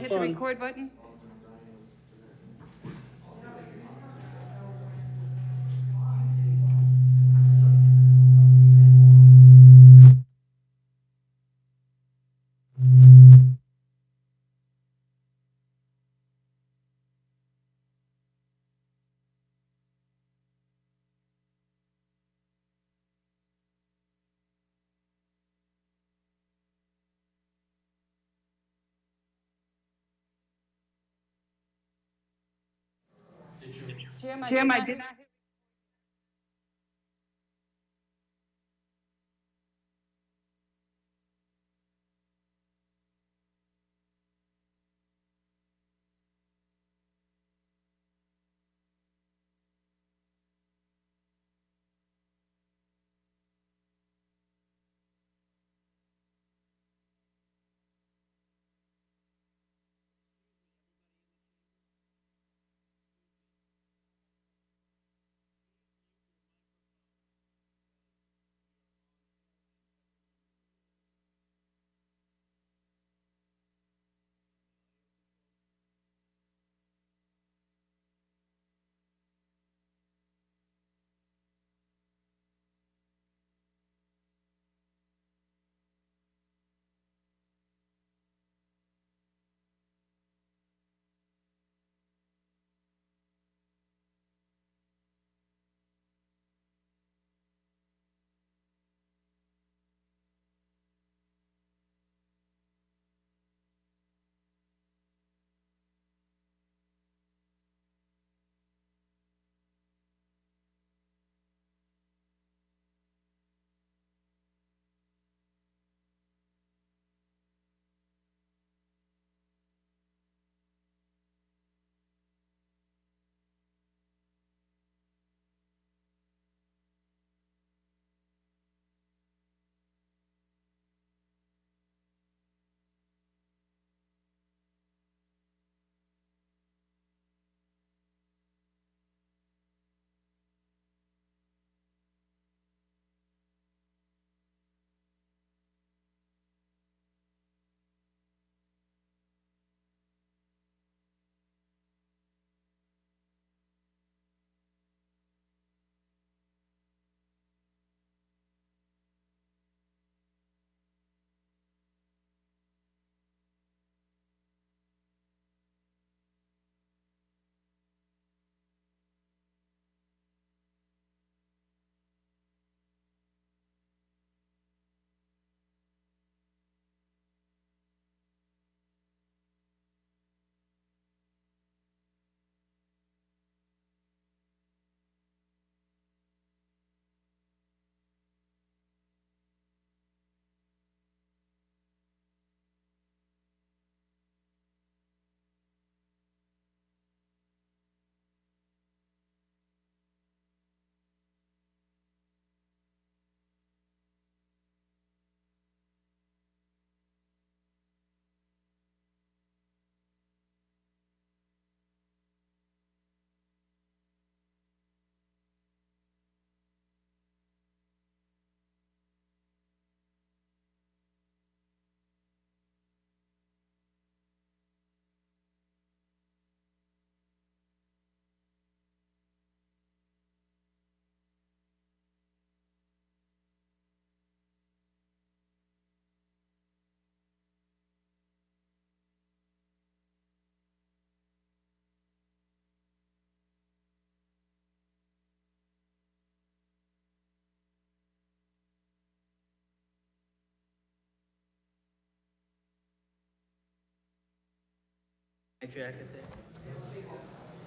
hit the record button? Jim, I did not hear.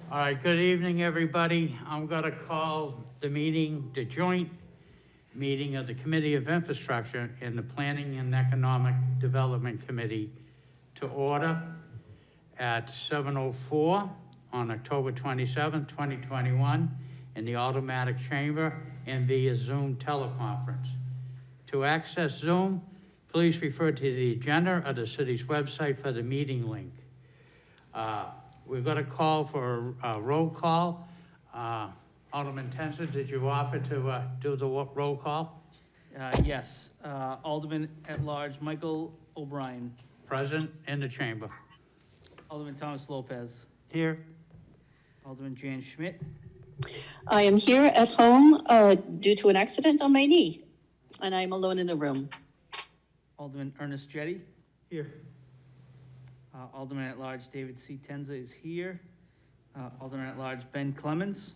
All right, good evening, everybody. I'm going to call the meeting, the joint meeting of the Committee of Infrastructure and the Planning and Economic Development Committee to order at 7:04 on October 27, 2021, in the automatic chamber and via Zoom teleconference. To access Zoom, please refer to the agenda of the city's website for the meeting link. We're going to call for a roll call. Alderman Tenser, did you offer to do the roll call? Yes. Alderman at Large Michael O'Brien. Present in the chamber. Alderman Thomas Lopez. Here. Alderman Jan Schmidt. I am here at home due to an accident on my knee, and I'm alone in the room. Alderman Ernest Jettie. Here. Alderman at Large David C. Tenza is here. Alderman at Large Ben Clemens.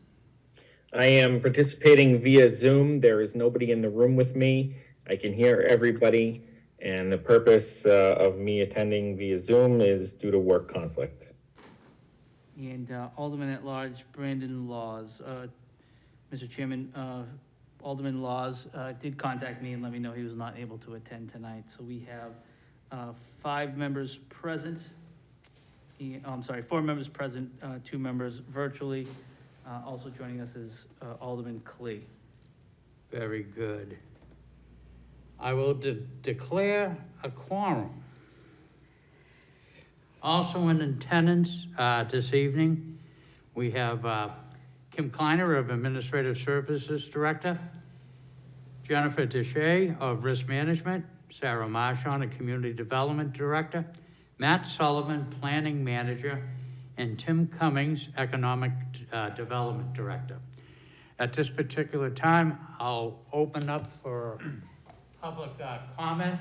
I am participating via Zoom. There is nobody in the room with me. I can hear everybody, and the purpose of me attending via Zoom is due to work conflict. And Alderman at Large Brandon Laws. Mr. Chairman, Alderman Laws did contact me and let me know he was not able to attend tonight. So we have 5 members present. 4 members present, 2 members virtually. Also joining us is Alderman Clee. Very good. I will declare a quorum. Also in attendance this evening, we have Kim Kleiner of Administrative Services Director, Jennifer Deshay of Risk Management, Sarah Marchand, Community Development Director, Matt Sullivan, Planning Manager, and Tim Cummings, Economic Development Director. At this particular time, I'll open up for public comment.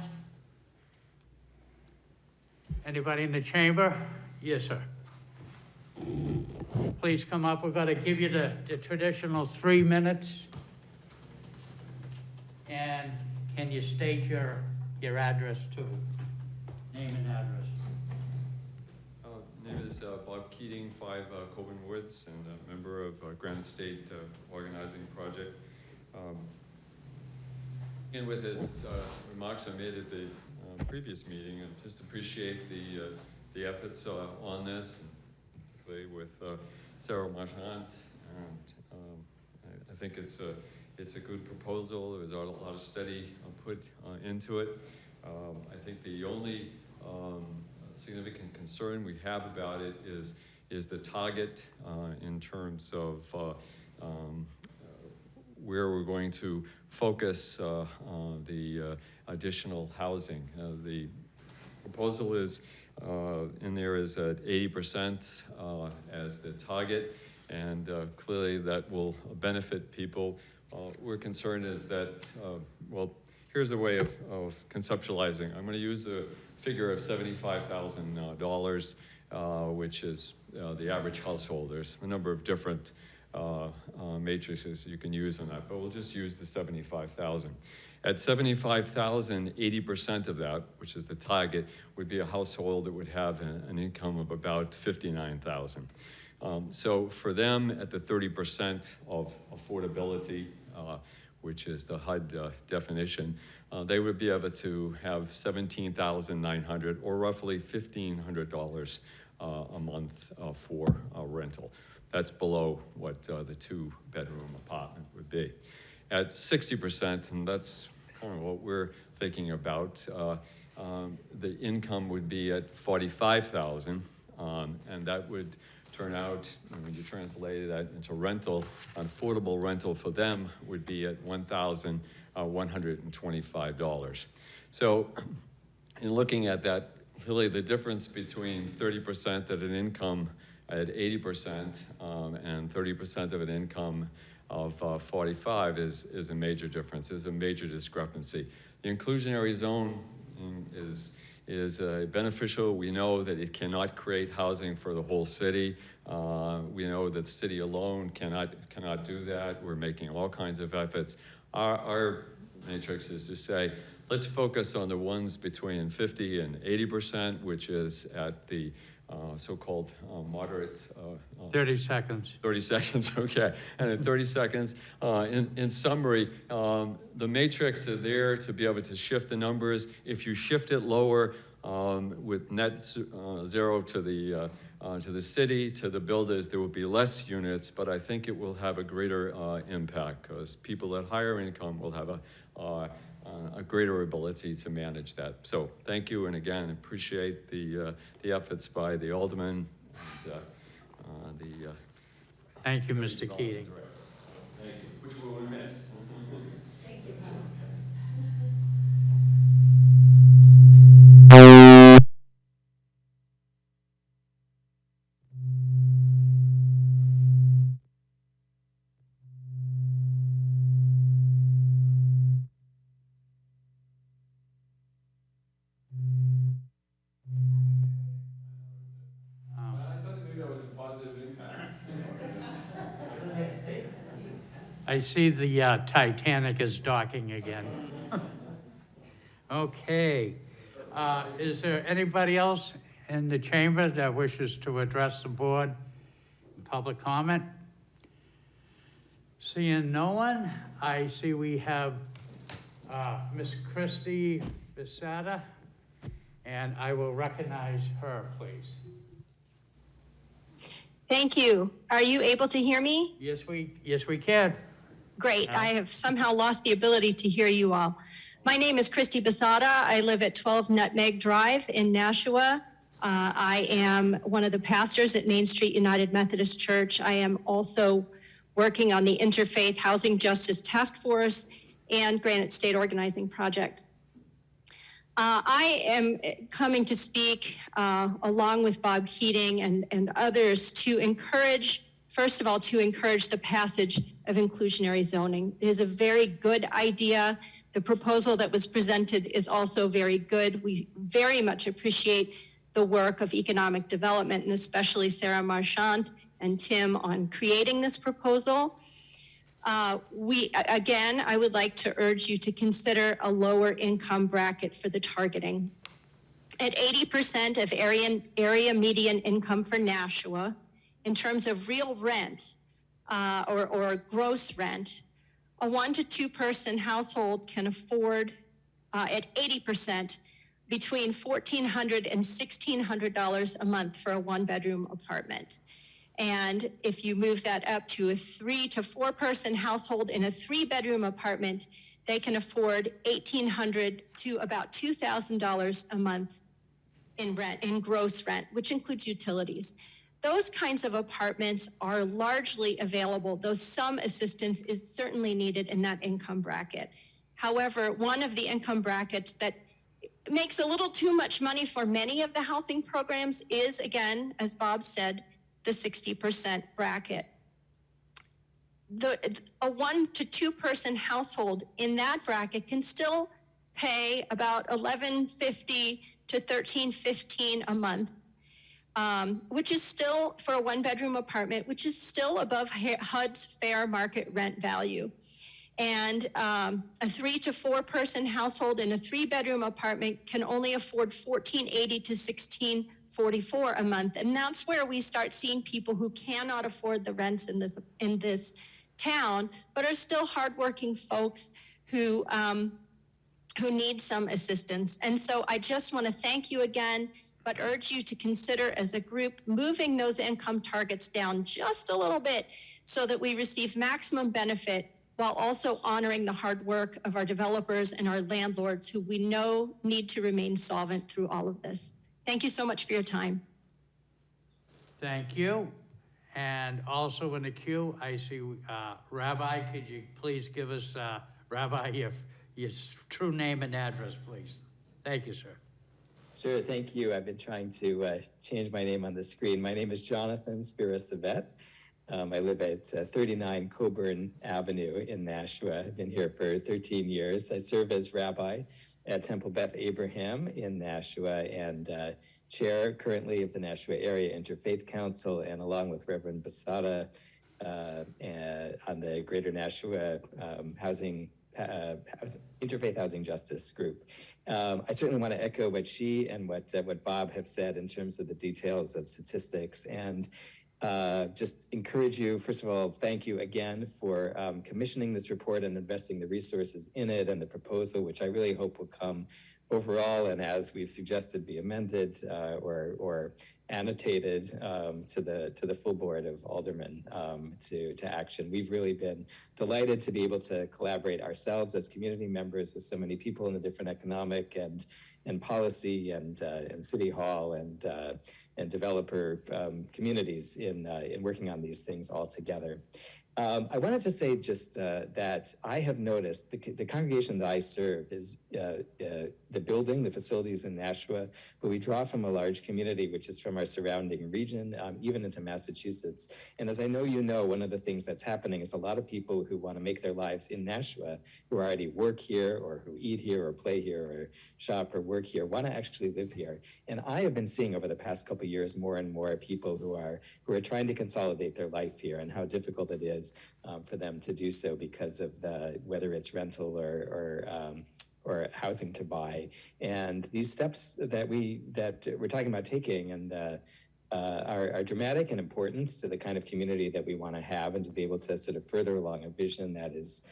Anybody in the chamber? Yes, sir. Please come up. We're going to give you the traditional 3 minutes. And can you state your address too? Name and address. Name is Bob Keating, 5 Coburn Woods, and a member of Granite State Organizing Project. And with his remarks I made at the previous meeting, and just appreciate the efforts on this, particularly with Sarah Marchand. And I think it's a good proposal. There was a lot of study put into it. I think the only significant concern we have about it is the target in terms of where we're going to focus on the additional housing. The proposal is in there is at 80% as the target, and clearly that will benefit people. We're concerned is that, well, here's a way of conceptualizing. I'm going to use the figure of $75,000, which is the average household. There's a number of different matrices you can use on that, but we'll just use the 75,000. At 75,000, 80% of that, which is the target, would be a household that would have an income of about 59,000. So for them, at the 30% of affordability, which is the HUD definition, they would be able to have $17,900 or roughly $1,500 a month for rental. That's below what the 2-bedroom apartment would be. At 60%, and that's kind of what we're thinking about, the income would be at $45,000, and that would turn out, when you translate that into rental, affordable rental for them would be at $1,125. So in looking at that, really the difference between 30% at an income at 80% and 30% of an income of 45 is a major difference, is a major discrepancy. The inclusionary zone is beneficial. We know that it cannot create housing for the whole city. We know that the city alone cannot do that. We're making all kinds of efforts. Our matrix is to say, let's focus on the ones between 50 and 80%, which is at the so-called moderate. 30 seconds. 30 seconds, okay. And in 30 seconds, in summary, the matrix is there to be able to shift the numbers. If you shift it lower with net zero to the city, to the builders, there will be less units, but I think it will have a greater impact because people at higher income will have a greater ability to manage that. So thank you, and again, appreciate the efforts by the alderman and the. Thank you, Mr. Keating. Thank you, which we will miss. Thank you. was a positive impact. I see the Titanic is docking again. Okay. Is there anybody else in the chamber that wishes to address the board in public comment? Seeing no one, I see we have Miss Christy Bisada, and I will recognize her, please. Thank you. Are you able to hear me? Yes, we can. Great. I have somehow lost the ability to hear you all. My name is Christy Basada. I live at 12 Nutmeg Drive in Nashua. I am one of the pastors at Main Street United Methodist Church. I am also working on the Interfaith Housing Justice Task Force and Granite State Organizing Project. I am coming to speak along with Bob Keating and others to encourage, first of all, to encourage the passage of inclusionary zoning. It is a very good idea. The proposal that was presented is also very good. We very much appreciate the work of economic development and especially Sarah Marchand and Tim on creating this proposal. I would like to urge you to consider a lower income bracket for the targeting. At 80% of area median income for Nashua, in terms of real rent or gross rent, a 1 to 2 person household can afford at 80% between $1,400 and $1,600 a month for a 1-bedroom apartment. And if you move that up to a 3 to 4 person household in a 3-bedroom apartment, they can afford $1,800 to about $2,000 a month in rent, in gross rent, which includes utilities. Those kinds of apartments are largely available, though some assistance is certainly needed in that income bracket. However, one of the income brackets that makes a little too much money for many of the housing programs is, again, as Bob said, the 60% bracket. A 1 to 2 person household in that bracket can still pay about $1,150 to $1,315 a month, which is still, for a 1-bedroom apartment, which is still above HUD's fair market rent value. And a 3 to 4 person household in a 3-bedroom apartment can only afford $1,480 to $1,644 a month. And that's where we start seeing people who cannot afford the rents in this town, but are still hardworking folks who need some assistance. And so I just want to thank you again, but urge you to consider as a group moving those income targets down just a little bit so that we receive maximum benefit while also honoring the hard work of our developers and our landlords who we know need to remain solvent through all of this. Thank you so much for your time. Thank you. And also in the queue, I see Rabbi. Could you please give us, Rabbi, your true name and address, please? Thank you, sir. Sure, thank you. I've been trying to change my name on the screen. My name is Jonathan Spirasavet. I live at 39 Coburn Avenue in Nashua. I've been here for 13 years. I serve as rabbi at Temple Beth Abraham in Nashua and chair currently of the Nashua Area Interfaith Council, and along with Reverend Basada on the Greater Nashua Interfaith Housing Justice Group. I certainly want to echo what she and what Bob have said in terms of the details of statistics, and just encourage you, first of all, thank you again for commissioning this report and investing the resources in it and the proposal, which I really hope will come overall, and as we've suggested, be amended or annotated to the full board of aldermen to action. We've really been delighted to be able to collaborate ourselves as community members with so many people in the different economic and policy and city hall and developer communities in working on these things all together. I wanted to say just that I have noticed the congregation that I serve is the building, the facilities in Nashua, but we draw from a large community, which is from from our surrounding region, even into Massachusetts. And as I know you know, one of the things that's happening is a lot of people who want to make their lives in Nashua, who already work here or who eat here or play here or shop or work here, want to actually live here. And I have been seeing over the past couple of years more and more people who are trying to consolidate their life here, and how difficult it is for them to do so because of whether it's rental or housing to buy. And these steps that we're talking about taking and are dramatic and important to the kind of community that we want to have, and to be able to sort of further along a vision that is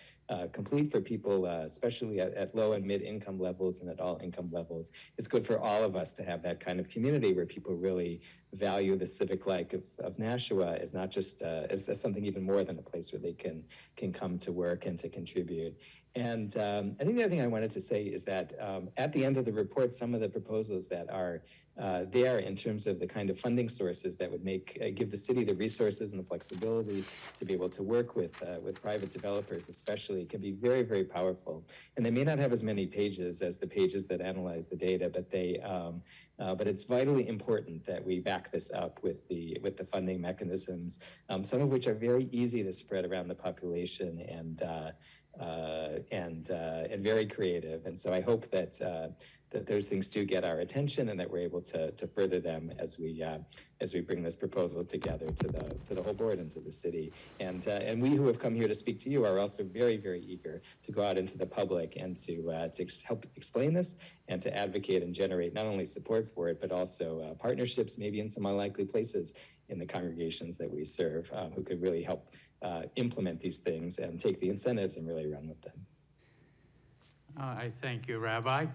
complete for people, especially at low and mid-income levels and at all income levels. It's good for all of us to have that kind of community where people really value the civic life of Nashua as not just as something even more than a place where they can come to work and to contribute. And I think the other thing I wanted to say is that at the end of the report, some of the proposals that are there in terms of the kind of funding sources that would give the city the resources and the flexibility to be able to work with private developers, especially, can be very, very powerful. And they may not have as many pages as the pages that analyze the data, but it's vitally important that we back this up with the funding mechanisms, some of which are very easy to spread around the population and very creative. And so I hope that those things do get our attention, and that we're able to further them as we bring this proposal together to the whole board and to the city. And we who have come here to speak to you are also very, very eager to go out into the public and to help explain this and to advocate and generate not only support for it, but also partnerships, maybe in some unlikely places in the congregations that we serve, who could really help implement these things and take the incentives and really run with them. I thank you, Rabbi.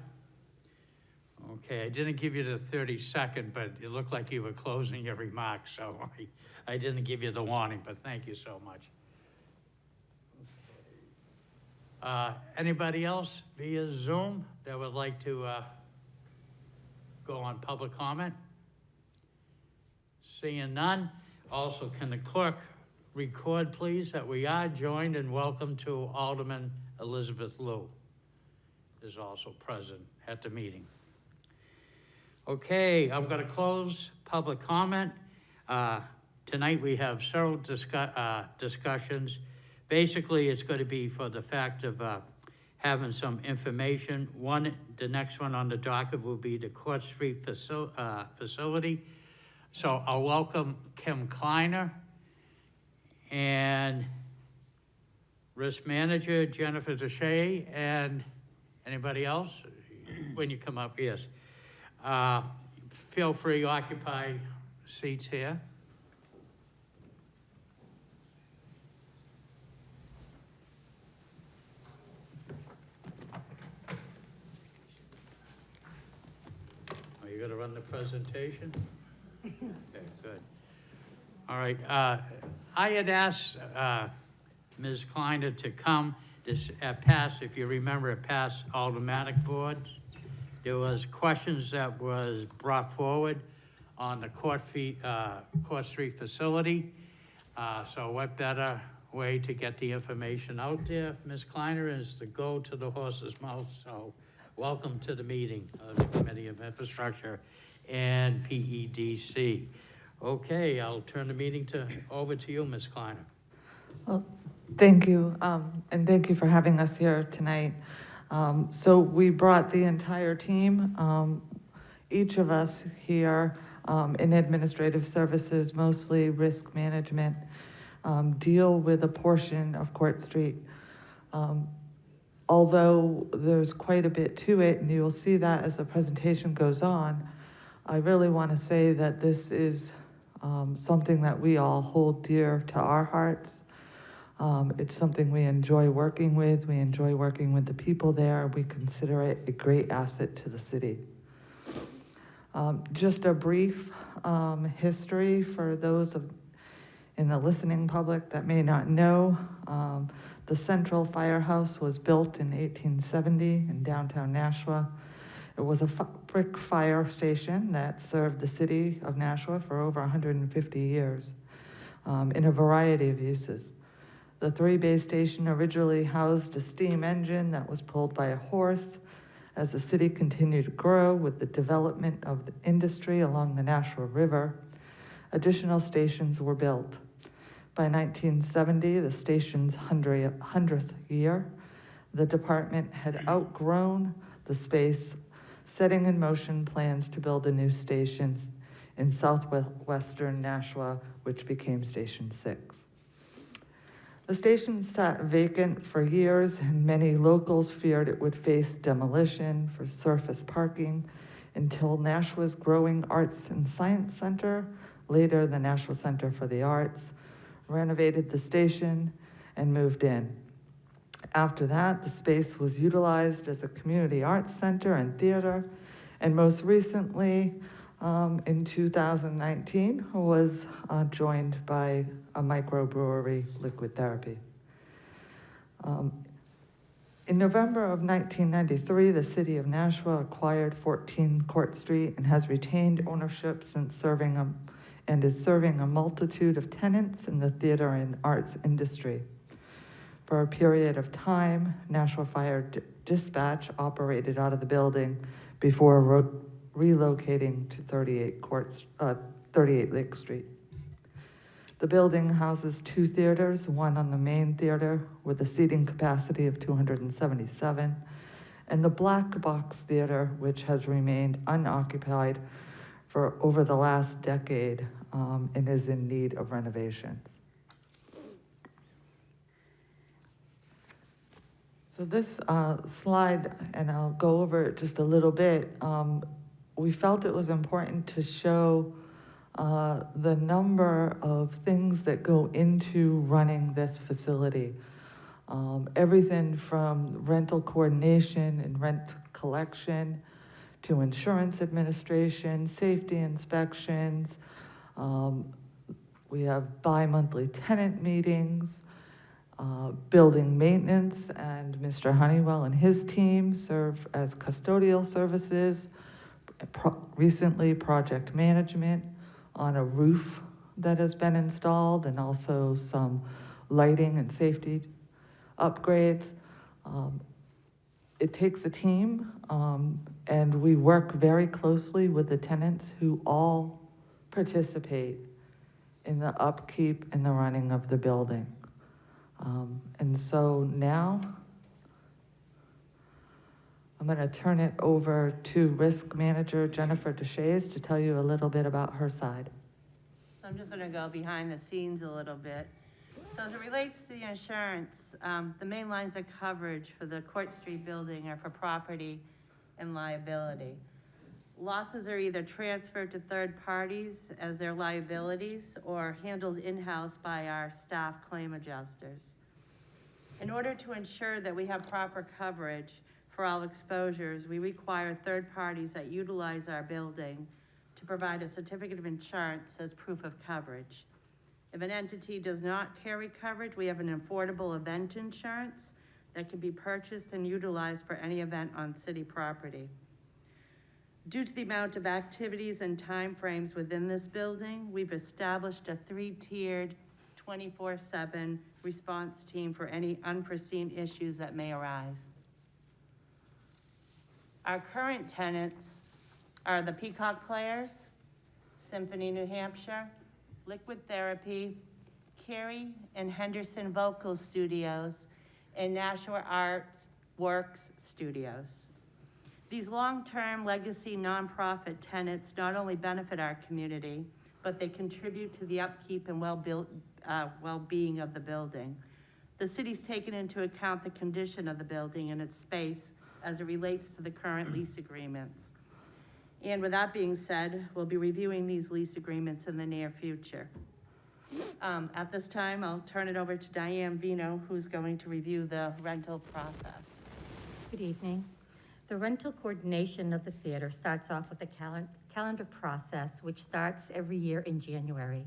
Okay, I didn't give you the 30-second, but it looked like you were closing your remarks, so I didn't give you the warning, but thank you so much. Anybody else via Zoom that would like to go on public comment? Seeing none. Also, can the clerk record, please, that we are joined and welcome to Alderman Elizabeth Liu is also present at the meeting. Okay, I'm going to close public comment. Tonight we have several discussions. Basically, it's going to be for the fact of having some information. The next one on the docket will be the Court Street facility. So I'll welcome Kim Kleiner and Risk Manager Jennifer Deshay, and anybody else when you come up, yes. Feel free to occupy seats here. Are you going to run the presentation? Okay, good. All right. I had asked Ms. Kleiner to come at past, if you remember, at past Aldermanic board. There was questions that was brought forward on the Court Street facility. So what better way to get the information out there, Ms. Kleiner, is to go to the horse's mouth. So welcome to the meeting of the Committee of Infrastructure and PEDC. Okay, I'll turn the meeting over to you, Ms. Kleiner. Well, thank you, and thank you for having us here tonight. So we brought the entire team, each of us here in administrative services, mostly risk management, deal with a portion of Court Street. Although there's quite a bit to it, and you'll see that as the presentation goes on, I really want to say that this is something that we all hold dear to our hearts. It's something we enjoy working with. We enjoy working with the people there. We consider it a great asset to the city. Just a brief history for those in the listening public that may not know. The central firehouse was built in 1870 in downtown Nashua. It was a brick fire station that served the city of Nashua for over 150 years in a variety of uses. The three-bay station originally housed a steam engine that was pulled by a horse, As the city continued to grow with the development of the industry along the Nashua River, additional stations were built. By 1970, the station's 100th year, the department had outgrown the space, setting in motion plans to build a new station in southwestern Nashua, which became Station 6. The station sat vacant for years, and many locals feared it would face demolition for surface parking until Nashua's growing Arts and Science Center, later the Nashua Center for the Arts, renovated the station and moved in. After that, the space was utilized as a community arts center and theater, and most recently, in 2019, was joined by a microbrewery, Liquid Therapy. In November of 1993, the city of Nashua acquired 14 Court Street and has retained ownership since is serving a multitude of tenants in the theater and arts industry. For a period of time, Nashua Fire Dispatch operated out of the building before relocating to 38 Lake Street. The building houses 2 theaters, one on the main theater with a seating capacity of 277, and the Black Box Theater, which has remained unoccupied for over the last decade and is in need of renovations. So this slide, and I'll go over it just a little bit, we felt it was important to show the number of things that go into running this facility. Everything from rental coordination and rent collection to insurance administration, safety inspections. We have bi-monthly tenant meetings, building maintenance, and Mr. Honeywell and his team serve as custodial services. Recently, project management on a roof that has been installed, and also some lighting and safety upgrades. It takes a team, and we work very closely with the tenants who all participate in the upkeep and the running of the building. And so now, I'm going to turn it over to Risk Manager Jennifer DeShays to tell you a little bit about her side. I'm just gonna go behind the scenes a little bit. So as it relates to the insurance, the main lines of coverage for the Court Street building are for property and liability. Losses are either transferred to third parties as their liabilities or handled in-house by our staff claim adjusters. In order to ensure that we have proper coverage for all exposures, we require third parties that utilize our building to provide a certificate of insurance as proof of coverage. If an entity does not carry coverage, we have an affordable event insurance that can be purchased and utilized for any event on city property. Due to the amount of activities and timeframes within this building, we've established a 3-tiered 24/7 response team for any unforeseen issues that may arise. Our current tenants are the Peacock Players, Symphony New Hampshire, Liquid Therapy, Carey and Henderson Vocal Studios, and Nashua Arts Works Studios. These long-term legacy nonprofit tenants not only benefit our community, but they contribute to the upkeep and well-being of the building. The city's taken into account the condition of the building and its space as it relates to the current lease agreements. And with that being said, we'll be reviewing these lease agreements in the near future. At this time, I'll turn it over to Diane Vino, who's going to review the rental process. Good evening. The rental coordination of the theater starts off with a calendar process, which starts every year in January.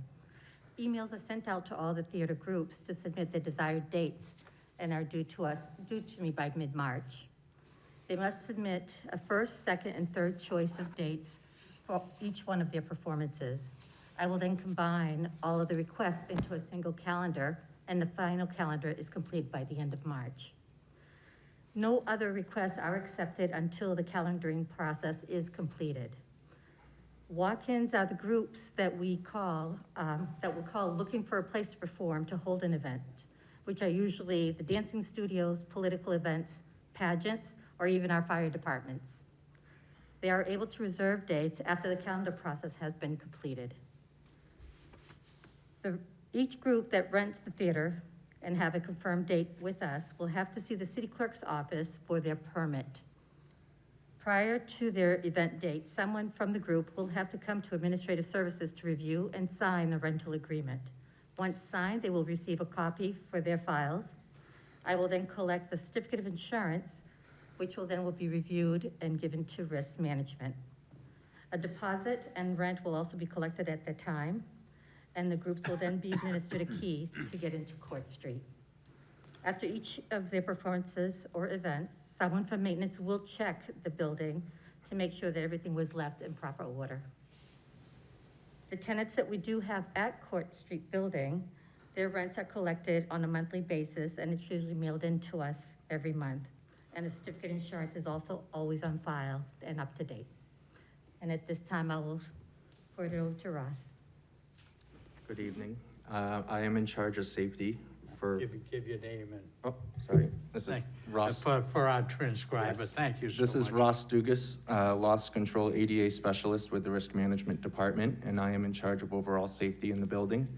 Emails are sent out to all the theater groups to submit their desired dates and are due to me by mid-March. They must submit a first, second, and third choice of dates for each one of their performances. I will then combine all of the requests into a single calendar, and the final calendar is completed by the end of March. No other requests are accepted until the calendaring process is completed. Walk-ins are the groups that we'll call looking for a place to perform to hold an event, which are usually the dancing studios, political events, pageants, or even our fire departments. They are able to reserve dates after the calendar process has been completed. Each group that rents the theater and have a confirmed date with us will have to see the city clerk's office for their permit. Prior to their event date, someone from the group will have to come to administrative services to review and sign the rental agreement. Once signed, they will receive a copy for their files. I will then collect the certificate of insurance, which will be reviewed and given to risk management. A deposit and rent will also be collected at that time, and the groups will then be administered a key to get into Court Street. After each of their performances or events, someone from maintenance will check the building to make sure that everything was left in proper order. The tenants that we do have at Court Street building, their rents are collected on a monthly basis, and it's usually mailed in to us every month. And a certificate of insurance is also always on file and up to date. And at this time, I will forward it over to Ross. Good evening. I am in charge of safety for, Give your name and. oh, sorry. This is Thank- Ross. For our transcriber, Yes. thank you so much. This is Ross Dugas, Loss Control ADA Specialist with the Risk Management Department, and I am in charge of overall safety in the building.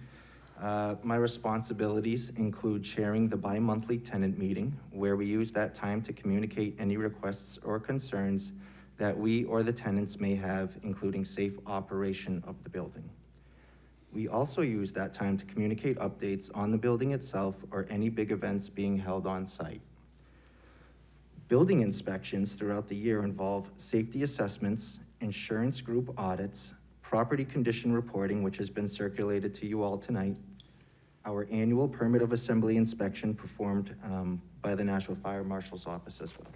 My responsibilities include chairing the bi-monthly tenant meeting, where we use that time to communicate any requests or concerns that we or the tenants may have, including safe operation of the building. We also use that time to communicate updates on the building itself or any big events being held on site. Building inspections throughout the year involve safety assessments, insurance group audits, property condition reporting, which has been circulated to you all tonight, our annual permit of assembly inspection performed by the National Fire Marshal's Office as well.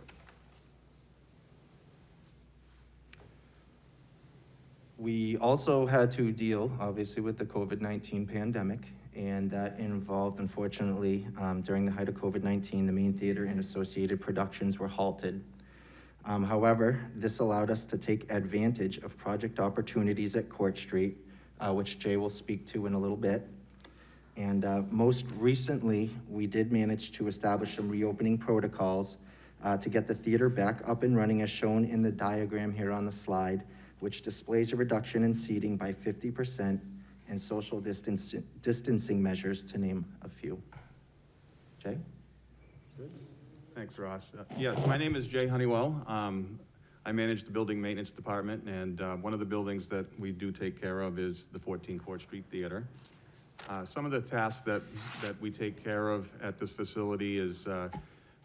We also had to deal, obviously, with the COVID-19 pandemic, and that involved, unfortunately, during the height of COVID-19, the main theater and associated productions were halted. However, this allowed us to take advantage of project opportunities at Court Street, which Jay will speak to in a little bit. And most recently, we did manage to establish some reopening protocols to get the theater back up and running as shown in the diagram here on the slide, which displays a reduction in seating by 50% and social distancing measures, to name a few. Jay? Thanks, Ross. Yes, my name is Jay Honeywell. I manage the building maintenance department, and one of the buildings that we do take care of is the 14 Court Street Theater. Some of the tasks that we take care of at this facility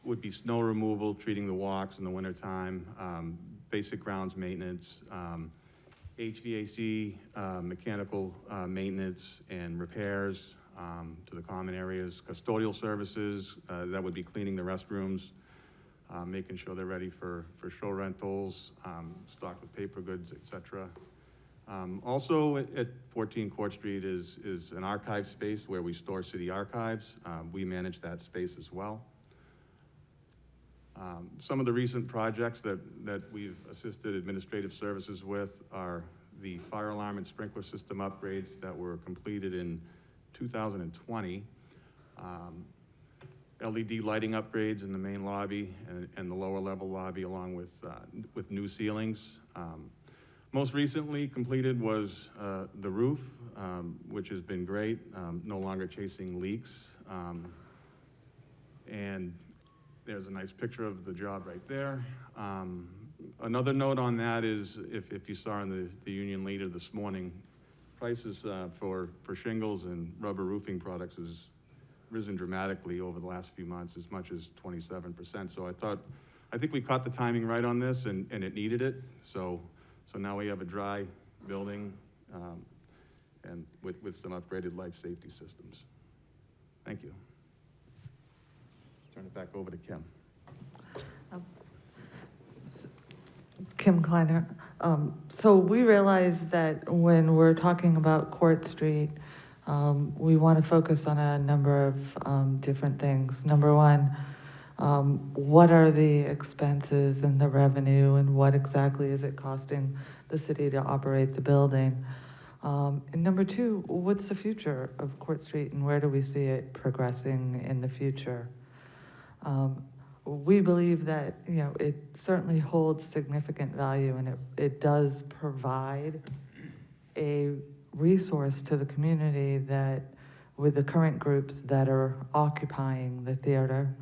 would be snow removal, treating the walks in the wintertime, basic grounds maintenance, HVAC, mechanical maintenance and repairs to the common areas, custodial services, that would be cleaning the restrooms, making sure they're ready for show rentals, stocked with paper goods, etc. Also at 14 Court Street is an archive space where we store city archives. We manage that space as well. Some of the recent projects that we've assisted administrative services with are the fire alarm and sprinkler system upgrades that were completed in 2020. LED lighting upgrades in the main lobby and the lower level lobby, along with new ceilings. Most recently completed was the roof, which has been great, no longer chasing leaks. And there's a nice picture of the job right there. Another note on that is, if you saw in the Union Leader this morning, prices for shingles and rubber roofing products has risen dramatically over the last few months, as much as 27%. So I think we caught the timing right on this, and it needed it. So now we have a dry building and with some upgraded life safety systems. Thank you. Turn it back over to Kim. Kim Kleiner. So we realize that when we're talking about Court Street, we want to focus on a number of different things. Number one, what are the expenses and the revenue, and what exactly is it costing the city to operate the building? And number two, what's the future of Court Street, and where do we see it progressing in the future? We believe that, it certainly holds significant value, and it does provide a resource to the community that, with the current groups that are occupying the theater.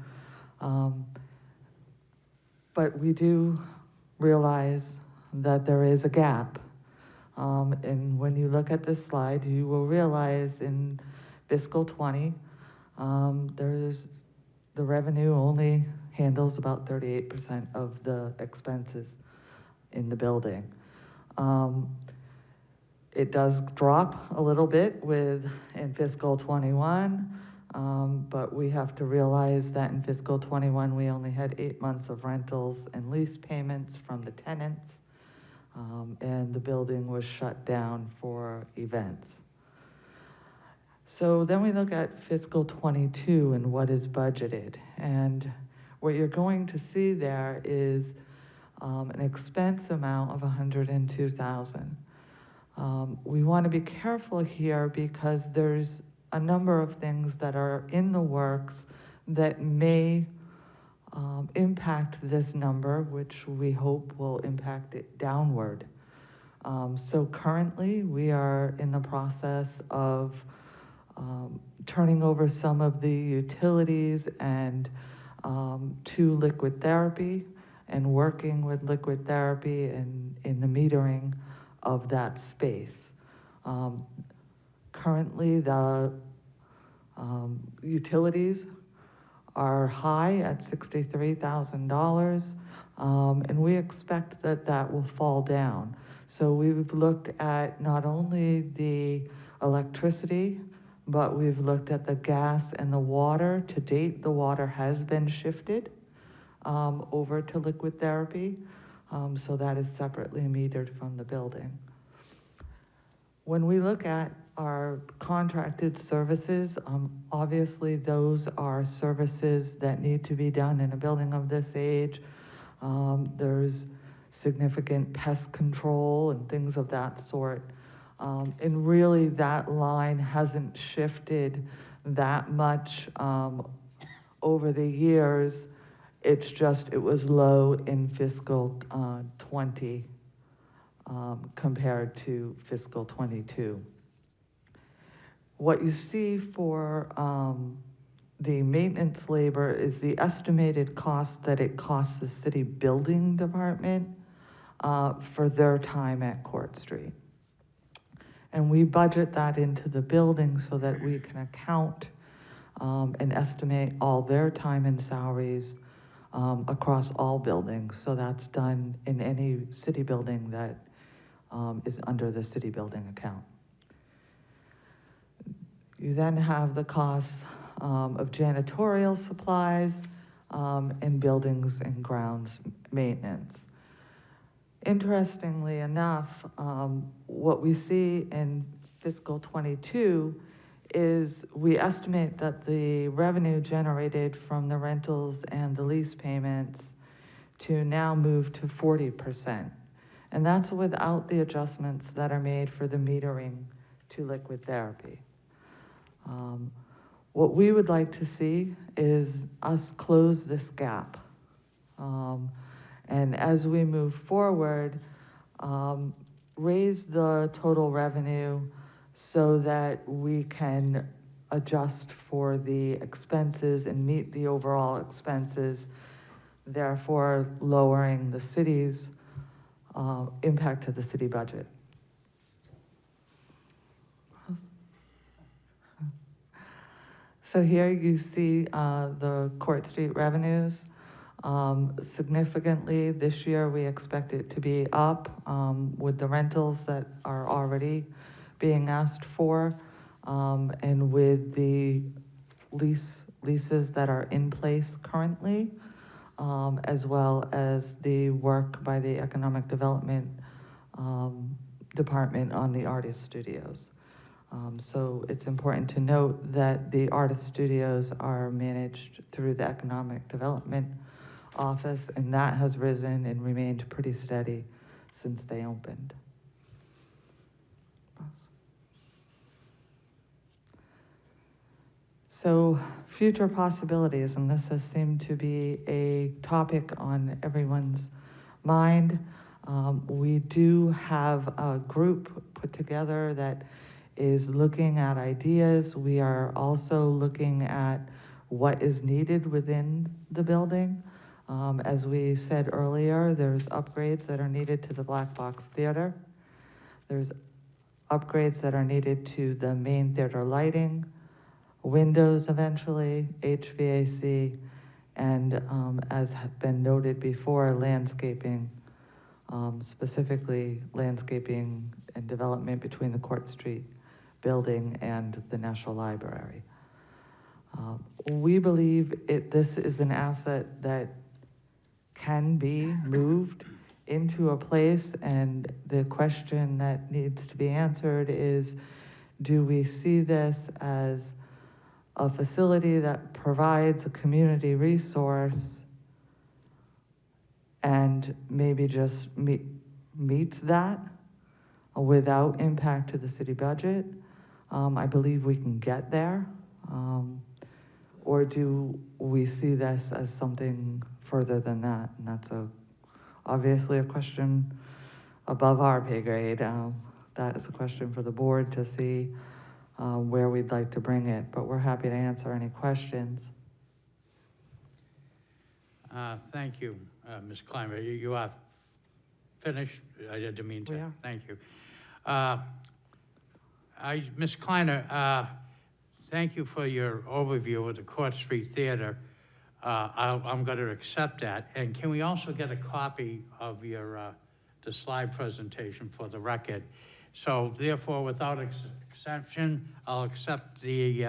But we do realize that there is a gap. And when you look at this slide, you will realize in fiscal 20, the revenue only handles about 38% of the expenses in the building. It does drop a little bit in fiscal 21, but we have to realize that in fiscal 21, we only had 8 months of rentals and lease payments from the tenants, and the building was shut down for events. So then we look at fiscal 22 and what is budgeted. And what you're going to see there is an expense amount of $102,000. We want to be careful here because there's a number of things that are in the works that may impact this number, which we hope will impact it downward. So currently, we are in the process of turning over some of the utilities and to liquid therapy, and working with liquid therapy in the metering of that space. Currently, the utilities are high at $63,000, and we expect that will fall down. So we've looked at not only the electricity, but we've looked at the gas and the water. To date, the water has been shifted over to liquid therapy, so that is separately metered from the building. When we look at our contracted services, obviously those are services that need to be done in a building of this age. There's significant pest control and things of that sort. And really that line hasn't shifted that much over the years. It's just, it was low in fiscal 20 compared to fiscal 22. What you see for the maintenance labor is the estimated cost that it costs the city building department for their time at Court Street. And we budget that into the building so that we can account and estimate all their time and salaries across all buildings. So that's done in any city building that is under the city building account. You then have the costs of janitorial supplies and buildings and grounds maintenance. Interestingly enough, what we see in fiscal 22 is we estimate that the revenue generated from the rentals and the lease payments to now move to 40%. And that's without the adjustments that are made for the metering to liquid therapy. What we would like to see is us close this gap. And as we move forward, raise the total revenue so that we can adjust for the expenses and meet the overall expenses, therefore lowering the city's impact to the city budget. So here you see the Court Street revenues. Significantly this year, we expect it to be up with the rentals that are already being asked for, and with the leases that are in place currently, as well as the work by the Economic Development Department on the artist studios. So it's important to note that the artist studios are managed through the Economic Development Office, and that has risen and remained pretty steady since they opened. So future possibilities, and this has seemed to be a topic on everyone's mind. We do have a group put together that is looking at ideas. We are also looking at what is needed within the building. As we said earlier, there's upgrades that are needed to the Black Box Theater. There's upgrades that are needed to the main theater lighting, windows eventually, HVAC, and as have been noted before, landscaping, specifically landscaping and development between the Court Street building and the National Library. We believe this is an asset that can be moved into a place, and the question that needs to be answered is, do we see this as a facility that provides a community resource and maybe just meets that without impact to the city budget? I believe we can get there. Or do we see this as something further than that? And that's obviously a question above our pay grade. That is a question for the board to see where we'd like to bring it, but we're happy to answer any questions. Thank you, Ms. Clymer. You are finished? I didn't mean to. We are. Thank you. Ms. Kleiner, thank you for your overview of the Court Street Theater. I'm going to accept that. And can we also get a copy of your the slide presentation for the record? So therefore, without exception, I'll accept the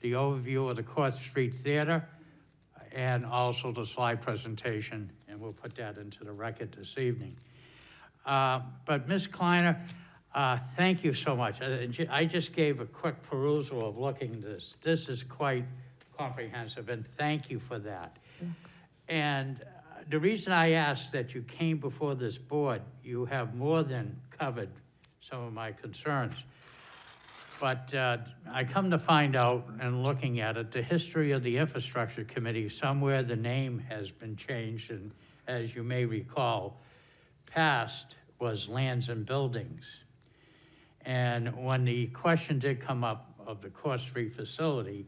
overview of the Court Street Theater and also the slide presentation, and we'll put that into the record this evening. But Ms. Kleiner, thank you so much. I just gave a quick perusal of looking at this. This is quite comprehensive, and thank you for that. And the reason I asked that you came before this board, you have more than covered some of my concerns. But I come to find out, and looking at it, the history of the Infrastructure Committee, somewhere the name has been changed, and as you may recall, past was Lands and Buildings. And when the question did come up of the Court Street facility,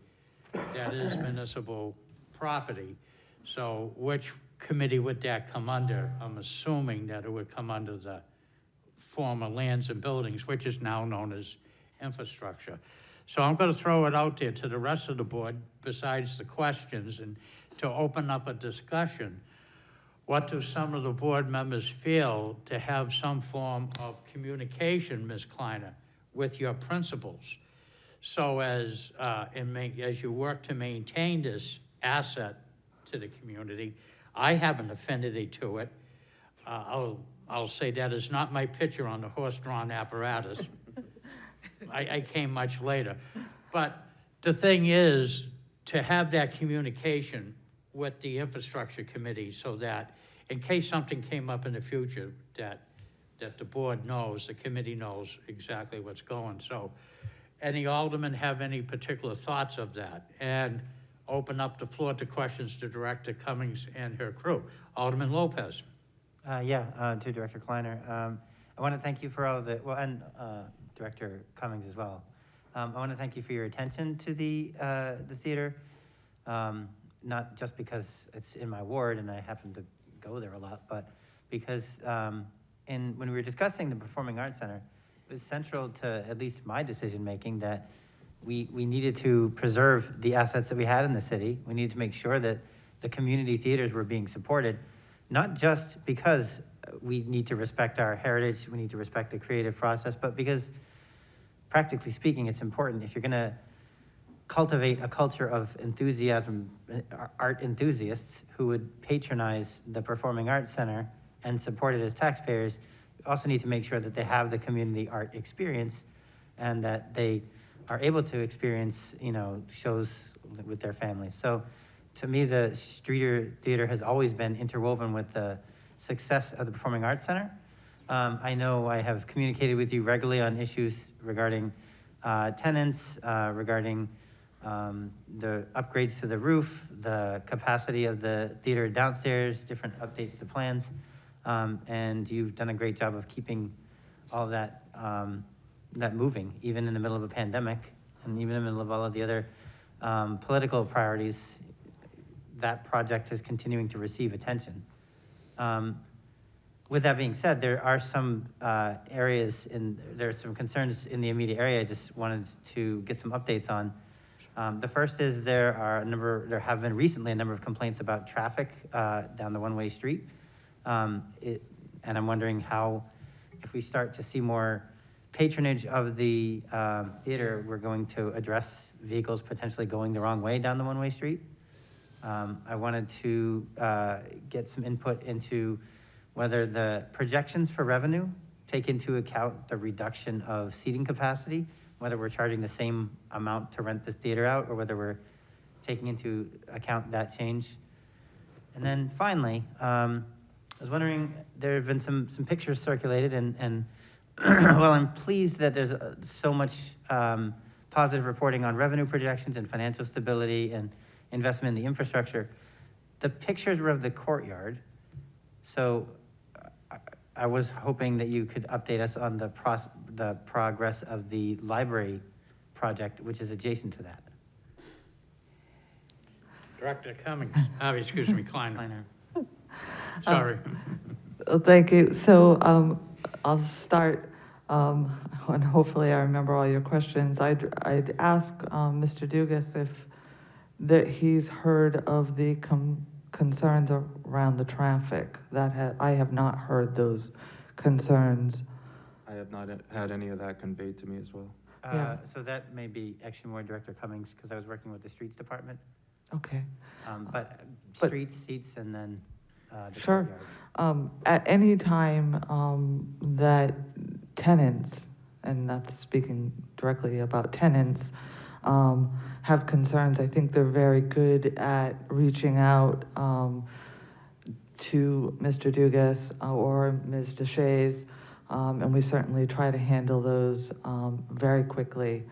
that is municipal property. So which committee would that come under? I'm assuming that it would come under the former Lands and Buildings, which is now known as Infrastructure. So I'm going to throw it out there to the rest of the board, besides the questions, and to open up a discussion. What do some of the board members feel to have some form of communication, Ms. Kleiner, with your principals? So as you work to maintain this asset to the community, I have an affinity to it. I'll say that is not my picture on the horse-drawn apparatus. I came much later. But the thing is, to have that communication with the Infrastructure Committee so that in case something came up in the future, that the board knows, the committee knows exactly what's going. So any aldermen have any particular thoughts of that? And open up the floor to questions to Director Cummings and her crew. Alderman Lopez. To Director Kleiner. I want to thank you for all of the, and Director Cummings as well. I want to thank you for your attention to the theater, not just because it's in my ward and I happen to go there a lot, but because when we were discussing the Performing Arts Center, it was central to at least my decision-making that we needed to preserve the assets that we had in the city. We needed to make sure that the community theaters were being supported, not just because we need to respect our heritage, we need to respect the creative process, but because, practically speaking, it's important. If you're going to cultivate a culture of enthusiasm, art enthusiasts who would patronize the Performing Arts Center and support it as taxpayers, you also need to make sure that they have the community art experience and that they are able to experience, shows with their families. So to me, the Streeter Theater has always been interwoven with the success of the Performing Arts Center. I know I have communicated with you regularly on issues regarding tenants, regarding the upgrades to the roof, the capacity of the theater downstairs, different updates to plans. And you've done a great job of keeping all of that, that moving, even in the middle of a pandemic, and even in the middle of all of the other political priorities. That project is continuing to receive attention. With that being said, there are some there's some concerns in the immediate area I just wanted to get some updates on. The first is there have been recently a number of complaints about traffic down the one-way street. And I'm wondering how, if we start to see more patronage of the theater, we're going to address vehicles potentially going the wrong way down the one-way street. I wanted to get some input into whether the projections for revenue take into account the reduction of seating capacity, whether we're charging the same amount to rent the theater out, or whether we're taking into account that change. And then finally, I was wondering, there have been some pictures circulated, and well, I'm pleased that there's so much positive reporting on revenue projections and financial stability and investment in the infrastructure. The pictures were of the courtyard, so I was hoping that you could update us on the progress of the library project, which is adjacent to that. Director Cummings, excuse me, Kleiner. Sorry. Thank you. So I'll start, and hopefully I remember all your questions. I'd ask Mr. Dugas if that he's heard of the concerns around the traffic. I have not heard those concerns. I have not had any of that conveyed to me as well. Yeah. So that may be actually more Director Cummings, because I was working with the streets department. Okay. But But- streets, seats, and then the Sure. courtyard. At any time that tenants, and that's speaking directly about tenants, have concerns, I think they're very good at reaching out to Mr. Dugas or Ms. Deshays, and we certainly try to handle those very quickly.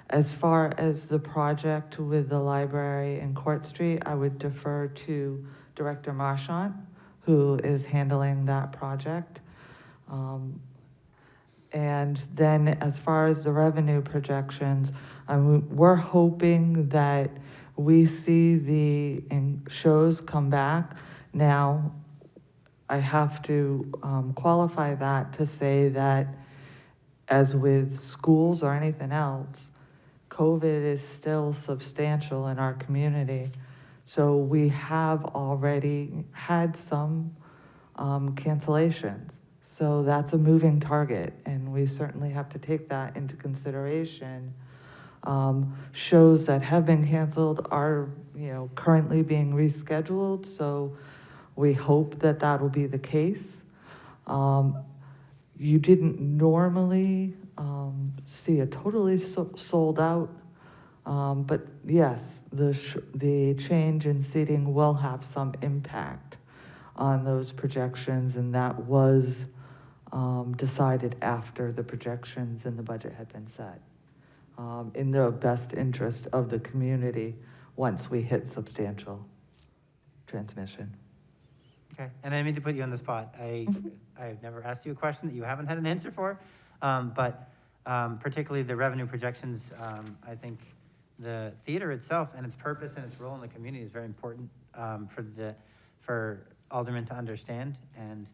As far as the project with the library and Court Street, I would defer to Director Marchand, who is handling that project. And then as far as the revenue projections, we're hoping that we see the shows come back. Now, I have to qualify that to say that, as with schools or anything else, COVID is still substantial in our community. So we have already had some cancellations. So that's a moving target, and we certainly have to take that into consideration. Shows that have been canceled are, currently being rescheduled, so we hope that that will be the case. You didn't normally see a totally sold out, but yes, the change in seating will have some impact on those projections, and that was decided after the projections and the budget had been set, in the best interest of the community once we hit substantial transmission. Okay, and I didn't mean to put you on the spot. I've never asked you a question that you haven't had an answer for, but particularly the revenue projections, I think the theater itself and its purpose and its role in the community is very important for aldermen to understand, and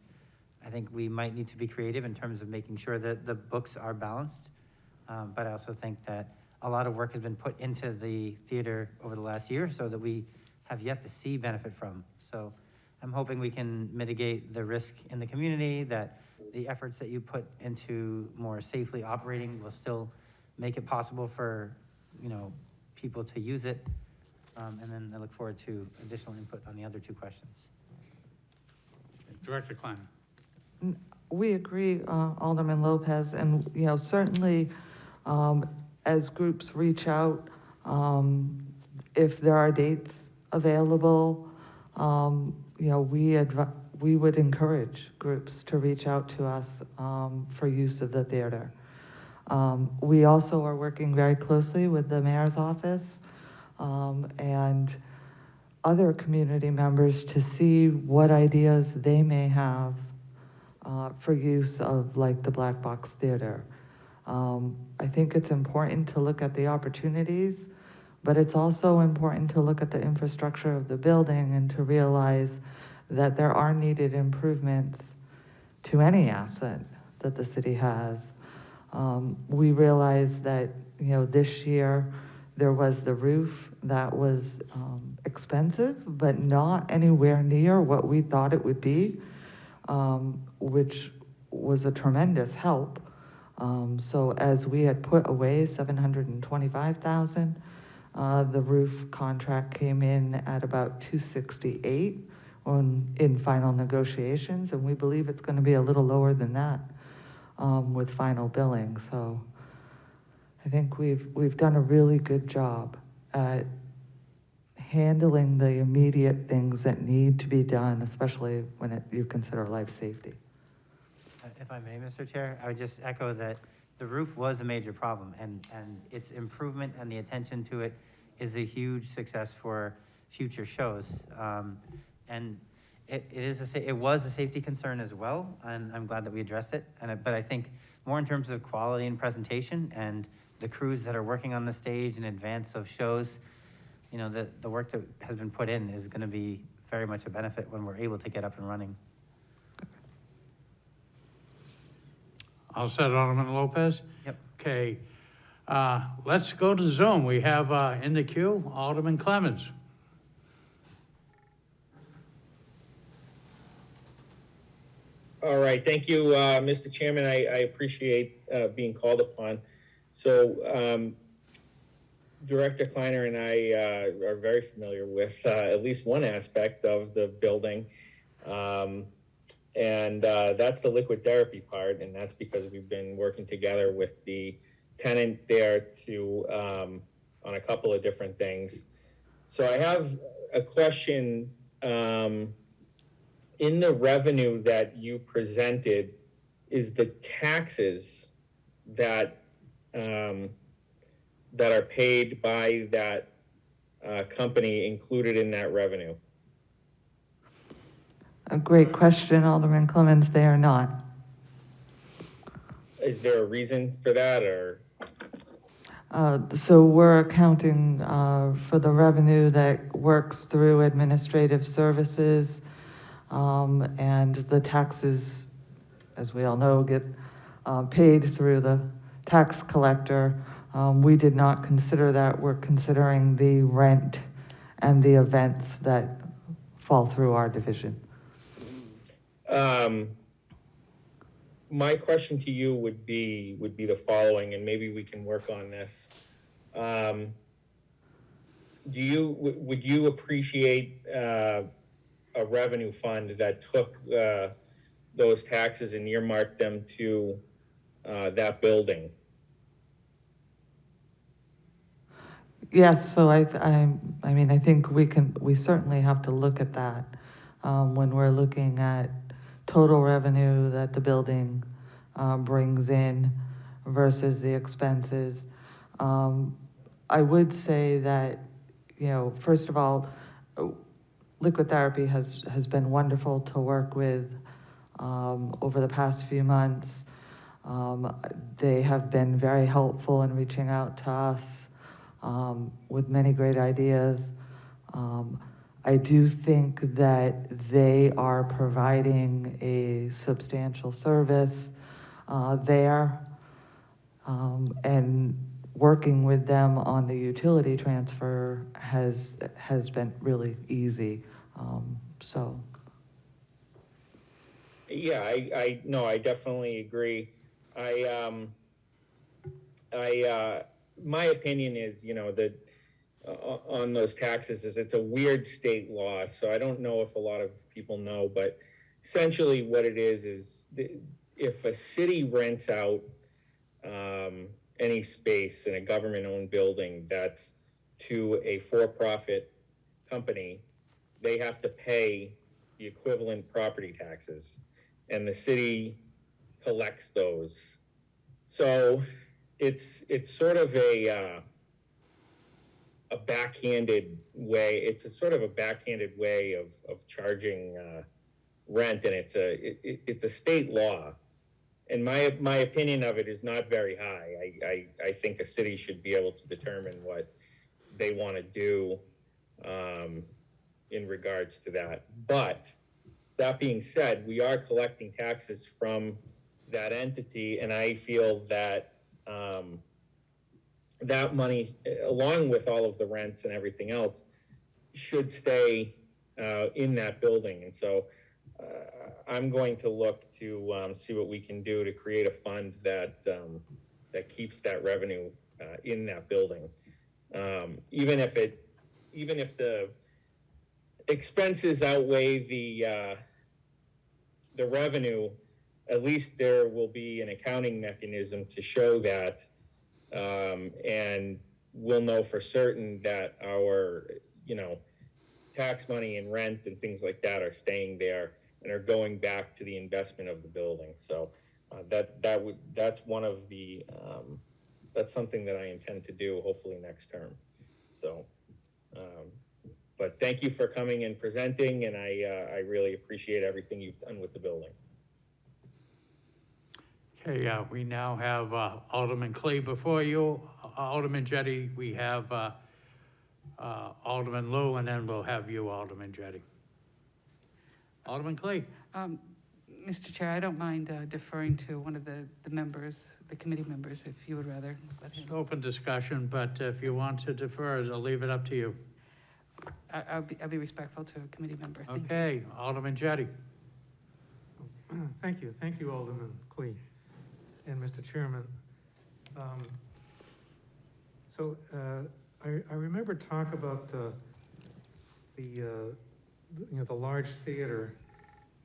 I think we might need to be creative in terms of making sure that the books are balanced, but I also think that a lot of work has been put into the theater over the last year so that we have yet to see benefit from. So I'm hoping we can mitigate the risk in the community, that the efforts that you put into more safely operating will still make it possible for, people to use it. And then I look forward to additional input on the other two questions. Director Kleiner. We agree, Alderman Lopez, and certainly As groups reach out, if there are dates available, we would encourage groups to reach out to us for use of the theater. We also are working very closely with the mayor's office and other community members to see what ideas they may have for use of like the Black Box Theater. I think it's important to look at the opportunities, but it's also important to look at the infrastructure of the building and to realize that there are needed improvements to any asset that the city has. We realize that, this year there was the roof that was expensive, but not anywhere near what we thought it would be, which was a tremendous help. So as we had put away $725,000, the roof contract came in at about $268 in final negotiations, and we believe it's going to be a little lower than that with final billing. So I think we've done a really good job at handling the immediate things that need to be done, especially when you consider life safety. If I may, Mr. Chair, I would just echo that the roof was a major problem, and its improvement and the attention to it is a huge success for future shows. And it was a safety concern as well, and I'm glad that we addressed it. But I think more in terms of quality and presentation and the crews that are working on the stage in advance of shows, the work that has been put in is going to be very much a benefit when we're able to get up and running. All set, Alderman Lopez? Yep. Okay, let's go to Zoom. We have in the queue, Alderman Clemens. All right, thank you, Mr. Chairman. I appreciate being called upon. So Director Kleiner and I are very familiar with at least one aspect of the building. And that's the liquid therapy part, and that's because we've been working together with the tenant there to on a couple of different things. So I have a question. In the revenue that you presented, is the taxes that that are paid by that company included in that revenue? A great question, Alderman Clemens. They are not. Is there a reason for that, or? So we're accounting for the revenue that works through administrative services, and the taxes, as we all know, get paid through the tax collector. We did not consider that. We're considering the rent and the events that fall through our division. My question to you would be the following, and maybe we can work on this. Would you appreciate a revenue fund that took those taxes and earmarked them to that building? Yes, so I think we certainly have to look at that when we're looking at total revenue that the building brings in versus the expenses. I would say that, first of all, liquid therapy has been wonderful to work with over the past few months. They have been very helpful in reaching out to us with many great ideas. I do think that they are providing a substantial service there, and working with them on the utility transfer has been really easy. Yeah, I definitely agree. My opinion is, that on those taxes is it's a weird state law. So I don't know if a lot of people know, but essentially what it is if a city rents out any space in a government-owned building that's to a for-profit company, they have to pay the equivalent property taxes, and the city collects those. So it's sort of a backhanded way. It's a sort of a backhanded way of charging rent, and it's a state law. And my opinion of it is not very high. I think a city should be able to determine what they want to do in regards to that. But that being said, we are collecting taxes from that entity, and I feel that that money, along with all of the rents and everything else, should stay in that building. And so I'm going to look to see what we can do to create a fund that keeps that revenue in that building. Even if the expenses outweigh the revenue, at least there will be an accounting mechanism to show that, and we'll know for certain that our, tax money and rent and things like that are staying there and are going back to the investment of the building. So that's one of the, that's something that I intend to do hopefully next term. So, but thank you for coming and presenting, and I really appreciate everything you've done with the building. Okay, we now have Alderman Clay before you. Alderman Jettie, we have Alderman Lowe, and then we'll have you, Alderman Jettie. Alderman Clay. Mr. Chair, I don't mind deferring to one of the members, the committee members, if you would rather. It's open discussion, but if you want to defer, I'll leave it up to you. I'll be respectful to a committee member. Thank you. Okay, Alderman Jettie. Thank you, Alderman Clee and Mr. Chairman. I remember talk about the large theater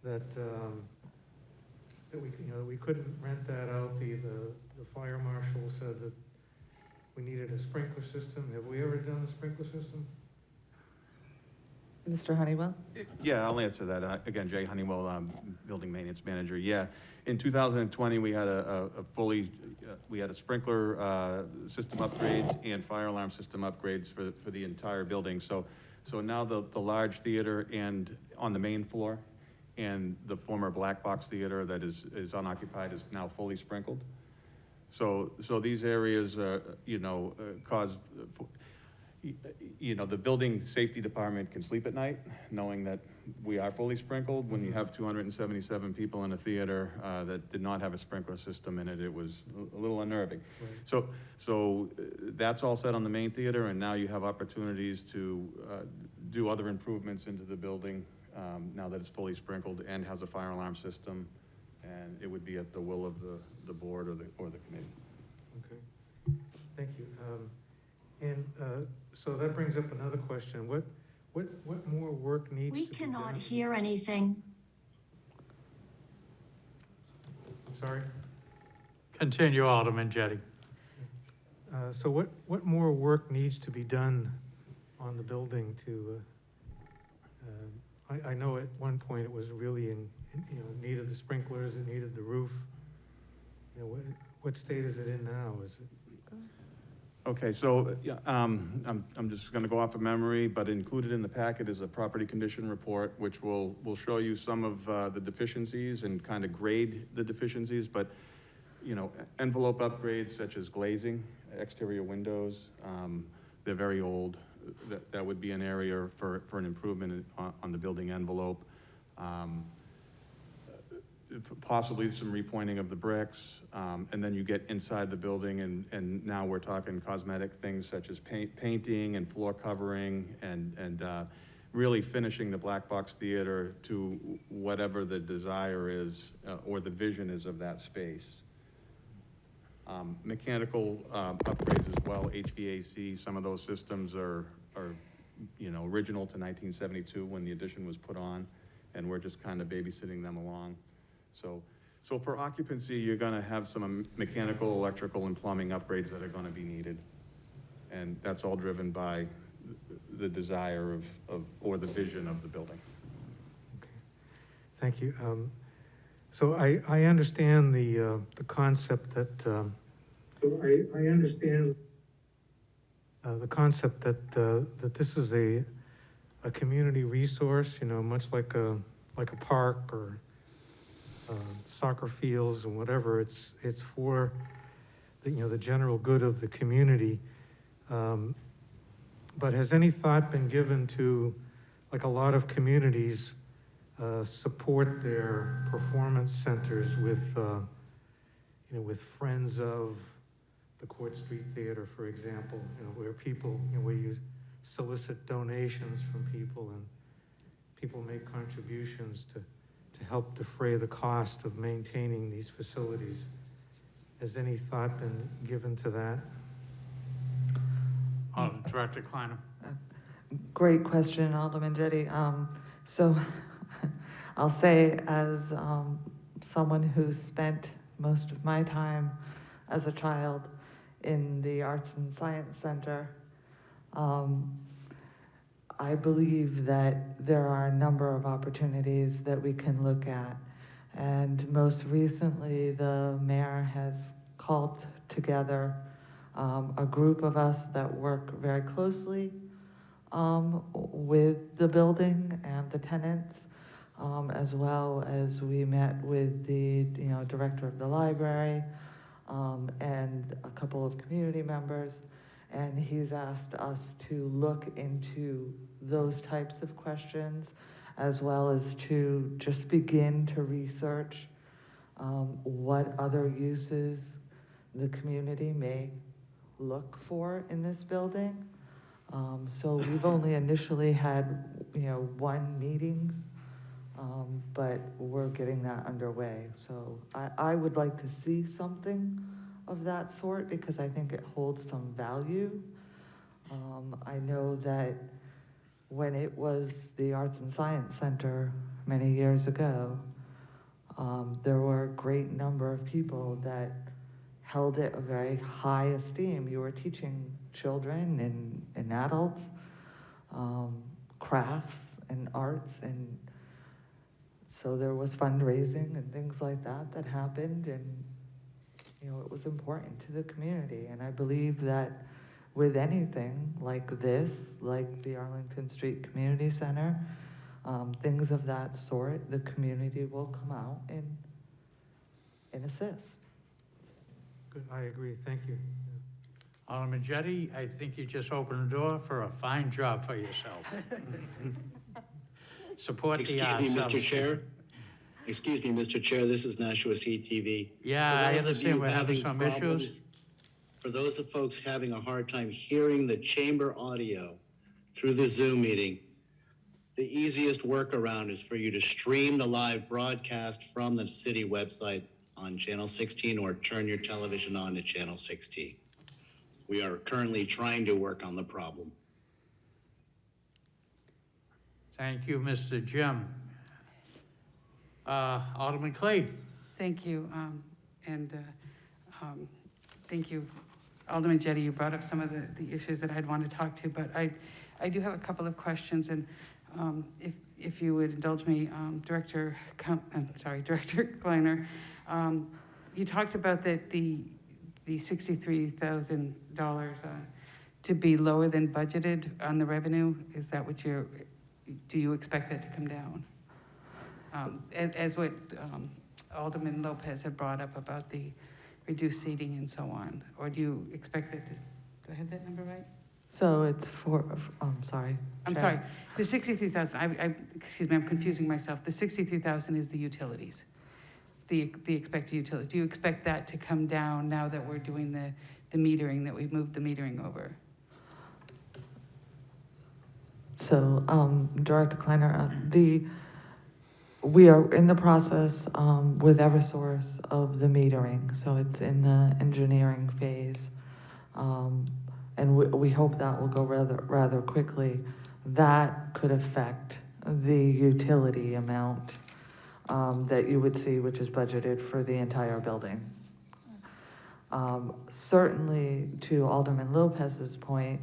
that we couldn't rent that out. The fire marshal said that we needed a sprinkler system. Have we ever done a sprinkler system? Mr. Honeywell? Yeah, I'll answer that. Again, Jay Honeywell, Building Maintenance Manager. Yeah, in 2020, we had we had a sprinkler system upgrades and fire alarm system upgrades for the entire building. So now the large theater and on the main floor and the former black box theater that is unoccupied is now fully sprinkled. So these areas, cause, the building safety department can sleep at night knowing that we are fully sprinkled. When you have 277 people in a theater that did not have a sprinkler system in it, it was a little unnerving. Right. So that's all set on the main theater, and now you have opportunities to do other improvements into the building now that it's fully sprinkled and has a fire alarm system, and it would be at the will of the board or the committee. Okay, thank you. So that brings up another question. What more work needs to be done? We cannot hear anything. I'm sorry? Continue, Alderman Jettie. So what more work needs to be done on the building to, I know at one point it was really in needed the sprinklers, it needed the roof. What state is it in now? Is it? Okay, so I'm just going to go off of memory, but included in the packet is a property condition report, which will show you some of the deficiencies and kind of grade the deficiencies. But envelope upgrades such as glazing, exterior windows, they're very old. That would be an area for an improvement on the building envelope. Possibly some repointing of the bricks, and then you get inside the building, and now we're talking cosmetic things such as painting and floor covering, and really finishing the black box theater to whatever the desire is or the vision is of that space. Mechanical upgrades as well, HVAC. Some of those systems are original to 1972 when the addition was put on, and we're just kind of babysitting them along. So for occupancy, you're gonna have some mechanical, electrical, and plumbing upgrades that are gonna be needed. And that's all driven by the desire or the vision of the building. Thank you. So I understand the concept that, I understand the concept that this is a community resource, you know, much like a park or soccer fields and whatever. It's for the, you know, the general good of the community. But has any thought been given to, like a lot of communities, support their performance centers with, you know, with friends of the Court Street Theater, for example, you know, where people, you know, where you solicit donations from people and people make contributions to help defray the cost of maintaining these facilities. Has any thought been given to that? Director Kleiner. Great question, Alderman Jettie. So I'll say, as someone who spent most of my time as a child in the Arts and Science Center, I believe that there are a number of opportunities that we can look at. And most recently, the mayor has called together a group of us that work very closely with the building and the tenants, as well as we met with the, you know, director of the library and a couple of community members. And he's asked us to look into those types of questions, as well as to just begin to research what other uses the community may look for in this building. So we've only initially had, you know, one meeting, but we're getting that underway. So I would like to see something of that sort, because I think it holds some value. I know that when it was the Arts and Science Center many years ago, there were a great number of people that held it a very high esteem. You were teaching children and adults crafts and arts, and so there was fundraising and things like that that happened, and you know, it was important to the community. And I believe that with anything like this, like the Arlington Street Community Center, things of that sort, the community will come out and assist. Good, I agree, thank you. Alderman Jettie, I think you just opened the door for a fine job for yourself. Support the arts. Excuse me, Mr. Chair. Excuse me, Mr. Chair, this is Nashua CTV. Yeah, I understand we're having some issues. For those of folks having a hard time hearing the chamber audio through the Zoom meeting, the easiest workaround is for you to stream the live broadcast from the city website on Channel 16 or turn your television on to Channel 16. We are currently trying to work on the problem. Thank you, Mr. Jim. Alderman Clay. Thank you, thank you, Alderman Jettie. You brought up some of the issues that I'd want to talk to, but I do have a couple of questions, and if you would indulge me, Director Kleiner, you talked about that the $63,000 to be lower than budgeted on the revenue. Is that what do you expect that to come down? As what Alderman Lopez had brought up about the reduced seating and so on, or do you expect that to, do I have that number right? So it's sorry. I'm sorry, the 63,000, excuse me, I'm confusing myself. The 63,000 is the utilities, the expected utilities. Do you expect that to come down now that we're doing the metering, that we've moved the metering over? So, Director Kleiner, we are in the process with Eversource of the metering, so it's in the engineering phase. And we hope that will go rather quickly. That could affect the utility amount that you would see, which is budgeted for the entire building. Certainly, to Alderman Lopez's point,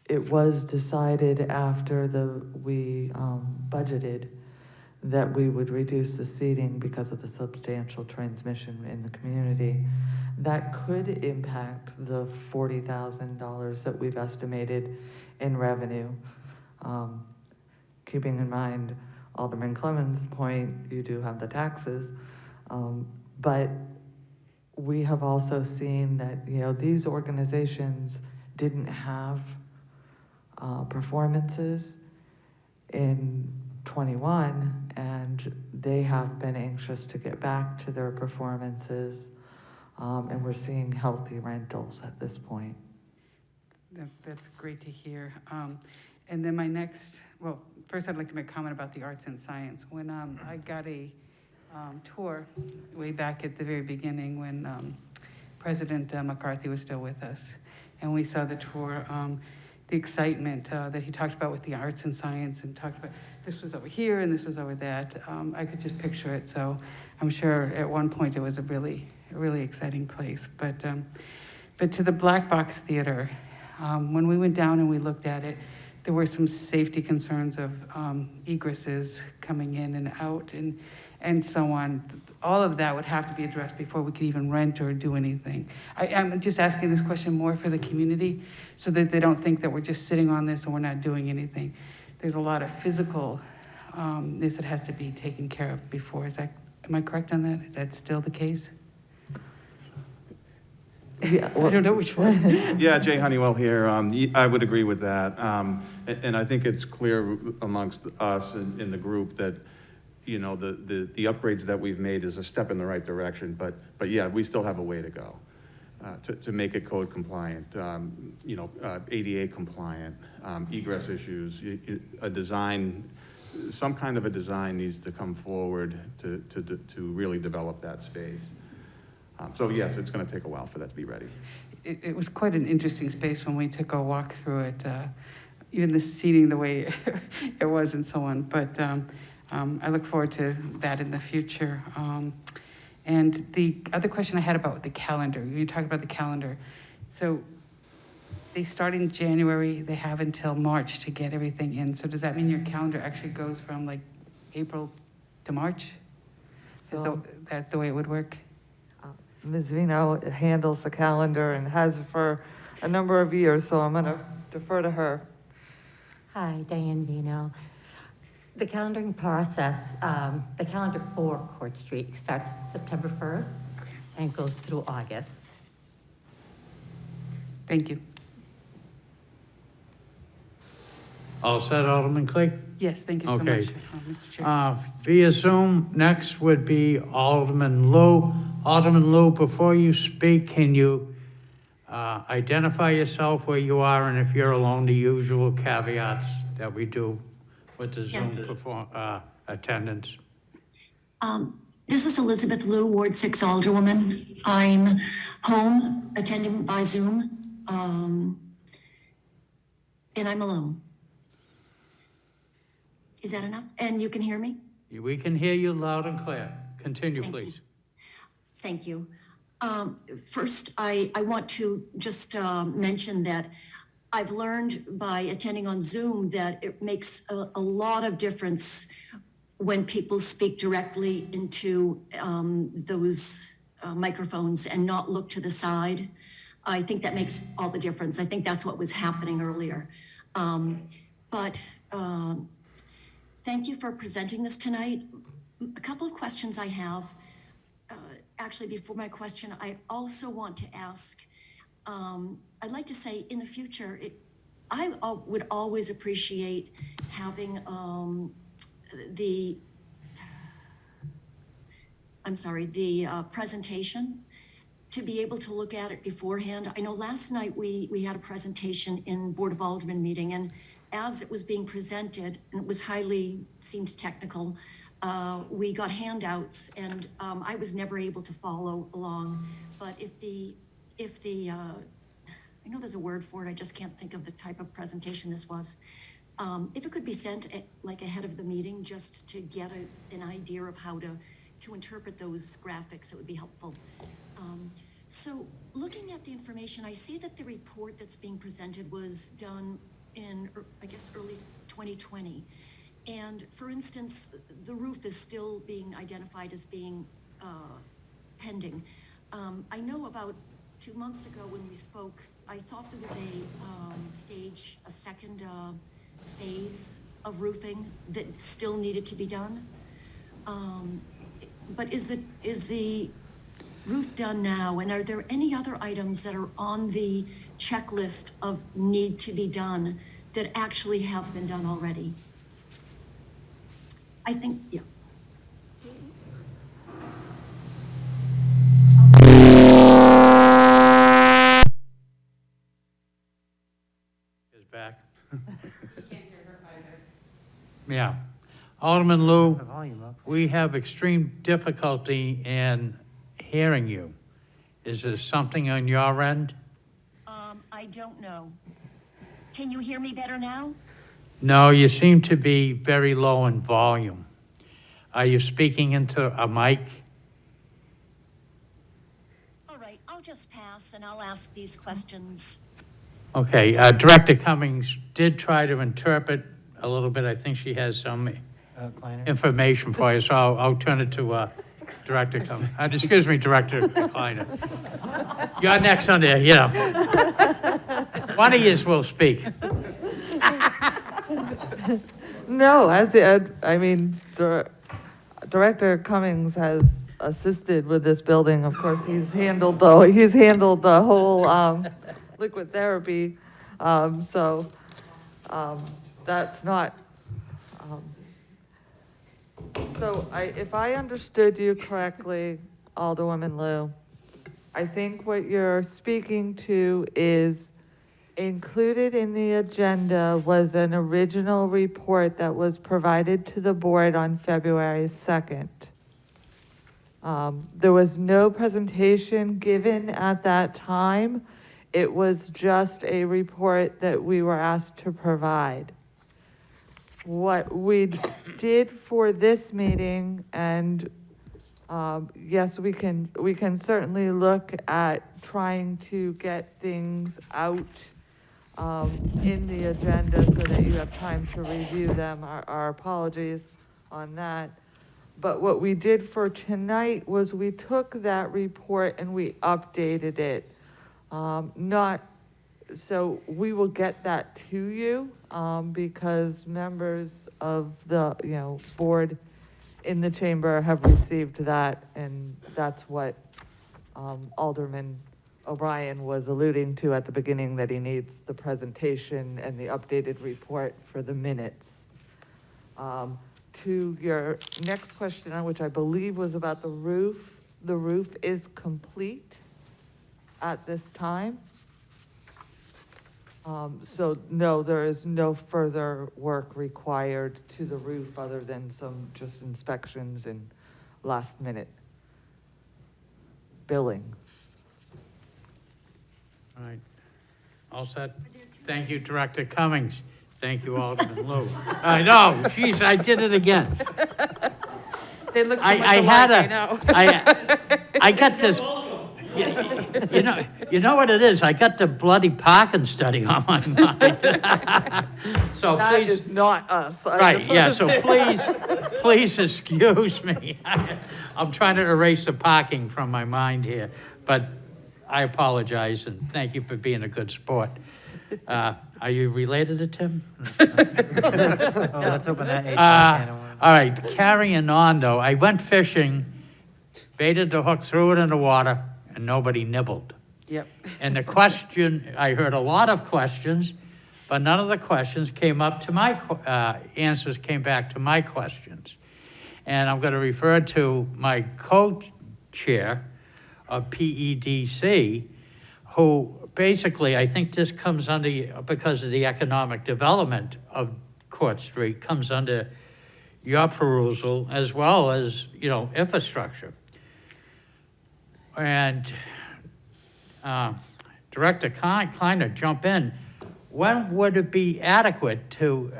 it was decided after we budgeted that we would reduce the seating because of the substantial transmission in the community. That could impact the $40,000 that we've estimated in revenue. Keeping in mind Alderman Clemens' point, you do have the taxes, but we have also seen that, these organizations didn't have performances in 21, and they have been anxious to get back to their performances, and we're seeing healthy rentals at this point. That's great to hear. And then first I'd like to make a comment about the arts and science. When I got a tour way back at the very beginning when President McCarthy was still with us, and we saw the tour, the excitement that he talked about with the arts and science, and talked about this was over here and this was over that. I could just picture it, so I'm sure at one point it was a really exciting place. But to the Black Box Theater, when we went down and we looked at it, there were some safety concerns of egresses coming in and out and so on. All of that would have to be addressed before we could even rent or do anything. I'm just asking this question more for the community so that they don't think that we're just sitting on this and we're not doing anything. There's a lot of physical this that has to be taken care of before. Am I correct on that? Is that still the case? Yeah, I don't know which one. Yeah, Jay Honeywell here. I would agree with that. And I think it's clear amongst us in the group that, the upgrades that we've made is a step in the right direction. But yeah, we still have a way to go to make it code compliant, ADA compliant, egress issues, a design, some kind of a design needs to come forward to really develop that space. So yes, it's going to take a while for that to be ready. It was quite an interesting space when we took a walk through it, even the seating, the way it was and so on. But I look forward to that in the future. And the other question I had about the calendar, you talked about the calendar. So they start in January, they have until March to get everything in. So does that mean your calendar actually goes from like April to March? Is that the way it would work? Ms. Vino handles the calendar and has for a number of years, so I'm going to defer to her. Hi, Diane Vino. The calendaring process, the calendar for Court Street starts September 1st and goes through August. Thank you. All set, Alderman Clay? Yes, thank you so Okay. much, Mr. Chair. Via Zoom, next would be Alderman Lowe. Alderman Lowe, before you speak, can you identify yourself, where you are, and if you're alone, the usual caveats that we do with the Zoom attendance? This is Elizabeth Liu, Ward 6 Alderwoman. I'm home attending by Zoom, and I'm alone. Is that enough? And you can hear me? We can hear you loud and clear. Continue, Thank you. please. Thank you. First, I want to just mention that I've learned by attending on Zoom that it makes a lot of difference when people speak directly into those microphones and not look to the side. I think that makes all the difference. I think that's what was happening earlier. Thank you for presenting this tonight. A couple of questions I have. Actually, before my question, I also want to ask, I'd like to say in the future, I would always appreciate having the presentation, to be able to look at it beforehand. I know last night we had a presentation in Board of Aldermen meeting, and as it was being presented, and it was seemed technical, we got handouts, and I was never able to follow along. But I know there's a word for it, I just can't think of the type of presentation this was. If it could be sent like ahead of the meeting, just to get an idea of how to interpret those graphics, it would be helpful. So looking at the information, I see that the report that's being presented was done in, I guess, early 2020. And for instance, the roof is still being identified as being pending. I know about 2 months ago when we spoke, I thought there was a second phase of roofing that still needed to be done. But is the roof done now? And are there any other items that are on the checklist of need to be done that actually have been done already? I think, yeah. Is back. Yeah. Alderman Lou, The volume up. we have extreme difficulty in hearing you. Is there something on your end? I don't know. Can you hear me better now? No, you seem to be very low in volume. Are you speaking into a mic? All right, I'll just pass and I'll ask these questions. Okay, Director Cummings did try to interpret a little bit. I think she has some Kleiner? information for you, so I'll turn it to Director Cummings. Excuse me, Director Kleiner. You're next on there, yeah. One of yous will speak. No, I mean, Director Cummings has assisted with this building. Of course, he's handled the whole liquid therapy. So that's not. So if I understood you correctly, Alderwoman Lou, I think what you're speaking to is included in the agenda was an original report that was provided to the board on February 2nd. There was no presentation given at that time. It was just a report that we were asked to provide. What we did for this meeting, and yes, we can certainly look at trying to get things out in the agenda so that you have time to review them. Our apologies on that. But what we did for tonight was we took that report and we updated it. So we will get that to you because members of the board in the chamber have received that, and that's what Alderman O'Brien was alluding to at the beginning, that he needs the presentation and the updated report for the minutes. To your next question, which I believe was about the roof is complete at this time. So no, there is no further work required to the roof other than some just inspections and last minute billing. All right. All set? Thank you, Director Cummings. Thank you, Alderman Lou. I know, geez, I did it again. They look so much I alike, had I know. I got this, you know what it is? I got the bloody parking study on my mind. So That please. is not us. Right, yeah, so please excuse me. I'm trying to erase the parking from my mind here, but I apologize and thank you for being a good sport. Are you related to Tim? Oh, let's open that can of worms. All right, carrying on though, I went fishing, baited the hook, threw it in the water, and nobody nibbled. Yep. And the question, I heard a lot of questions, but none of the questions came up to my, answers came back to my questions. And I'm going to refer to my co-chair of PEDC, who basically, I think this comes under, because of the economic development of Court Street, comes under your perusal as well as, infrastructure. And Director Kleiner, jump in. when would it be adequate to,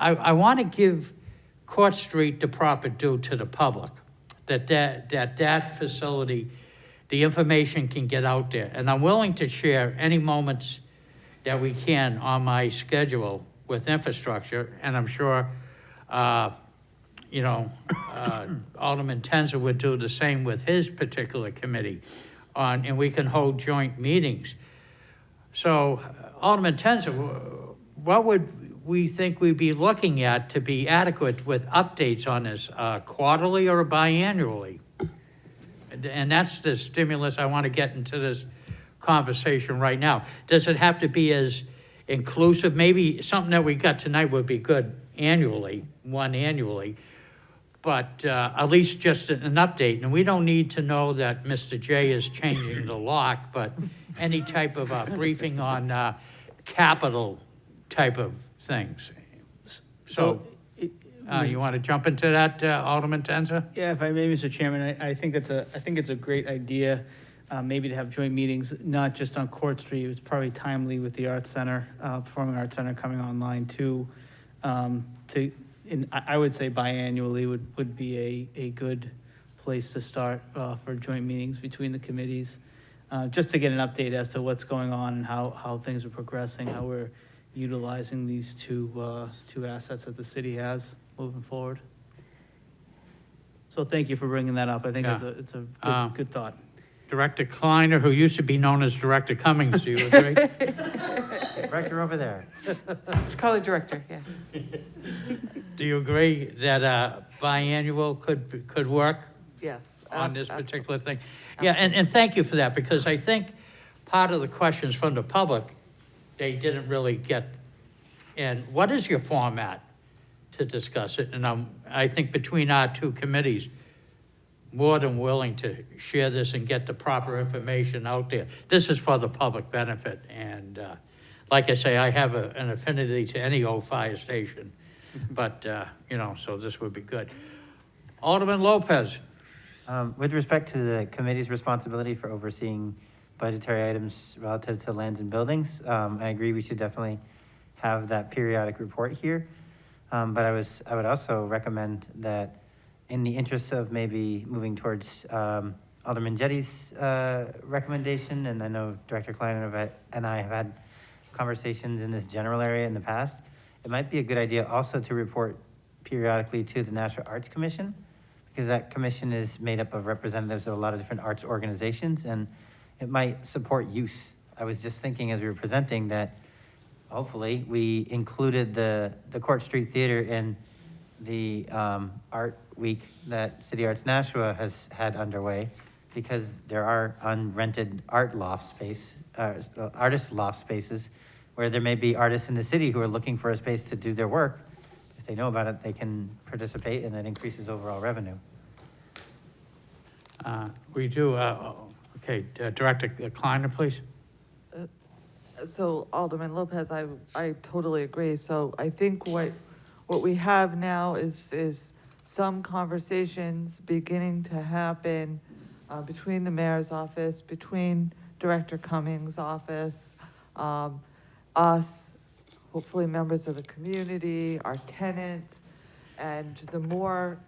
I want to give Court Street the proper due to the public, that facility, the information can get out there. And I'm willing to share any moments that we can on my schedule with infrastructure, and I'm sure, Alderman Tenzer would do the same with his particular committee and we can hold joint meetings. So, Alderman Tenzer, what would we think we'd be looking at to be adequate with updates on this, quarterly or biannually? And that's the stimulus I want to get into this conversation right now. Does it have to be as inclusive? Maybe something that we got tonight would be good annually, one annually, but at least just an update. And we don't need to know that Mr. J is changing the lock, but any type of briefing on capital type of things. So you want to jump into that, Alderman Tenzer? Yeah, if I may, Mr. Chairman, I think it's a great idea, maybe to have joint meetings, not just on Court Street. It was probably timely with the Arts Center, Performing Arts Center coming online too. I would say biannually would be a good place to start for joint meetings between the committees, just to get an update as to what's going on and how things are progressing, how we're utilizing these two assets that the city has moving forward. So thank you for bringing that up. I think it's a good thought. Director Kleiner, who used to be known as Director Cummings, do you agree? Director over there. Let's call it director, yeah. Do you agree that biannual could work? Yes. On this particular thing? Yeah, and thank you for that, because I think part of the questions from the public, they didn't really get, and what is your format to discuss it? And I think between our two committees, more than willing to share this and get the proper information out there. This is for the public benefit, and like I say, I have an affinity to any old fire station, but, so this would be good. Alderman Lopez. With respect to the committee's responsibility for overseeing budgetary items relative to lands and buildings, I agree we should definitely have that periodic report here. But I would also recommend that in the interest of maybe moving towards Alderman Jetty's recommendation, and I know Director Kleiner and I have had conversations in this general area in the past, it might be a good idea also to report periodically to the National Arts Commission, because that commission is made up of representatives of a lot of different arts organizations, and it might support use. I was just thinking as we were presenting that hopefully we included the Court Street Theater in the art week that City Arts Nashua has had underway, because there are unrented art loft space, artist loft spaces, where there may be artists in the city who are looking for a space to do their work. If they know about it, they can participate, and that increases overall revenue. We do, okay, Director Kleiner, please. So Alderman Lopez, I totally agree. So I think what we have now is some conversations beginning to happen between the mayor's office, between Director Cummings' office, us, hopefully members of the community, our tenants, and the more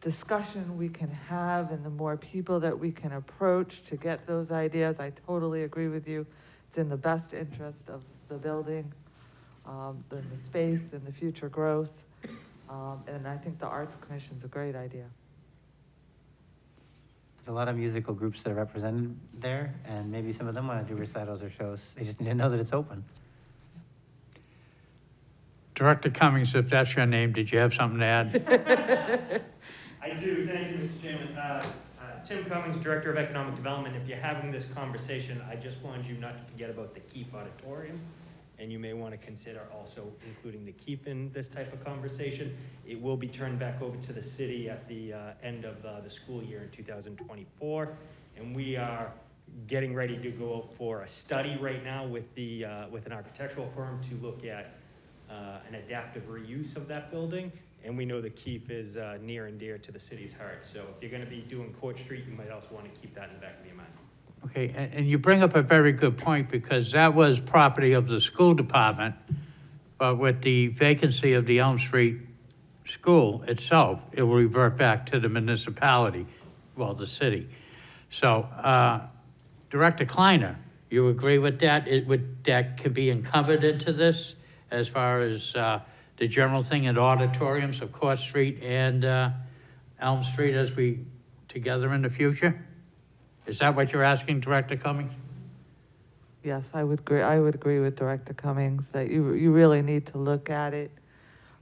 discussion we can have and the more people that we can approach to get those ideas, I totally agree with you. It's in the best interest of the building, the space and the future growth. And I think the Arts Commission's a great idea. There's a lot of musical groups that are represented there, and maybe some of them want to do recitals or shows. They just need to know that it's open. Director Cummings, if that's your name, did you have something to add? I do, thank you, Mr. Chairman. Tim Cummings, Director of Economic Development. If you're having this conversation, I just wanted you not to forget about the Keep Auditorium, and you may want to consider also including the Keep in this type of conversation. It will be turned back over to the city at the end of the school year in 2024, and we are getting ready to go out for a study right now with an architectural firm to look at an adaptive reuse of that building. And we know the Keep is near and dear to the city's heart. So if you're going to be doing Court Street, you might also want to keep that in the back of your mind. Okay, and you bring up a very good point, because that was property of the school department, but with the vacancy of the Elm Street School itself, it will revert back to the municipality, well, the city. So, Director Kleiner, you agree with that? That can be encumbered into this as far as the general thing at auditoriums of Court Street and Elm Street as we together in the future? Is that what you're asking, Director Cummings? Yes, I would agree with Director Cummings that you really need to look at it.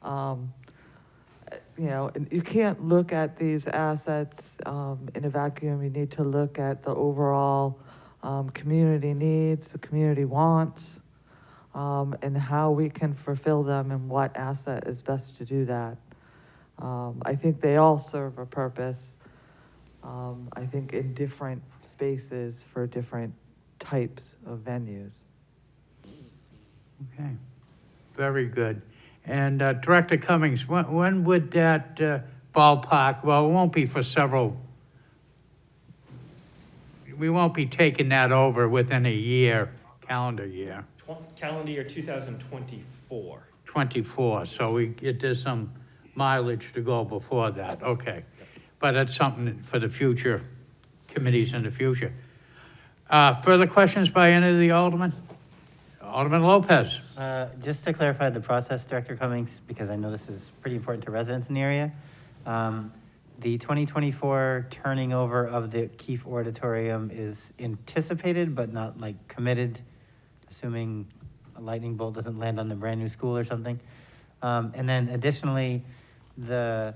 You know, you can't look at these assets in a vacuum. You need to look at the overall community needs, the community wants, and how we can fulfill them and what asset is best to do that. I think they all serve a purpose. I think in different spaces for different types of venues. Okay, very good. And Director Cummings, when would that ballpark, well, it won't be for several, we won't be taking that over within a year, calendar year. Calendar year 2024. 24, so there's some mileage to go before that, okay. But that's something for the future, committees in the future. Further questions by any of the aldermen? Alderman Lopez. Just to clarify the process, Director Cummings, because I know this is pretty important to residents in the area. The 2024 turning over of the Keefe Auditorium is anticipated, but not like committed, assuming a lightning bolt doesn't land on the brand new school or something. And then additionally, the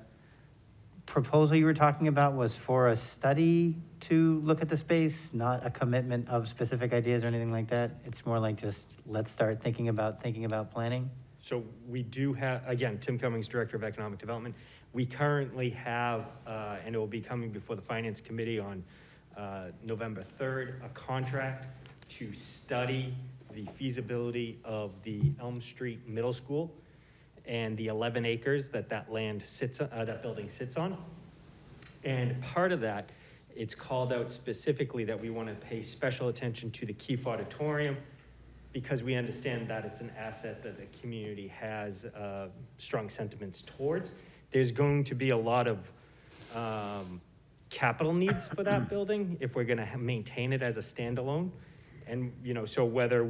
proposal you were talking about was for a study to look at the space, not a commitment of specific ideas or anything like that. It's more like just, let's start thinking about planning. So we do have, again, Tim Cummings, Director of Economic Development. We currently have, and it will be coming before the Finance Committee on November 3rd, a contract to study the feasibility of the Elm Street Middle School and the 11 acres that land sits, that building sits on. And part of that, it's called out specifically that we want to pay special attention to the Keefe Auditorium, because we understand that it's an asset that the community has strong sentiments towards. There's going to be a lot of capital needs for that building if we're going to maintain it as a standalone. And, you know, so whether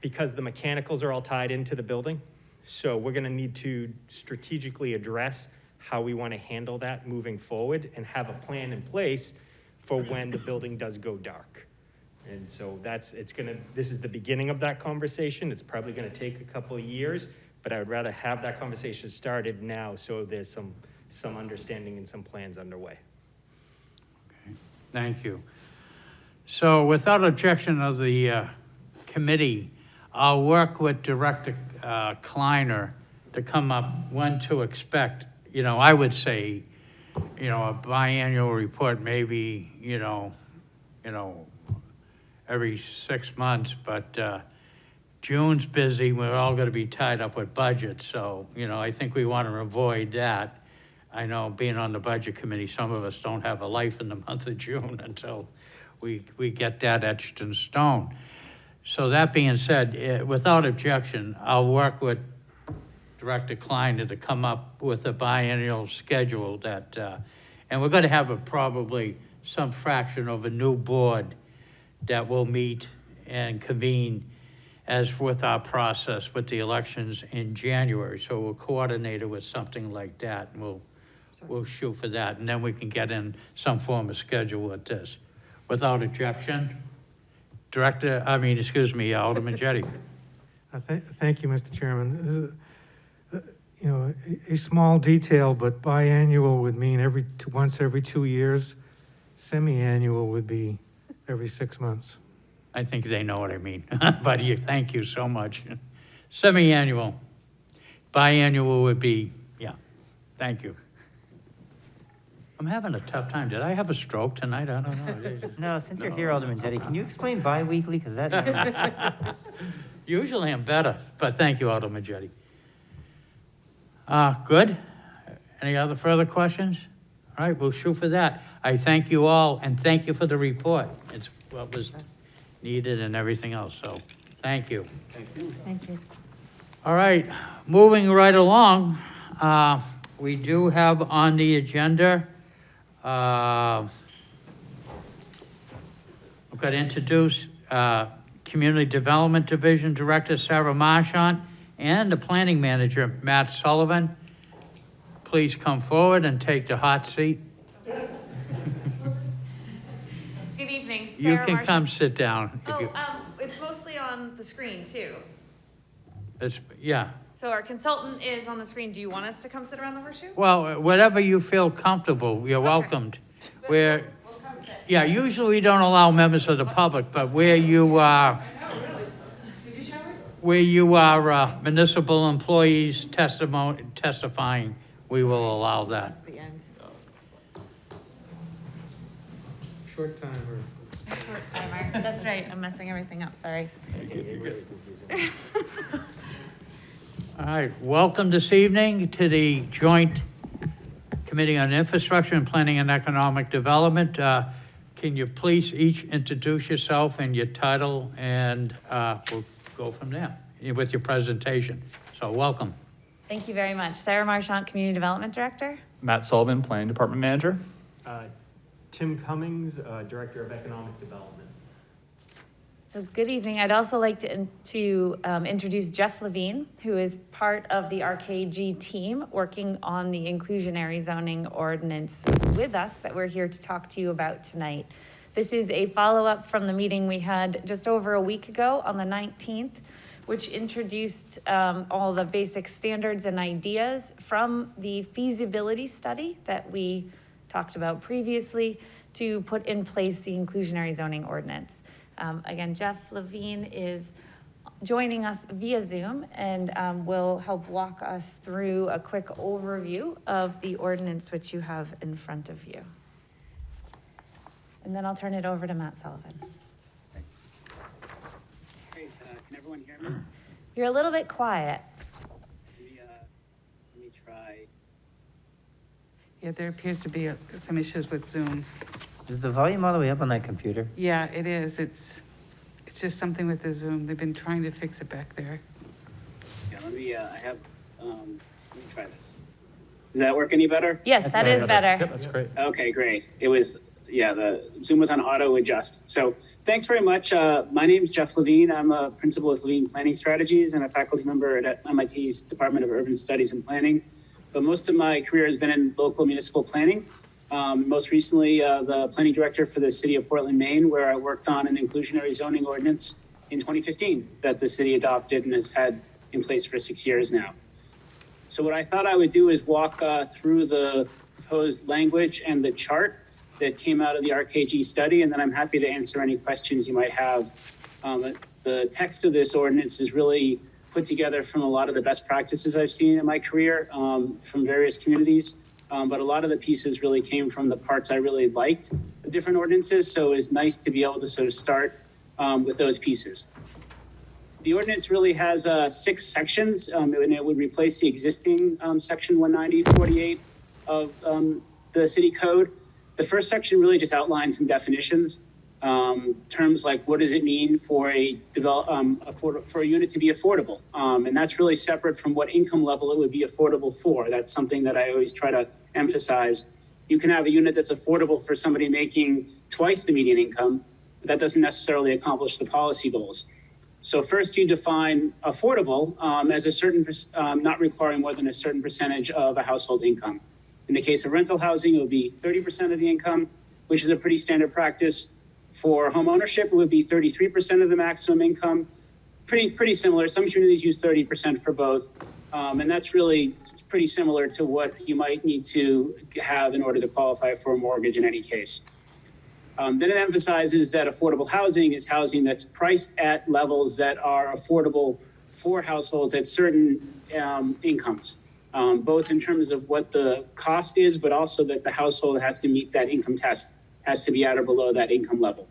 because the mechanicals are all tied into the building, so we're going to need to strategically address how we want to handle that moving forward and have a plan in place for when the building does go dark. And so this is the beginning of that conversation. It's probably going to take a couple of years, but I would rather have that conversation started now so there's some understanding and some plans underway. Okay, thank you. So without objection of the committee, I'll work with Director Kleiner to come up when to expect, I would say, a biannual report, maybe, every 6 months, but June's busy, we're all gonna be tied up with budgets, so, I think we wanna avoid that. I know, being on the budget committee, some of us don't have a life in the month of June until we get that etched in stone. So that being said, without objection, I'll work with Director Kleiner to come up with a biennial schedule that, and we're gonna have probably some fraction of a new board that will meet and convene as with our process with the elections in January. So we'll coordinate it with something like that, and we'll shoot for that, and then we can get in some form of schedule with this. Without objection, Alderman Jettie. Thank you, Mr. Chairman. A small detail, but biannual would mean once every 2 years. Semi-annual would be every 6 months. I think they know what I mean, but thank you so much. Semi-annual. Biannual would be, thank you. I'm having a tough time. Did I have a stroke tonight? I don't know. No, since you're here, Alderman Jettie, can you explain bi-weekly? Because that. Usually I'm better, but thank you, Alderman Jettie. Good. Any other further questions? All right, we'll shoot for that. I thank you all, and thank you for the report. It's what was needed and everything else, so, thank you. Thank you. All right, moving right along, we do have on the agenda, I've got to introduce Community Development Division Director Sarah Marchand and the Planning Manager Matt Sullivan. Please come forward and take the hot seat. Good evening, You Sarah can Marchand. come sit down if you, It's mostly on the screen too. yeah. So our consultant is on the screen. Do you want us to come sit around the horseshoe? Well, whatever you feel comfortable, you're welcomed. Where, yeah, usually we don't allow members of the public, but where you are, municipal employees testifying, we will allow that. The end. Short timer. Short timer. That's right. I'm messing everything up. Sorry. All right, welcome this evening to the Joint Committee on Infrastructure and Planning and Economic Development. Can you please each introduce yourself and your title, and we'll go from there with your presentation. So welcome. Thank you very much. Sarah Marchand, Community Development Director. Matt Sullivan, Planning Department Manager. Tim Cummings, Director of Economic Development. So good evening. I'd also like to introduce Jeff Levine, who is part of the RKG team working on the inclusionary zoning ordinance with us that we're here to talk to you about tonight. This is a follow-up from the meeting we had just over a week ago on the 19th, which introduced all the basic standards and ideas from the feasibility study that we talked about previously to put in place the inclusionary zoning ordinance. Again, Jeff Levine is joining us via Zoom and will help walk us through a quick overview of the ordinance which you have in front of you. And then I'll turn it over to Matt Sullivan. Great, can everyone hear me? You're a little bit quiet. Let me try. Yeah, there appears to be some issues with Zoom. Is the volume all the way up on that computer? Yeah, it is. It's just something with the Zoom. They've been trying to fix it back there. Yeah, let me try this. Does that work any better? Yes, that is better. Yep, that's great. Okay, great. It was, the Zoom was on auto adjust. So thanks very much. My name is Jeff Levine. I'm a principal with Levine Planning Strategies and a faculty member at MIT's Department of Urban Studies and Planning. But most of my career has been in local municipal planning. Most recently, the planning director for the city of Portland, Maine, where I worked on an inclusionary zoning ordinance in 2015 that the city adopted and has had in place for 6 years now. So what I thought I would do is walk through the proposed language and the chart that came out of the RKG study, and then I'm happy to answer any questions you might have. The text of this ordinance is really put together from a lot of the best practices I've seen in my career from various communities. But a lot of the pieces really came from the parts I really liked of different ordinances. So it's nice to be able to sort of start with those pieces. The ordinance really has 6 sections, and it would replace the existing section 190-48 of the city code. The first section really just outlines some definitions, terms like what does it mean for for a unit to be affordable, and that's really separate from what income level it would be affordable for. That's something that I always try to emphasize. You can have a unit that's affordable for somebody making twice the median income, but that doesn't necessarily accomplish the policy goals. So first you define affordable as a certain, not requiring more than a certain percentage of a household income. In the case of rental housing, it would be 30% of the income, which is a pretty standard practice. For home ownership, it would be 33% of the maximum income. Pretty similar. Some communities use 30% for both. And that's really pretty similar to what you might need to have in order to qualify for a mortgage in any case. Then it emphasizes that affordable housing is housing that's priced at levels that are affordable for households at certain incomes, both in terms of what the cost is, but also that the household has to meet that income test, has to be at or below that income level.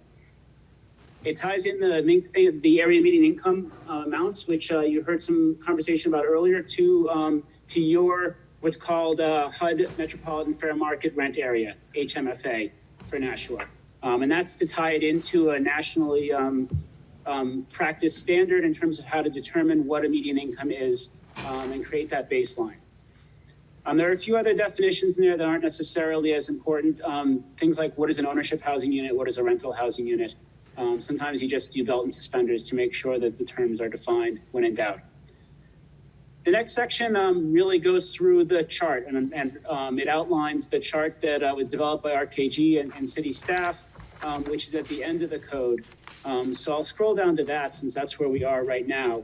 It ties in the area median income amounts, which you heard some conversation about earlier, to your what's called HUD Metropolitan Fair Market Rent Area, HMFA, for Nashua. And that's to tie it into a nationally practice standard in terms of how to determine what a median income is and create that baseline. There are a few other definitions in there that aren't necessarily as important. Things like what is an ownership housing unit, what is a rental housing unit. Sometimes you just do belt and suspenders to make sure that the terms are defined when in doubt. The next section really goes through the chart, and it outlines the chart that was developed by RKG and city staff, which is at the end of the code. So I'll scroll down to that since that's where we are right now.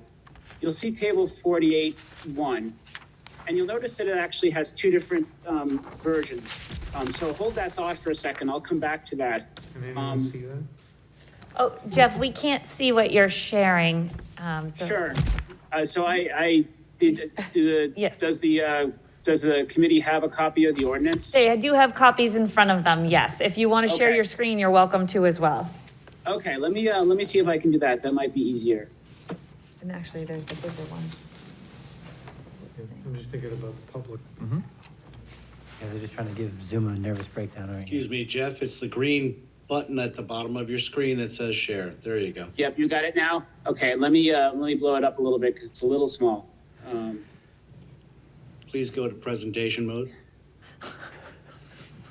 You'll see table 48.1, and you'll notice that it actually has two different versions. So hold that thought for a second. I'll come back to that. Can anyone see that? Oh, Jeff, we can't see what you're sharing. Sure. So I did. Yes. Does the committee have a copy of the ordinance? They do have copies in front of them, yes. If you want to share Okay. your screen, you're welcome to as well. Okay, let me see if I can do that. That might be easier. And actually, there's the bigger one. Yeah, I'm just thinking about the public. Yeah, they're just trying to give Zoom a nervous breakdown, right? Excuse me, Jeff, it's the green button at the bottom of your screen that says share. There you go. Yep, you got it now? Okay, let me blow it up a little bit because it's a little small. Please go to presentation mode.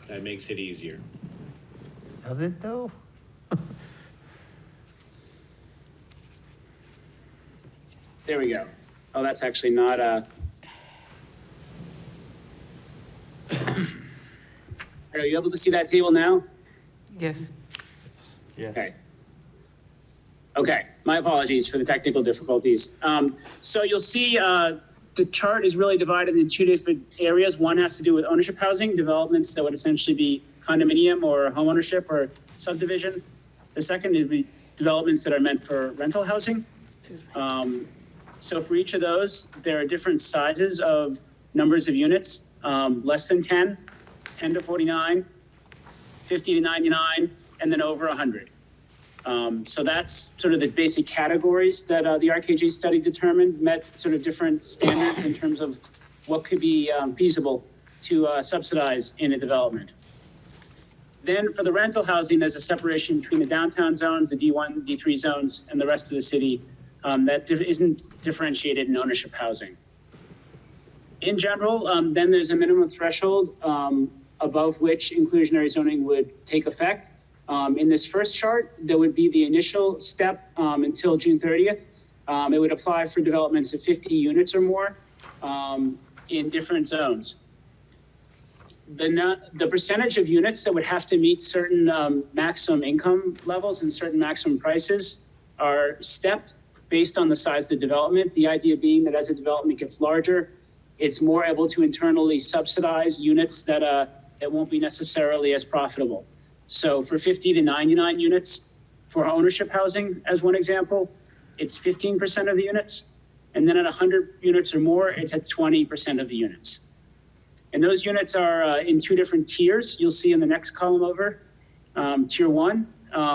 That makes it easier. Does it though? There we go. Oh, that's actually not Are you able to see that table now? Yes. Okay. Okay, my apologies for the technical difficulties. So you'll see the chart is really divided into two different areas. One has to do with ownership housing, developments that would essentially be condominium or homeownership or subdivision. The second would be developments that are meant for rental housing. So for each of those, there are different sizes of numbers of units, less than 10, 10 to 49, 50 to 99, and then over 100. So that's sort of the basic categories that the RKG study determined, met sort of different standards in terms of what could be feasible to subsidize in a development. Then for the rental housing, there's a separation between the downtown zones, the D1, D3 zones, and the rest of the city that isn't differentiated in ownership housing. In general, then there's a minimum threshold above which inclusionary zoning would take effect. In this first chart, there would be the initial step until June 30th. It would apply for developments of 50 units or more in different zones. The percentage of units that would have to meet certain maximum income levels and certain maximum prices are stepped based on the size of the development. The idea being that as a development gets larger, it's more able to internally subsidize units that won't be necessarily as profitable. So for 50 to 99 units for ownership housing, as one example, it's 15% of the units. And then at 100 units or more, it's at 20% of the units. And those units are in two different tiers. You'll see in the next column over, tier 1,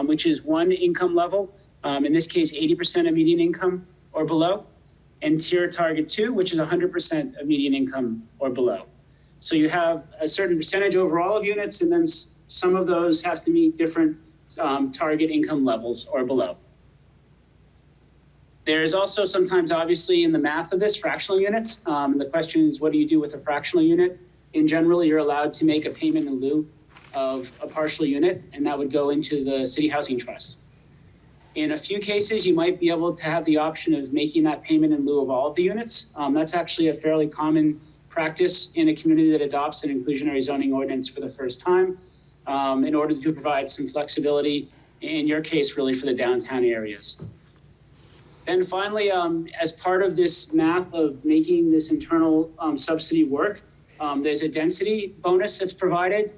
which is one income level. In this case, 80% of median income or below. And tier target 2, which is 100% of median income or below. So you have a certain percentage overall of units, and then some of those have to meet different target income levels or below. There is also sometimes, obviously, in the math of this, fractional units. The question is, what do you do with a fractional unit? In general, you're allowed to make a payment in lieu of a partial unit, and that would go into the city housing trust. In a few cases, you might be able to have the option of making that payment in lieu of all of the units. That's actually a fairly common practice in a community that adopts an inclusionary zoning ordinance for the first time, in order to provide some flexibility, in your case, really for the downtown areas. Then finally, as part of this math of making this internal subsidy work, there's a density bonus that's provided.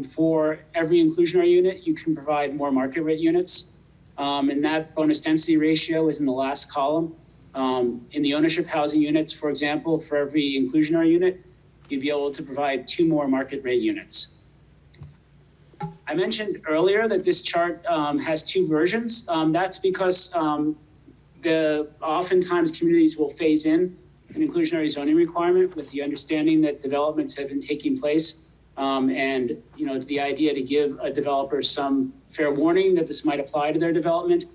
For every inclusionary unit, you can provide more market rate units. And that bonus density ratio is in the last column. In the ownership housing units, for example, for every inclusionary unit, you'd be able to provide 2 more market rate units. I mentioned earlier that this chart has 2 versions. That's because oftentimes communities will phase in an inclusionary zoning requirement with the understanding that developments have been taking place And, it's the idea to give a developer some fair warning that this might apply to their development.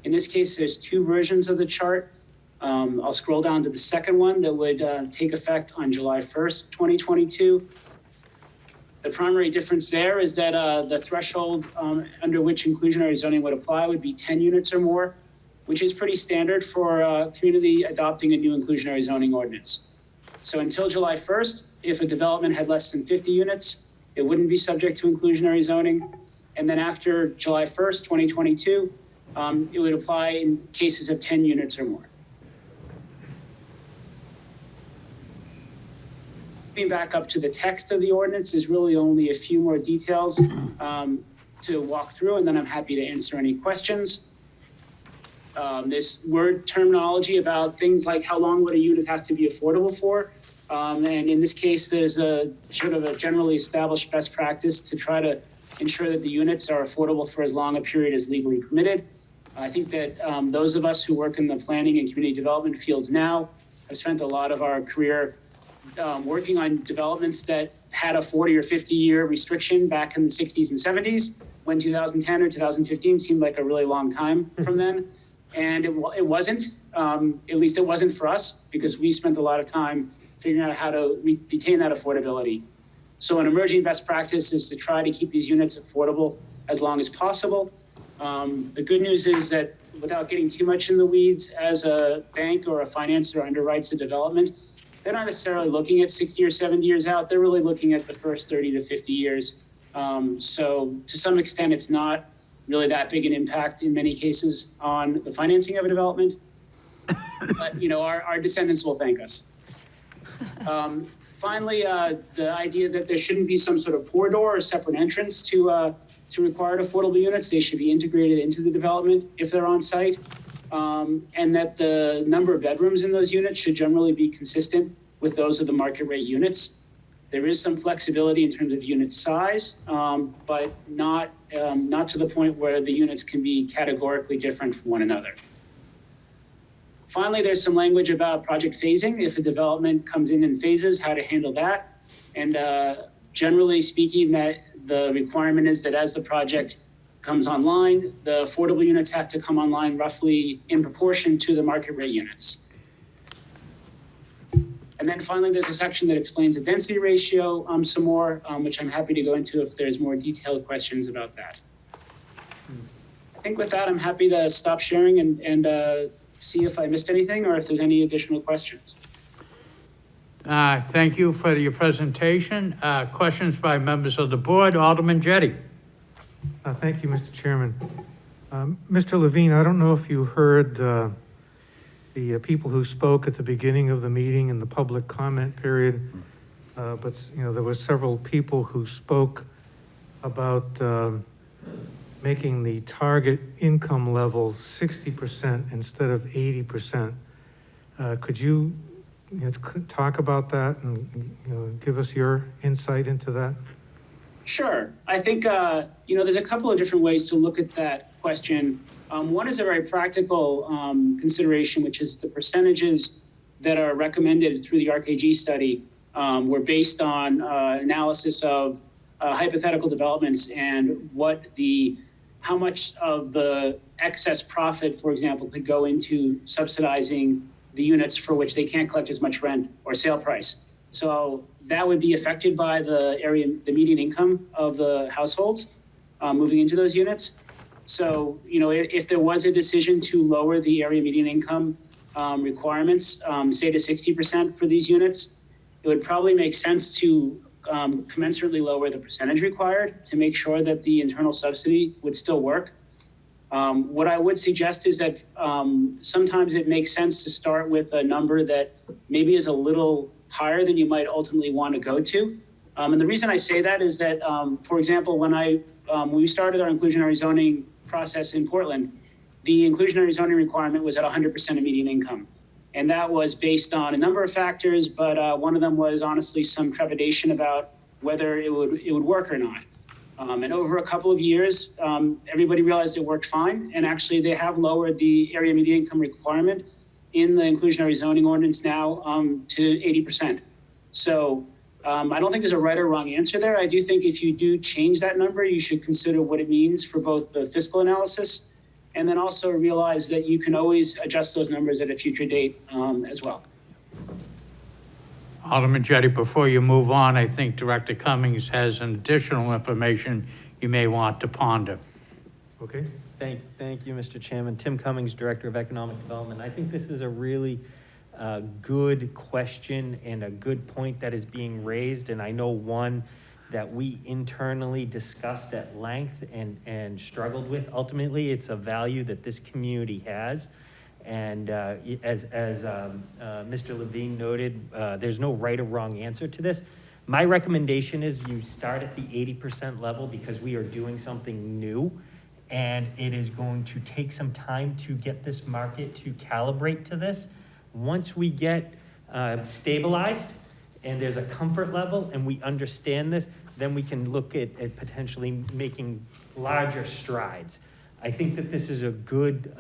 In this case, there's two versions of the chart. I'll scroll down to the second one that would take effect on July 1st, 2022. The primary difference there is that the threshold under which inclusionary zoning would apply would be 10 units or more, which is pretty standard for a community adopting a new inclusionary zoning ordinance. So until July 1st, if a development had less than 50 units, it wouldn't be subject to inclusionary zoning. And then after July 1st, 2022, it would apply in cases of 10 units or more. Back up to the text of the ordinance, there's really only a few more details to walk through, and then I'm happy to answer any questions. This word terminology about things like how long would a unit have to be affordable for, and in this case, there's a sort of a generally established best practice to try to ensure that the units are affordable for as long a period as legally permitted. I think that those of us who work in the planning and community development fields now have spent a lot of our career working on developments that had a 40 or 50 year restriction back in the 60s and 70s, when 2010 or 2015 seemed like a really long time from then. And it wasn't, at least it wasn't for us, because we spent a lot of time figuring out how to retain that affordability. So an emerging best practice is to try to keep these units affordable as long as possible. The good news is that without getting too much in the weeds, as a bank or a financer underwrites a development, they're not necessarily looking at 60 or 70 years out. They're really looking at the first 30 to 50 years. So to some extent, it's not really that big an impact in many cases on the financing of a development. But, our descendants will thank us. Finally, the idea that there shouldn't be some sort of pour door or separate entrance to required affordable units. They should be integrated into the development if they're on site. And that the number of bedrooms in those units should generally be consistent with those of the market rate units. There is some flexibility in terms of unit size, but not to the point where the units can be categorically different from one another. Finally, there's some language about project phasing. If a development comes in phases, how to handle that. And generally speaking, that the requirement is that as the project comes online, the affordable units have to come online roughly in proportion to the market rate units. And then finally, there's a section that explains the density ratio some more, which I'm happy to go into if there's more detailed questions about that. I think with that, I'm happy to stop sharing and see if I missed anything or if there's any additional questions. Thank you for your presentation. Questions by members of the board. Alderman Jettie. Thank you, Mr. Chairman. Mr. Levine, I don't know if you heard the people who spoke at the beginning of the meeting in the public comment period, but there were several people who spoke about making the target income level 60% instead of 80%. Could you, talk about that and give us your insight into that? Sure. I think, there's a couple of different ways to look at that question. One is a very practical consideration, which is the percentages that are recommended through the RKG study were based on analysis of hypothetical developments and how much of the excess profit, for example, could go into subsidizing the units for which they can't collect as much rent or sale price. So that would be affected by the median income of the households moving into those units. So, if there was a decision to lower the area median income requirements, say to 60% for these units, it would probably make sense to commensurately lower the percentage required to make sure that the internal subsidy would still work. What I would suggest is that sometimes it makes sense to start with a number that maybe is a little higher than you might ultimately want to go to. And the reason I say that is that, for example, when we started our inclusionary zoning process in Portland, the inclusionary zoning requirement was at 100% of median income. And that was based on a number of factors, but one of them was honestly some trepidation about whether it would work or not. And over a couple of years, everybody realized it worked fine. And actually they have lowered the area median income requirement in the inclusionary zoning ordinance now to 80%. So I don't think there's a right or wrong answer there. I do think if you do change that number, you should consider what it means for both the fiscal analysis and then also realize that you can always adjust those numbers at a future date as well. Alderman Jettie, before you move on, I think Director Cummings has an additional information you may want to ponder. Okay? Thank you, Mr. Chairman. Tim Cummings, Director of Economic Development. I think this is a really good question and a good point that is being raised, and I know one that we internally discussed at length and struggled with. Ultimately, it's a value that this community has. And as Mr. Levine noted, there's no right or wrong answer to this. My recommendation is you start at the 80% level because we are doing something new, and it is going to take some time to get this market to calibrate to this. Once we get stabilized and there's a comfort level and we understand this, then we can look at potentially making larger strides. I think that this is a good,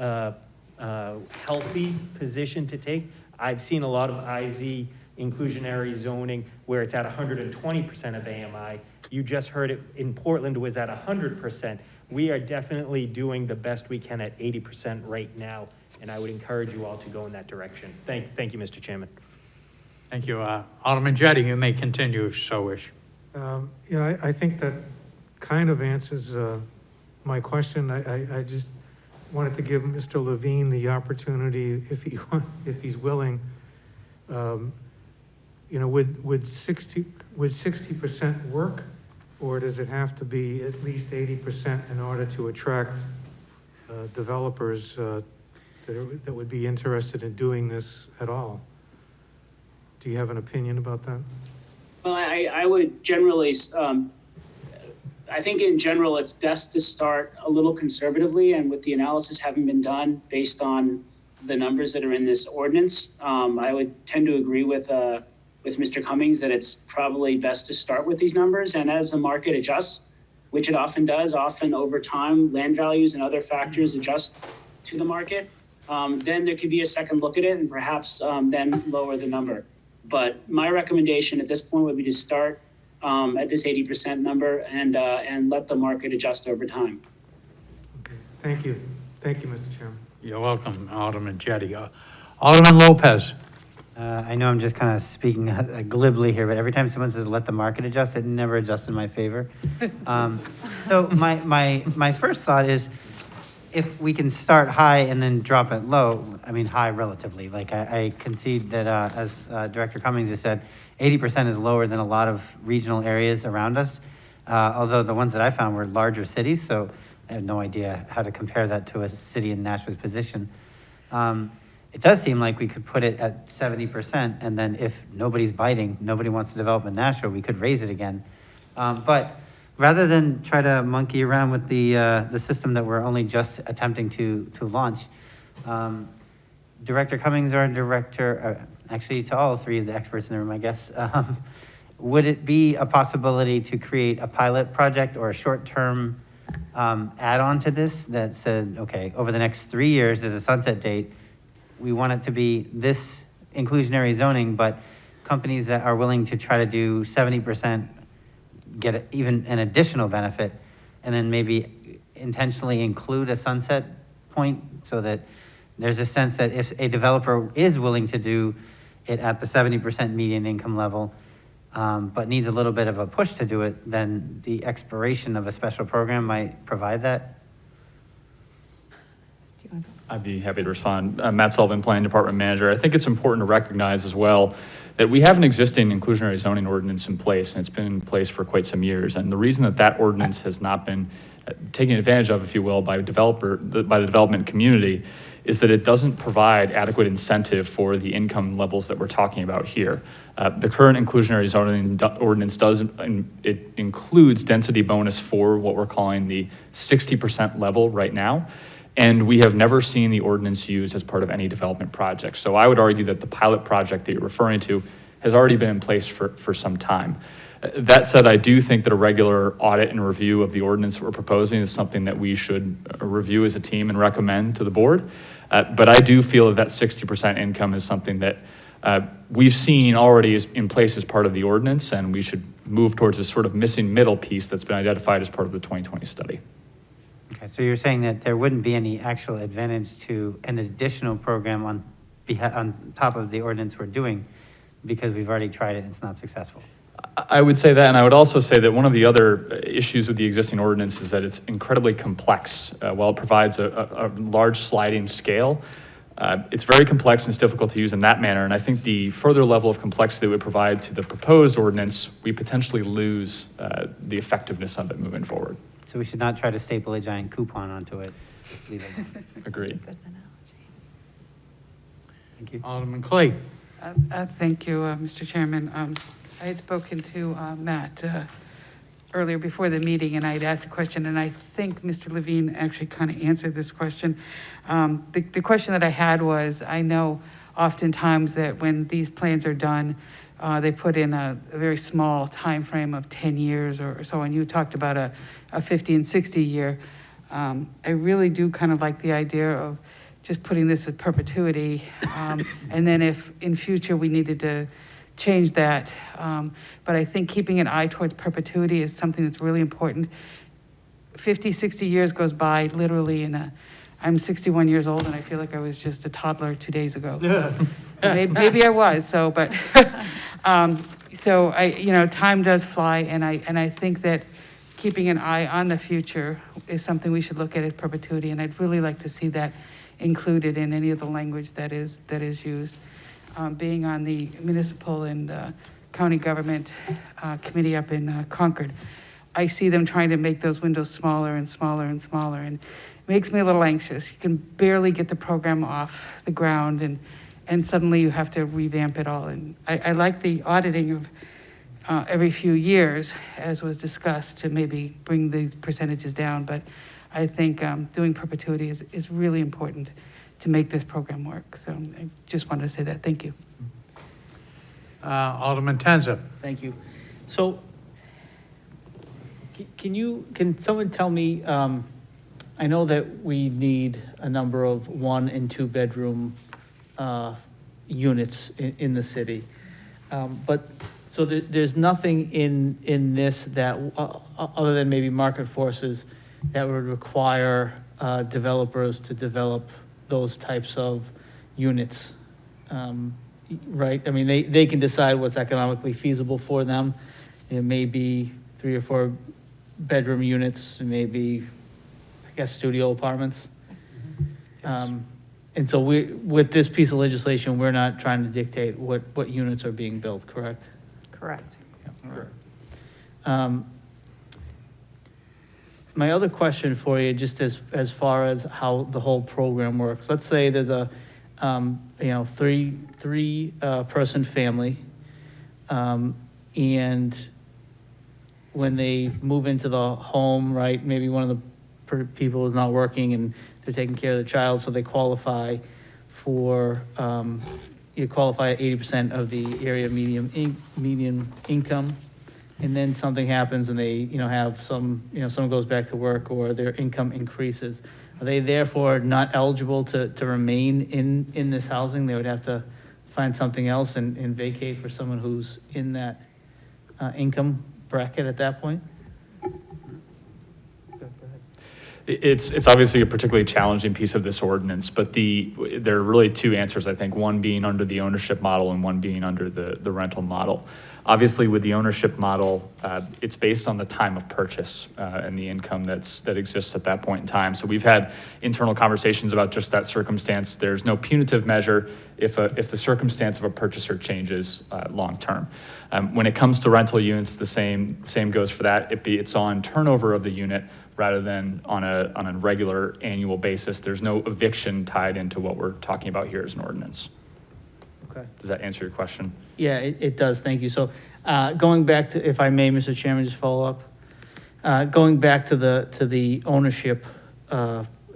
healthy position to take. I've seen a lot of IZ inclusionary zoning where it's at 120% of AMI. You just heard it in Portland was at 100%. We are definitely doing the best we can at 80% right now, and I would encourage you all to go in that direction. Thank you, Mr. Chairman. Thank you. Alderman Jettie, you may continue if you so wish. Yeah, I think that kind of answers my question. I just wanted to give Mr. Levine the opportunity, if he's willing, would 60% work, or does it have to be at least 80% in order to attract developers that would be interested in doing this at all? Do you have an opinion about that? Well, I would generally, I think in general, it's best to start a little conservatively, and with the analysis having been done based on the numbers that are in this ordinance, I would tend to agree with Mr. Cummings that it's probably best to start with these numbers, and as the market adjusts, which it often does, often over time, land values and other factors adjust to the market, then there could be a second look at it and perhaps then lower the number. But my recommendation at this point would be to start at this 80% number and let the market adjust over time. Okay, thank you. Thank you, Mr. Chairman. You're welcome, Alderman Jettie. Alderman Lopez. I know I'm just kind of speaking glibly here, but every time someone says, let the market adjust, it never adjusts in my favor. So my first thought is, if we can start high and then drop it low, I mean, high relatively, like I concede that as Director Cummings has said, 80% is lower than a lot of regional areas around us. Although the ones that I found were larger cities, so I have no idea how to compare that to a city in Nashua's position. It does seem like we could put it at 70%, and then if nobody's biting, nobody wants to develop in Nashua, we could raise it again. But rather than try to monkey around with the system that we're only just attempting to launch, Director Cummings or Director, actually to all three of the experts in the room, I guess, would it be a possibility to create a pilot project or a short-term add-on to this that said, okay, over the next 3 years, there's a sunset date, we want it to be this inclusionary zoning, but companies that are willing to try to do 70% get even an additional benefit, and then maybe intentionally include a sunset point so that there's a sense that if a developer is willing to do it at the 70% median income level, but needs a little bit of a push to do it, then the expiration of a special program might provide that. I'd be happy to respond. Matt Sullivan, Planning Department Manager. I think it's important to recognize as well that we have an existing inclusionary zoning ordinance in place, and it's been in place for quite some years. And the reason that that ordinance has not been taken advantage of, if you will, by the development community is that it doesn't provide adequate incentive for the income levels that we're talking about here. The current inclusionary zoning ordinance it includes density bonus for what we're calling the 60% level right now. And we have never seen the ordinance used as part of any development project. So I would argue that the pilot project that you're referring to has already been in place for some time. That said, I do think that a regular audit and review of the ordinance that we're proposing is something that we should review as a team and recommend to the board. But I do feel that 60% income is something that we've seen already is in place as part of the ordinance, and we should move towards this sort of missing middle piece that's been identified as part of the 2020 study. Okay, so you're saying that there wouldn't be any actual advantage to an additional program on top of the ordinance we're doing because we've already tried it and it's not successful? I would say that, and I would also say that one of the other issues with the existing ordinance is that it's incredibly complex. While it provides a large sliding scale, it's very complex and it's difficult to use in that manner. And I think the further level of complexity it would provide to the proposed ordinance, we potentially lose the effectiveness of it moving forward. So we should not try to staple a giant coupon onto it. Just leave it alone. Agreed. Thank you. Alderman Clay. Thank you, Mr. Chairman. I had spoken to Matt earlier before the meeting, and I had asked a question, and I think Mr. Levine actually kind of answered this question. The question that I had was, I know oftentimes that when these plans are done, they put in a very small time frame of 10 years or so, and you talked about a 50 and 60 year. I really do kind of like the idea of just putting this at perpetuity, and then if in future we needed to change that. But I think keeping an eye towards perpetuity is something that's really important. 50, 60 years goes by literally I'm 61 years old and I feel like I was just a toddler 2 days ago. Maybe I was, so, but, so time does fly, and I think that keeping an eye on the future is something we should look at as perpetuity, and I'd really like to see that included in any of the language that is used. Being on the municipal and county government committee up in Concord, I see them trying to make those windows smaller and smaller and smaller, and it makes me a little anxious. You can barely get the program off the ground, and suddenly you have to revamp it all. And I like the auditing of every few years, as was discussed, to maybe bring the percentages down, but I think doing perpetuity is really important to make this program work. So I just wanted to say that. Thank you. Alderman Tenza. Thank you. So can someone tell me, I know that we need a number of 1 and 2 bedroom units in the city. But so there's nothing in this that, other than maybe market forces, that would require developers to develop those types of units, right? I mean, they can decide what's economically feasible for them. It may be 3 or 4 bedroom units, it may be, I guess, studio apartments. And so with this piece of legislation, we're not trying to dictate what units are being built, correct? Correct. Yeah, correct. My other question for you, just as far as how the whole program works, let's say there's a, three person family, and when they move into the home, right, maybe one of the people is not working and they're taking care of the child, so they qualify for, you qualify at 80% of the area median income. And then something happens and they, have someone goes back to work or their income increases. Are they therefore not eligible to remain in this housing? They would have to find something else and vacate for someone who's in that income bracket at that point? It's obviously a particularly challenging piece of this ordinance, but there are really 2 answers, I think, one being under the ownership model and one being under the rental model. Obviously, with the ownership model, it's based on the time of purchase and the income that exists at that point in time. So we've had internal conversations about just that circumstance. There's no punitive measure if the circumstance of a purchaser changes long term. When it comes to rental units, the same goes for that. It's on turnover of the unit rather than on a regular annual basis. There's no eviction tied into what we're talking about here as an ordinance. Okay. Does that answer your question? Yeah, it does. Thank you. So going back to, if I may, Mr. Chairman, just follow up. Going back to the ownership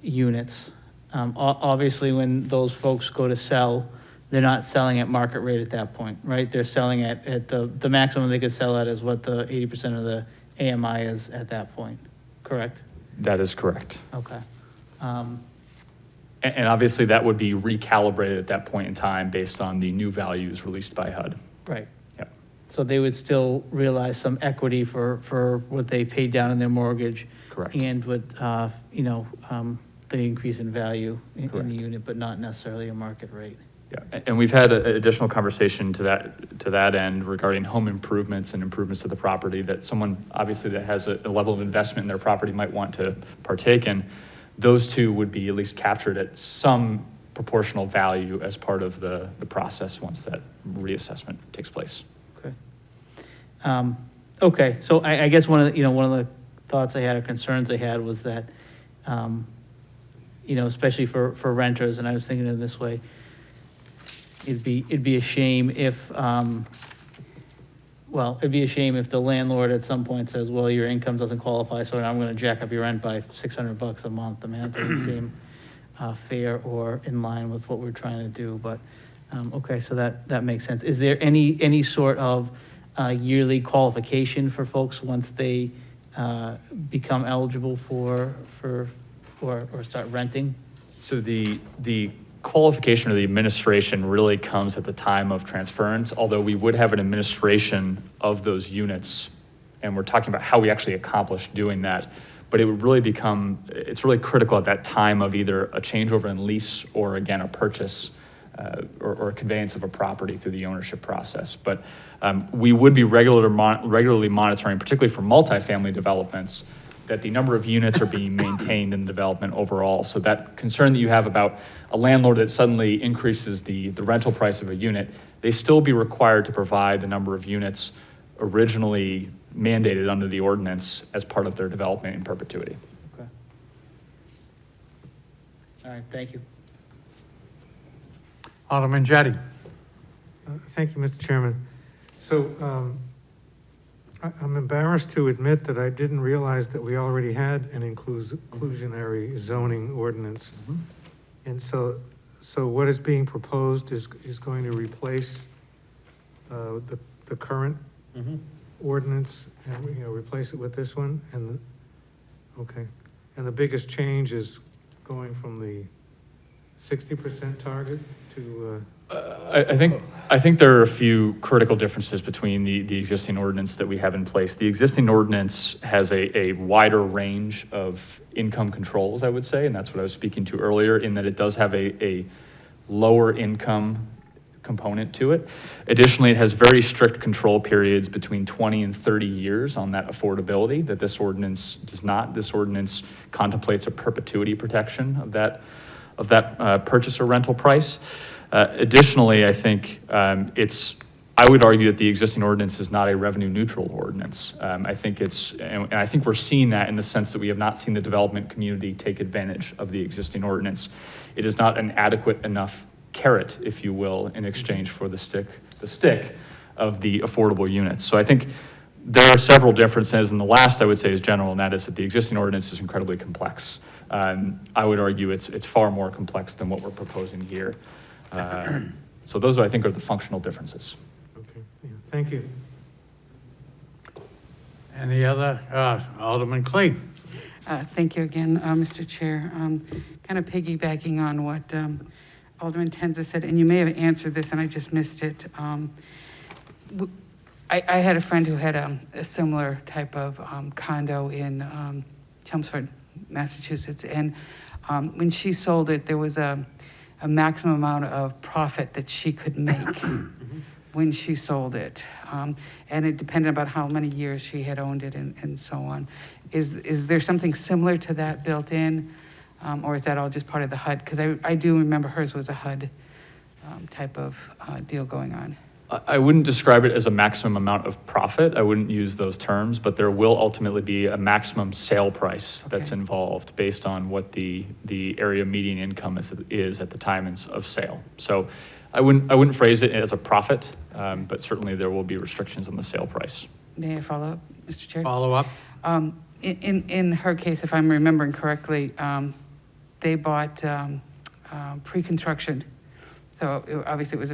units, obviously when those folks go to sell, they're not selling at market rate at that point, right? They're selling at the maximum they could sell at is what the 80% of the AMI is at that point, correct? That is correct. Okay. And obviously, that would be recalibrated at that point in time based on the new values released by HUD. Right. Yep. So they would still realize some equity for what they paid down in their mortgage. Correct. And with, the increase in value in Correct. the unit, but not necessarily a market rate. Yeah, and we've had additional conversation to that end regarding home improvements and improvements to the property that someone, obviously, that has a level of investment in their property might want to partake in. Those two would be at least captured at some proportional value as part of the process once that reassessment takes place. Okay, so I guess one of the thoughts I had or concerns I had was that, especially for renters, and I was thinking of it this way, it'd be a shame if, it'd be a shame if the landlord at some point says, well, your income doesn't qualify, so I'm gonna jack up your rent by $600 a month. I mean, that doesn't seem fair or in line with what we're trying to do, but, okay, so that makes sense. Is there any sort of yearly qualification for folks once they become eligible or start renting? So the qualification or the administration really comes at the time of transference, although we would have an administration of those units, and we're talking about how we actually accomplish doing that. But it would really it's really critical at that time of either a changeover in lease or, again, a purchase or a conveyance of a property through the ownership process. But we would be regularly monitoring, particularly for multifamily developments, that the number of units are being maintained in the development overall. So that concern that you have about a landlord that suddenly increases the rental price of a unit, they still be required to provide the number of units originally mandated under the ordinance as part of their development in perpetuity. Okay. All right, thank you. Alderman Jettie. Thank you, Mr. Chairman. So I'm embarrassed to admit that I didn't realize that we already had an inclusionary zoning ordinance. And so what is being proposed is going to replace the current ordinance and, replace it with this one. And the biggest change is going from the 60% target to I think there are a few critical differences between the existing ordinance that we have in place. The existing ordinance has a wider range of income controls, I would say, and that's what I was speaking to earlier, in that it does have a lower income component to it. Additionally, it has very strict control periods between 20 and 30 years on that affordability that this ordinance does not. This ordinance contemplates a perpetuity protection of that purchase or rental price. Additionally, I think I would argue that the existing ordinance is not a revenue neutral ordinance. I think and I think we're seeing that in the sense that we have not seen the development community take advantage of the existing ordinance. It is not an adequate enough carrot, if you will, in exchange for the stick of the affordable units. So I think there are several differences, and the last I would say is general, and that is that the existing ordinance is incredibly complex. I would argue it's far more complex than what we're proposing here. So those, I think, are the functional differences. Okay, yeah, thank you. Any other? Alderman Clay. Thank you again, Mr. Chair. Kind of piggybacking on what Alderman Tenza said, and you may have answered this and I just missed it. I had a friend who had a similar type of condo in Chelmsford, Massachusetts, and when she sold it, there was a maximum amount of profit that she could make when she sold it. And it depended about how many years she had owned it and so on. Is there something similar to that built in? Or is that all just part of the HUD? Because I do remember hers was a HUD type of deal going on. I wouldn't describe it as a maximum amount of profit. I wouldn't use those terms, but there will ultimately be a maximum sale price that's involved based on what the area median income is at the time of sale. So I wouldn't phrase it as a profit, but certainly there will be restrictions on the sale price. May I follow up, Mr. Chair? Follow up. In her case, if I'm remembering correctly, they bought pre-construction. So obviously it was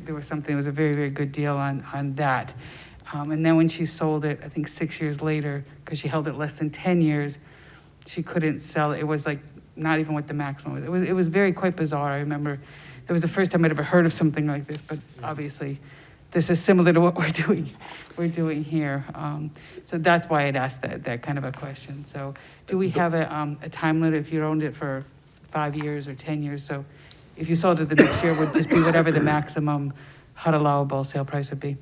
there was something, it was a very, very good deal on that. And then when she sold it, I think 6 years later, because she held it less than 10 years, she couldn't sell it. It was like not even what the maximum was. It was very quite bizarre. I remember, it was the first time I'd ever heard of something like this, but obviously, this is similar to what we're doing here. So that's why I'd asked that kind of a question. So do we have a time limit if you owned it for 5 years or 10 years? So if you sold it the next year, it would just be whatever the maximum HUD allowable sale price would be?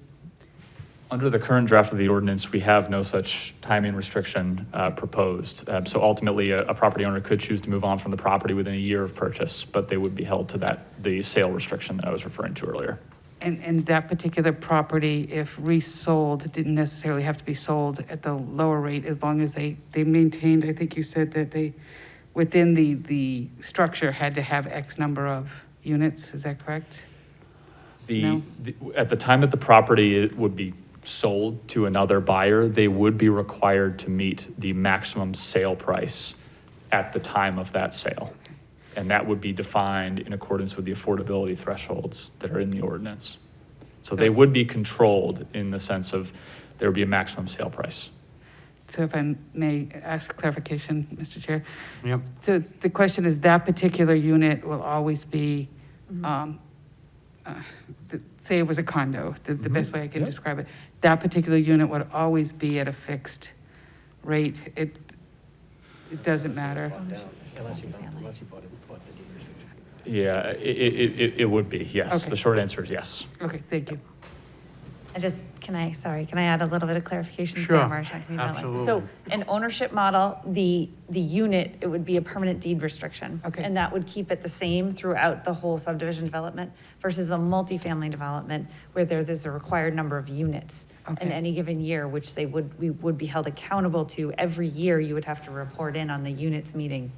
Under the current draft of the ordinance, we have no such timing restriction proposed. So ultimately, a property owner could choose to move on from the property within a year of purchase, but they would be held to the sale restriction that I was referring to earlier. And that particular property, if resold, didn't necessarily have to be sold at the lower rate as long as they maintained, I think you said that they, within the structure, had to have X number of units, is that correct? At the time that the property would be sold to another buyer, they would be required to meet the maximum sale price at the time of that sale. And that would be defined in accordance with the affordability thresholds that are in the ordinance. So they would be controlled in the sense of there would be a maximum sale price. So if I may ask clarification, Mr. Chair? Yep. So the question is, that particular unit will always be, say it was a condo, the best way I can describe it, that particular unit would always be at a fixed rate. It doesn't matter. Unless you bought the deed restriction. Yeah, it would be, yes. Okay. The short answer is yes. Okay, thank you. Can I add a little bit of clarification? Sure, Sarah Marchand, can you know, like- absolutely. So an ownership model, the unit, it would be a permanent deed restriction. Okay. And that would keep it the same throughout the whole subdivision development versus a multifamily development where there's a required number of units in Okay. any given year, which we would be held accountable to. Every year, you would have to report in on the units meeting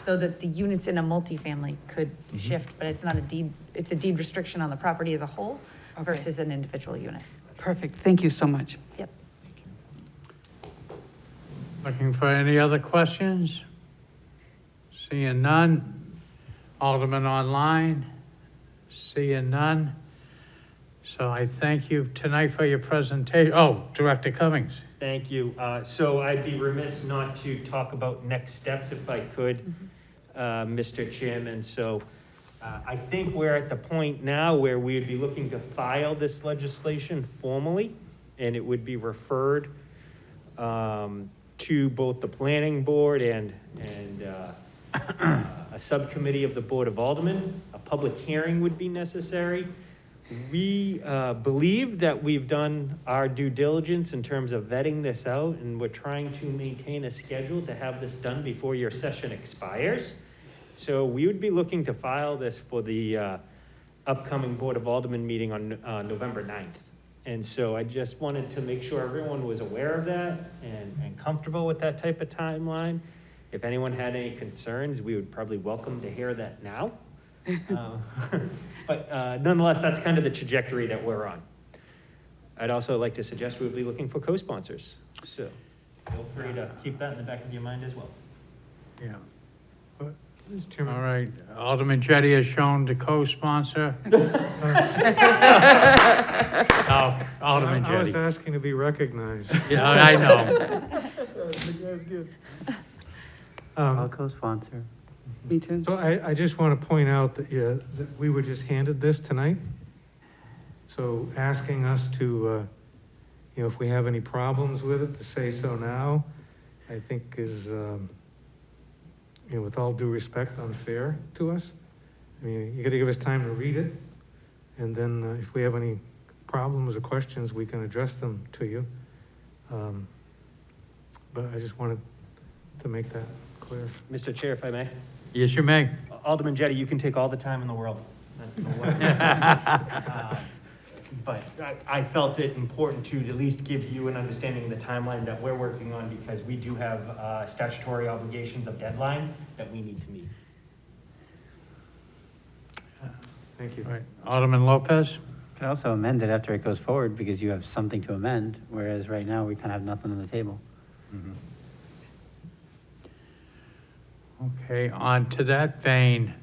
so that the units in a multifamily could shift, but it's not a deed, it's a deed restriction on the property as a whole Okay. versus an individual unit. Perfect, thank you so much. Yep. Looking for any other questions? Seeing none. Alderman online? Seeing none. So I thank you tonight for your presentation. Oh, Director Cummings. Thank you. So I'd be remiss not to talk about next steps if I could, Mr. Chairman. So I think we're at the point now where we would be looking to file this legislation formally, and it would be referred to both the planning board and a subcommittee of the Board of Aldermen. A public hearing would be necessary. We believe that we've done our due diligence in terms of vetting this out, and we're trying to maintain a schedule to have this done before your session expires. So we would be looking to file this for the upcoming Board of Aldermen meeting on November 9th. And so I just wanted to make sure everyone was aware of that and comfortable with that type of timeline. If anyone had any concerns, we would probably welcome to hear that now. But nonetheless, that's kind of the trajectory that we're on. I'd also like to suggest we would be looking for co-sponsors. So feel free to keep that in the back of your mind as well. Yeah. Mr. Chairman. All right, Alderman Jettie has shown to co-sponsor. Oh, Alderman I was Jettie. asking to be recognized. Yeah, I know. I'll co-sponsor. Me too. So I just want to point out that, that we were just handed this tonight. So asking us to, if we have any problems with it, to say so now, I think is, with all due respect, unfair to us. I mean, you got to give us time to read it, and then if we have any problems or questions, we can address them to you. But I just wanted to make that clear. Mr. Chair, if I may. Yes, you may. Alderman Jettie, you can take all the time in the world. But I felt it important to at least give you an understanding of the timeline that we're working on, because we do have statutory obligations of deadlines that we need to meet. Thank you. All right, Alderman Lopez? Could also amend it after it goes forward because you have something to amend, whereas right now we kind of have nothing on the table. Okay, on to that vein,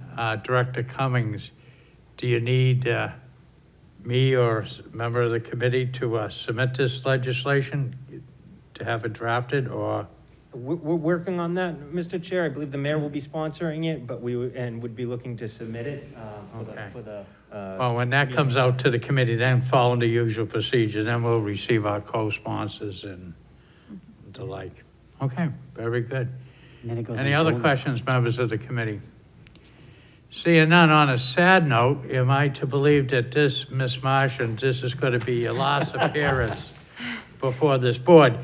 Director Cummings, do you need me or a member of the committee to submit this legislation to have it drafted, or we're working on that, Mr. Chair. I believe the mayor will be sponsoring it, but would be looking to submit it Okay. for the. Well, when that comes out to the committee, then following the usual procedure, then we'll receive our co-sponsors and the like. Okay, very good. And then it goes Any on other donor. questions, members of the committee? Seeing none, on a sad note, am I to believe that this, Ms. Marchand, this is going to be your last appearance before this board?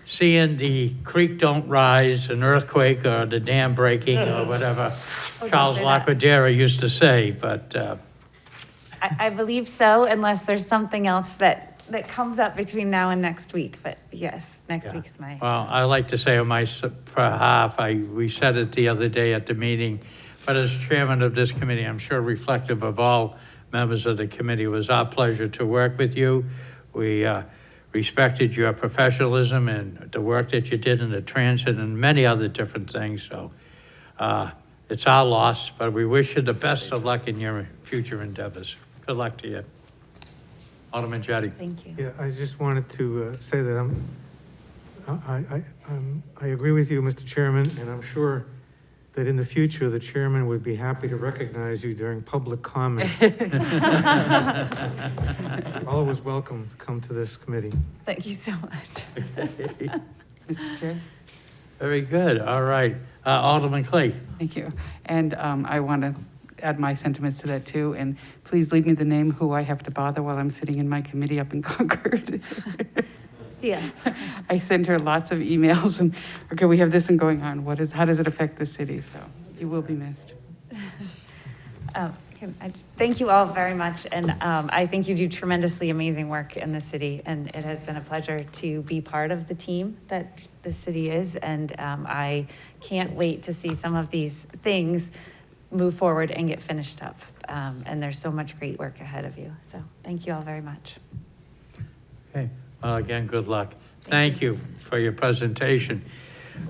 Seeing the creek don't rise, an earthquake, or the dam breaking, or whatever don't Charles say that. Lacadera used to say, but I believe so, unless there's something else that comes up between now and next week, but yes, next Yeah. week is my. well, I like to say on my behalf, we said it the other day at the meeting, but as chairman of this committee, I'm sure reflective of all members of the committee, it was our pleasure to work with you. We respected your professionalism and the work that you did in the transit and many other different things, so it's our loss, but we wish you the best of luck in your future endeavors. Good luck to you. Alderman Jettie. Thank you. Yeah, I just wanted to say that I agree with you, Mr. Chairman, and I'm sure that in the future, the chairman would be happy to recognize you during public comment. Always welcome to come to this committee. Thank you so much. Mr. Chair? Very good, all right. Alderman Clay. Thank you. And I want to add my sentiments to that too. And please leave me the name who I have to bother while I'm sitting in my committee up in Concord. Deal. I send her lots of emails and, okay, we have this one going on. How does it affect the city? So you will be missed. Thank you all very much, and I think you do tremendously amazing work in the city, and it has been a pleasure to be part of the team that the city is, and I can't wait to see some of these things move forward and get finished up, and there's so much great work ahead of you, so thank you all very much. Okay, well, again, good luck. Thank you for your presentation.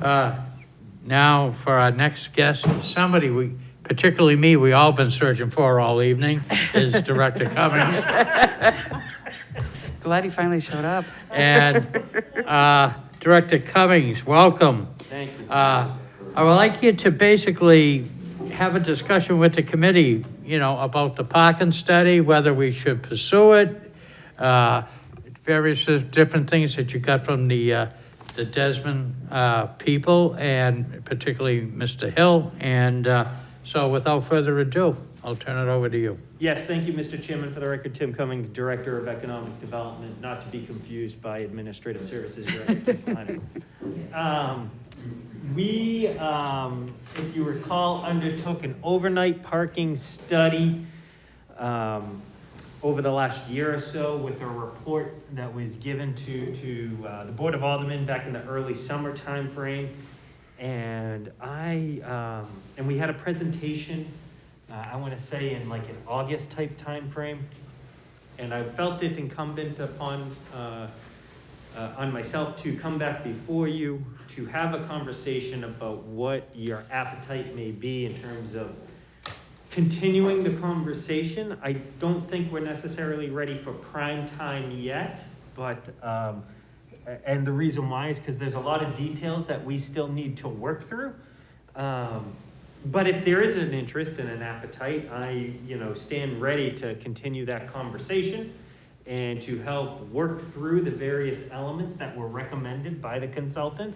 Now, for our next guest, somebody particularly me, we all been searching for all evening, is Director Cummings. Glad he finally showed up. And Director Cummings, welcome. Thank you. I would like you to basically have a discussion with the committee, about the parking study, whether we should pursue it, various different things that you got from the Desmond people, and particularly Mr. Hill. And so without further ado, I'll turn it over to you. Yes, thank you, Mr. Chairman. For the record, Tim Cummings, Director of Economic Development, not to be confused by Administrative Services Director. We, if you recall, undertook an overnight parking study over the last year or so with a report that was given to the Board of Aldermen back in the early summer timeframe. And we had a presentation, I want to say in like an August type timeframe. And I felt it incumbent upon on myself to come back before you to have a conversation about what your appetite may be in terms of continuing the conversation. I don't think we're necessarily ready for prime time yet, but and the reason why is because there's a lot of details that we still need to work through. But if there is an interest and an appetite, I stand ready to continue that conversation and to help work through the various elements that were recommended by the consultant,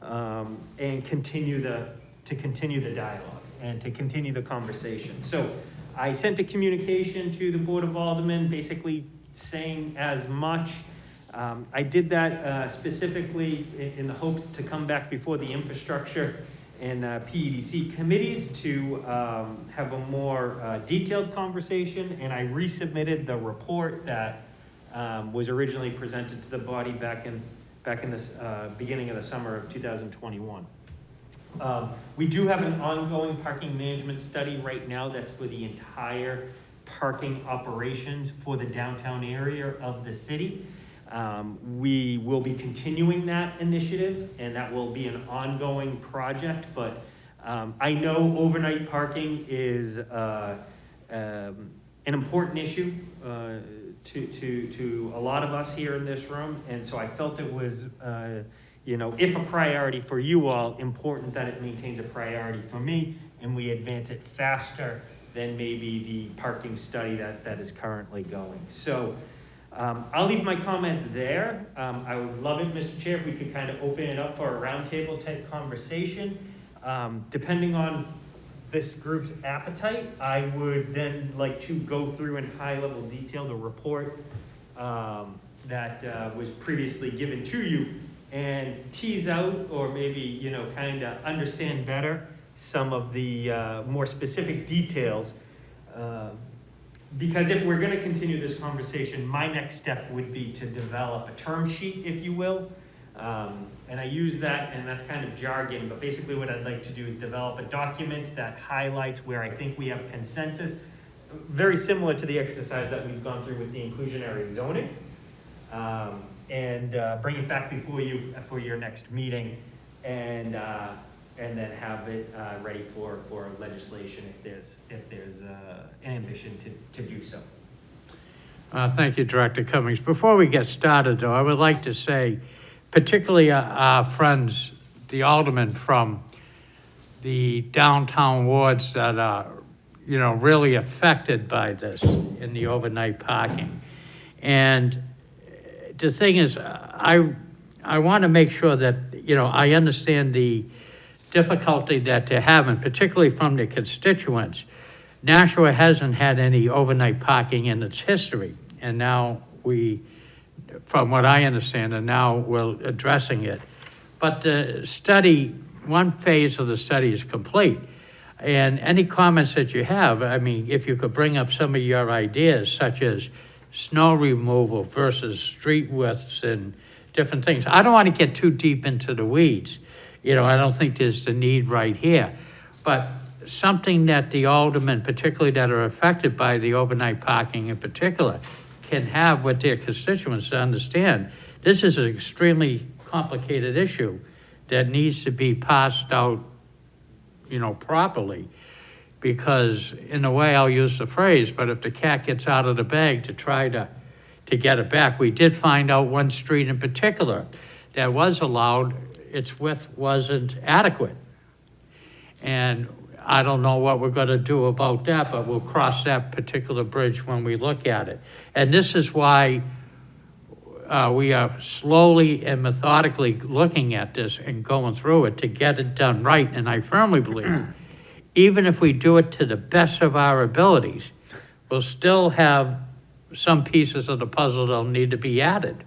and continue the dialogue and to continue the conversation. So I sent a communication to the Board of Aldermen basically saying as much. I did that specifically in the hopes to come back before the infrastructure and PEDC committees to have a more detailed conversation, and I resubmitted the report that was originally presented to the body back in this beginning of the summer of 2021. We do have an ongoing parking management study right now that's for the entire parking operations for the downtown area of the city. We will be continuing that initiative, and that will be an ongoing project, but I know overnight parking is an important issue to a lot of us here in this room, and so I felt it was you know, if a priority for you all, important that it maintains a priority for me, and we advance it faster than maybe the parking study that is currently going. So I'll leave my comments there. I would love it, Mr. Chair, if we could kind of open it up for a roundtable type conversation. Depending on this group's appetite, I would then like to go through in high-level detail the report that was previously given to you and tease out, or maybe, you know, kind of understand better some of the more specific details. Because if we're going to continue this conversation, my next step would be to develop a term sheet, if you will. And I use that, and that's kind of jargon, but basically what I'd like to do is develop a document that highlights where I think we have consensus, very similar to the exercise that we've gone through with the inclusionary zoning, and bring it back before you for your next meeting, and then have it ready for legislation if there's an ambition to do so. Thank you, Director Cummings. Before we get started, though, I would like to say, particularly our friends, the aldermen from the downtown wards that are, you know, really affected by this in the overnight parking. And the thing is, I want to make sure that, you know, I understand the difficulty that they're having, particularly from the constituents. Nashua hasn't had any overnight parking in its history, and now from what I understand, and now we're addressing it. But the study, one phase of the study is complete. And any comments that you have, I mean, if you could bring up some of your ideas, such as snow removal versus street widths and different things. I don't want to get too deep into the weeds. You know, I don't think there's the need right here. But something that the aldermen, particularly that are affected by the overnight parking in particular, can have with their constituents to understand this is an extremely complicated issue that needs to be passed out, you know, properly. Because in a way, I'll use the phrase, but if the cat gets out of the bag to try to get it back, we did find out one street in particular that was allowed, its width wasn't adequate. And I don't know what we're gonna do about that, but we'll cross that particular bridge when we look at it. And this is why we are slowly and methodically looking at this and going through it to get it done right. And I firmly believe, even if we do it to the best of our abilities, we'll still have some pieces of the puzzle that'll need to be added.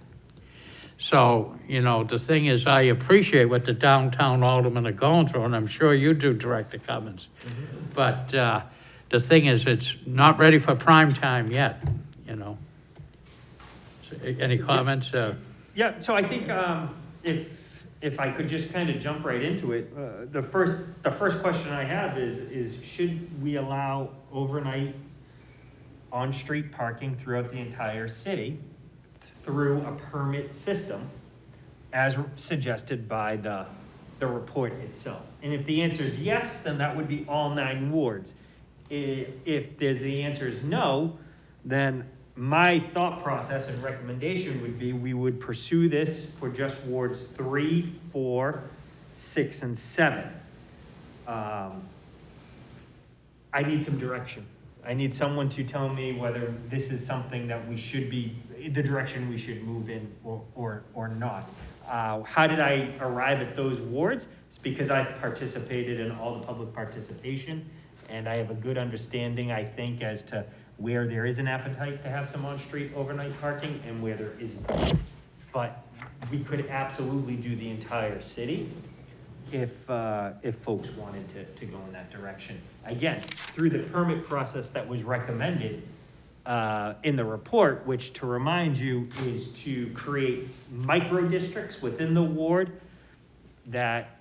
So, you know, the thing is, I appreciate what the downtown aldermen are going through, and I'm sure you do, Director Cummings. But the thing is, it's not ready for prime time yet, you know. So, any comments? Yeah, so I think if I could just kind of jump right into it, the first question I have is should we allow overnight on-street parking throughout the entire city through a permit system as suggested by the report itself? And if the answer is yes, then that would be all 9 wards. If the answer is no, then my thought process and recommendation would be we would pursue this for just wards 3, 4, 6, and 7. I need some direction. I need someone to tell me whether this is something that we should be, the direction we should move in or not. How did I arrive at those wards? It's because I've participated in all the public participation, and I have a good understanding, I think, as to where there is an appetite to have some on-street overnight parking and where there isn't. But we could absolutely do the entire city if folks wanted to go in that direction. Again, through the permit process that was recommended in the report, which, to remind you, is to create micro districts within the ward that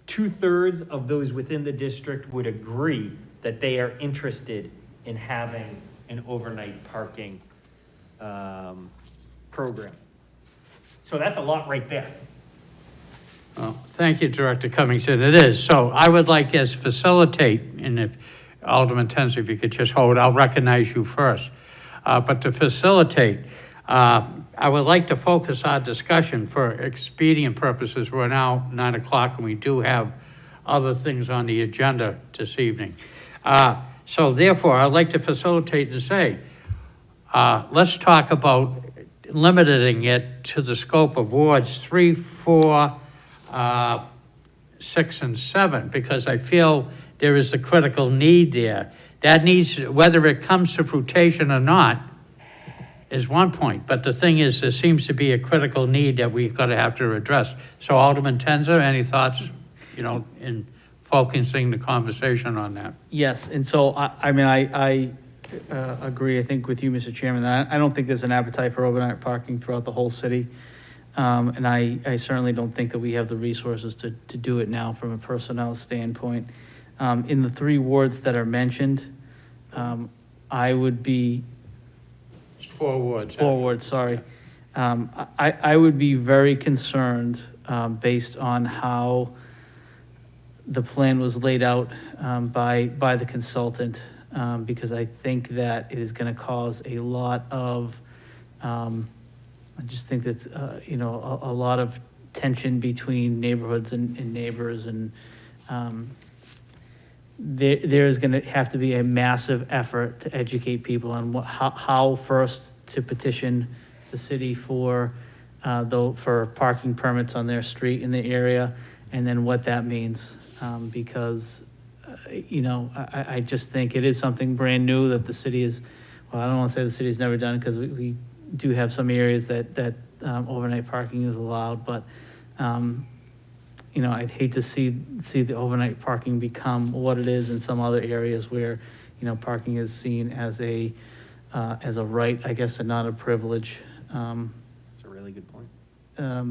2/3 of those within the district would agree that they are interested in having an overnight parking program. So that's a lot right there. Well, thank you, Director Cummings, and it is. So I would like as facilitate, and if Alderman Tensley, if you could just hold, I'll recognize you first. But to facilitate, I would like to focus our discussion for expedient purposes. We're now 9 o'clock and we do have other things on the agenda this evening. So therefore, I'd like to facilitate and say, let's talk about limiting it to the scope of wards 3, 4, 6, and 7, because I feel there is a critical need there. That needs, whether it comes to fruition or not, is one point, but the thing is, there seems to be a critical need that we've got to have to address. So Alderman Tenzer, any thoughts, in focusing the conversation on that? Yes, and so, I agree, I think with you, Mr. Chairman, that I don't think there's an appetite for overnight parking throughout the whole city. And I certainly don't think that we have the resources to do it now from a personnel standpoint. In the 3 wards that are mentioned, I would be. 4 wards. 4 wards, sorry. I would be very concerned, based on how the plan was laid out, by the consultant, because I think that it is gonna cause a lot of, I just think that's, a lot of tension between neighborhoods and neighbors, and, there's going to have to be a massive effort to educate people on how first to petition the city for parking permits on their street in the area, and then what that means, because I just think it is something brand new that the city is. Well, I don't want to say the city's never done it, because we do have some areas that overnight parking is allowed, but I'd hate to see the overnight parking become what it is in some other areas where, parking is seen as a right, I guess, and not a privilege. That's a really good point.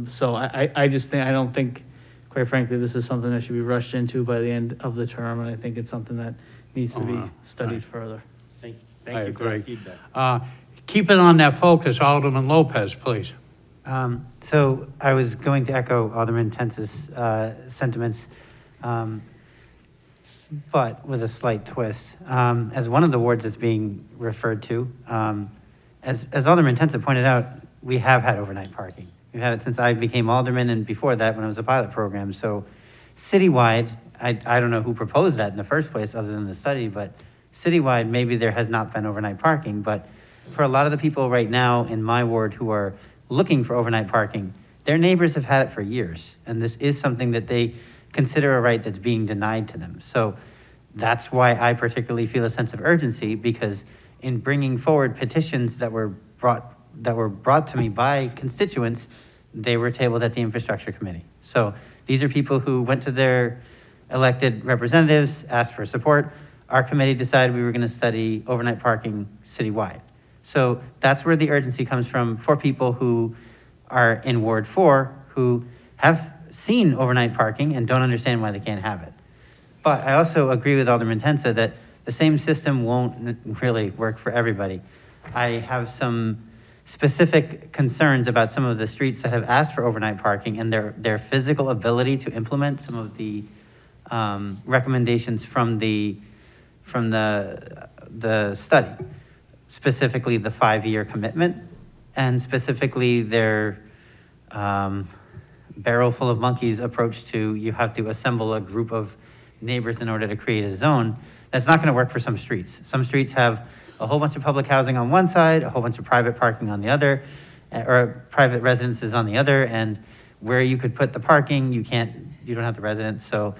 So I just think, I don't think, quite frankly, this is something that should be rushed into by the end of the term, and I think it's something that needs to be studied further. Thank I you for agree. that feedback. Keep it on that focus, Alderman Lopez, please. So I was going to echo Alderman Tentz's sentiments, but with a slight twist. As one of the wards that's being referred to, as Alderman Tentz pointed out, we have had overnight parking. We've had it since I became alderman, and before that when it was a pilot program. So citywide, I don't know who proposed that in the first place other than the study, but citywide, maybe there has not been overnight parking. But for a lot of the people right now in my ward who are looking for overnight parking, their neighbors have had it for years, and this is something that they consider a right that's being denied to them. So that's why I particularly feel a sense of urgency, because in bringing forward petitions that were brought to me by constituents, they were tabled at the infrastructure committee. So these are people who went to their elected representatives, asked for support. Our committee decided we were going to study overnight parking citywide. So that's where the urgency comes from for people who are in Ward 4 who have seen overnight parking and don't understand why they can't have it. But I also agree with Alderman Tenza that the same system won't really work for everybody. I have some specific concerns about some of the streets that have asked for overnight parking and their physical ability to implement some of the recommendations from the study. Specifically the 5-year commitment, and specifically their barrel full of monkeys approach to, you have to assemble a group of neighbors in order to create a zone. That's not going to work for some streets. Some streets have a whole bunch of public housing on one side, a whole bunch of private parking on the other, or private residences on the other, and where you could put the parking, you don't have the residents. So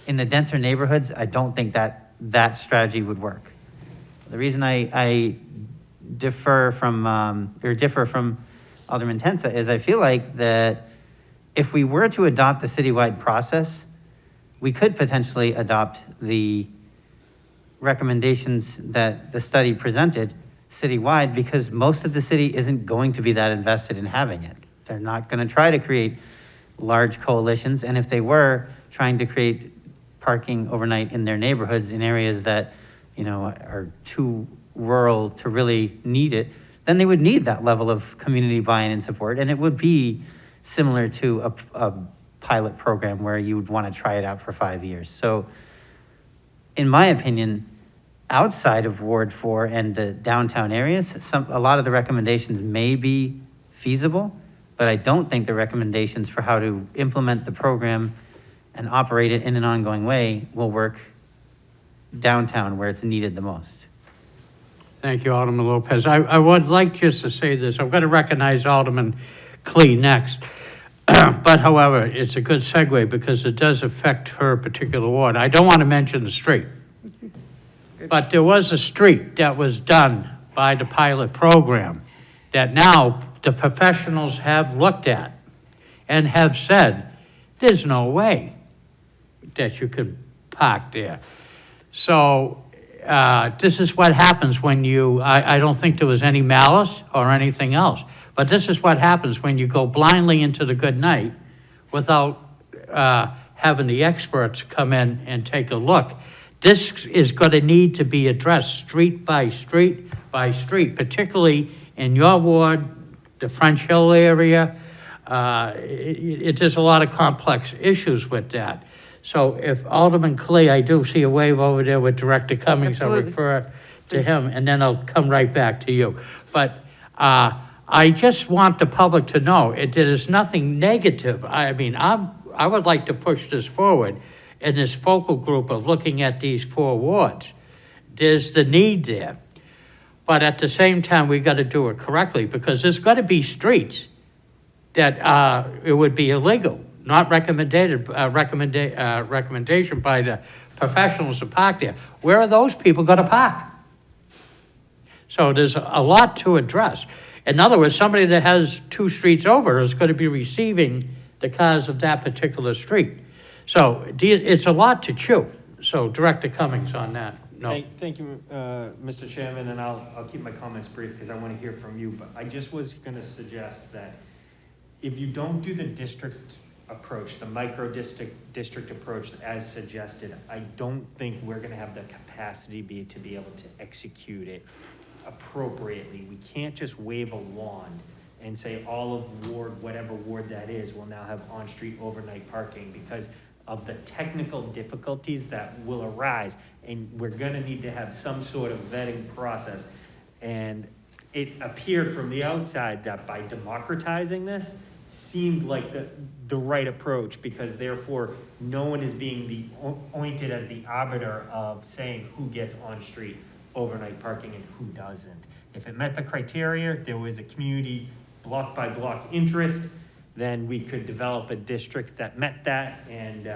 in the denser neighborhoods, I don't think that strategy would work. The reason I differ from Alderman Tenza is I feel like that if we were to adopt a citywide process, we could potentially adopt the recommendations that the study presented citywide, because most of the city isn't going to be that invested in having it. They're not going to try to create large coalitions, and if they were trying to create parking overnight in their neighborhoods in areas that are too rural to really need it, then they would need that level of community buy-in and support, and it would be similar to a pilot program where you would want to try it out for 5 years. So in my opinion, outside of Ward 4 and the downtown areas, a lot of the recommendations may be feasible, but I don't think the recommendations for how to implement the program and operate it in an ongoing way will work downtown where it's needed the most. Thank you, Alderman Lopez. I would like just to say this. I'm going to recognize Alderman Clee next. But however, it's a good segue because it does affect her particular ward. I don't want to mention the street. But there was a street that was done by the pilot program that now the professionals have looked at and have said, there's no way that you could park there. So this is what happens when you, I don't think there was any malice or anything else, but this is what happens when you go blindly into the good night without having the experts come in and take a look. This is going to need to be addressed street by street by street, particularly in your ward, the French Hill area. There's a lot of complex issues with that. So if Alderman Clee, I do see a wave over there with Director Cummings, Absolutely. I'll refer to him, and then I'll come right back to you. But I just want the public to know there is nothing negative. I mean, I would like to push this forward in this focal group of looking at these 4 wards. There's the need there. But at the same time, we got to do it correctly because there's got to be streets that it would be illegal, not recommendation by the professionals to park there. Where are those people going to park? So there's a lot to address. In other words, somebody that has 2 streets over is going to be receiving the cars of that particular street. So it's a lot to chew. So Director Cummings on that. No. Thank you, Mr. Chairman, and I'll keep my comments brief because I want to hear from you. But I just was going to suggest that if you don't do the district approach, the micro district approach as suggested, I don't think we're going to have the capacity to be able to execute it appropriately. We can't just wave a wand and say all of ward, whatever ward that is, will now have on-street overnight parking because of the technical difficulties that will arise. And we're going to need to have some sort of vetting process. And it appeared from the outside that by democratizing this seemed like the right approach because therefore no one is being appointed as the arbiter of saying who gets on-street overnight parking and who doesn't. If it met the criteria, there was a community block by block interest, then we could develop a district that met that and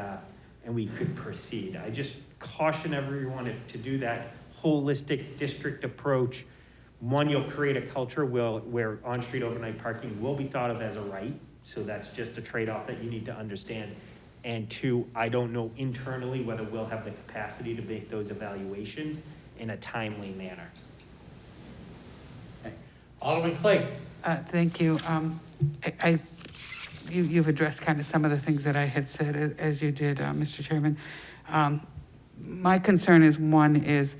we could proceed. I just caution everyone to do that holistic district approach. One, you'll create a culture where on-street overnight parking will be thought of as a right. So that's just a trade-off that you need to understand. And 2, I don't know internally whether we'll have the capacity to make those evaluations in a timely manner. Alderman Clee. Thank you. You've addressed kind of some of the things that I had said as you did, Mr. Chairman. My concern is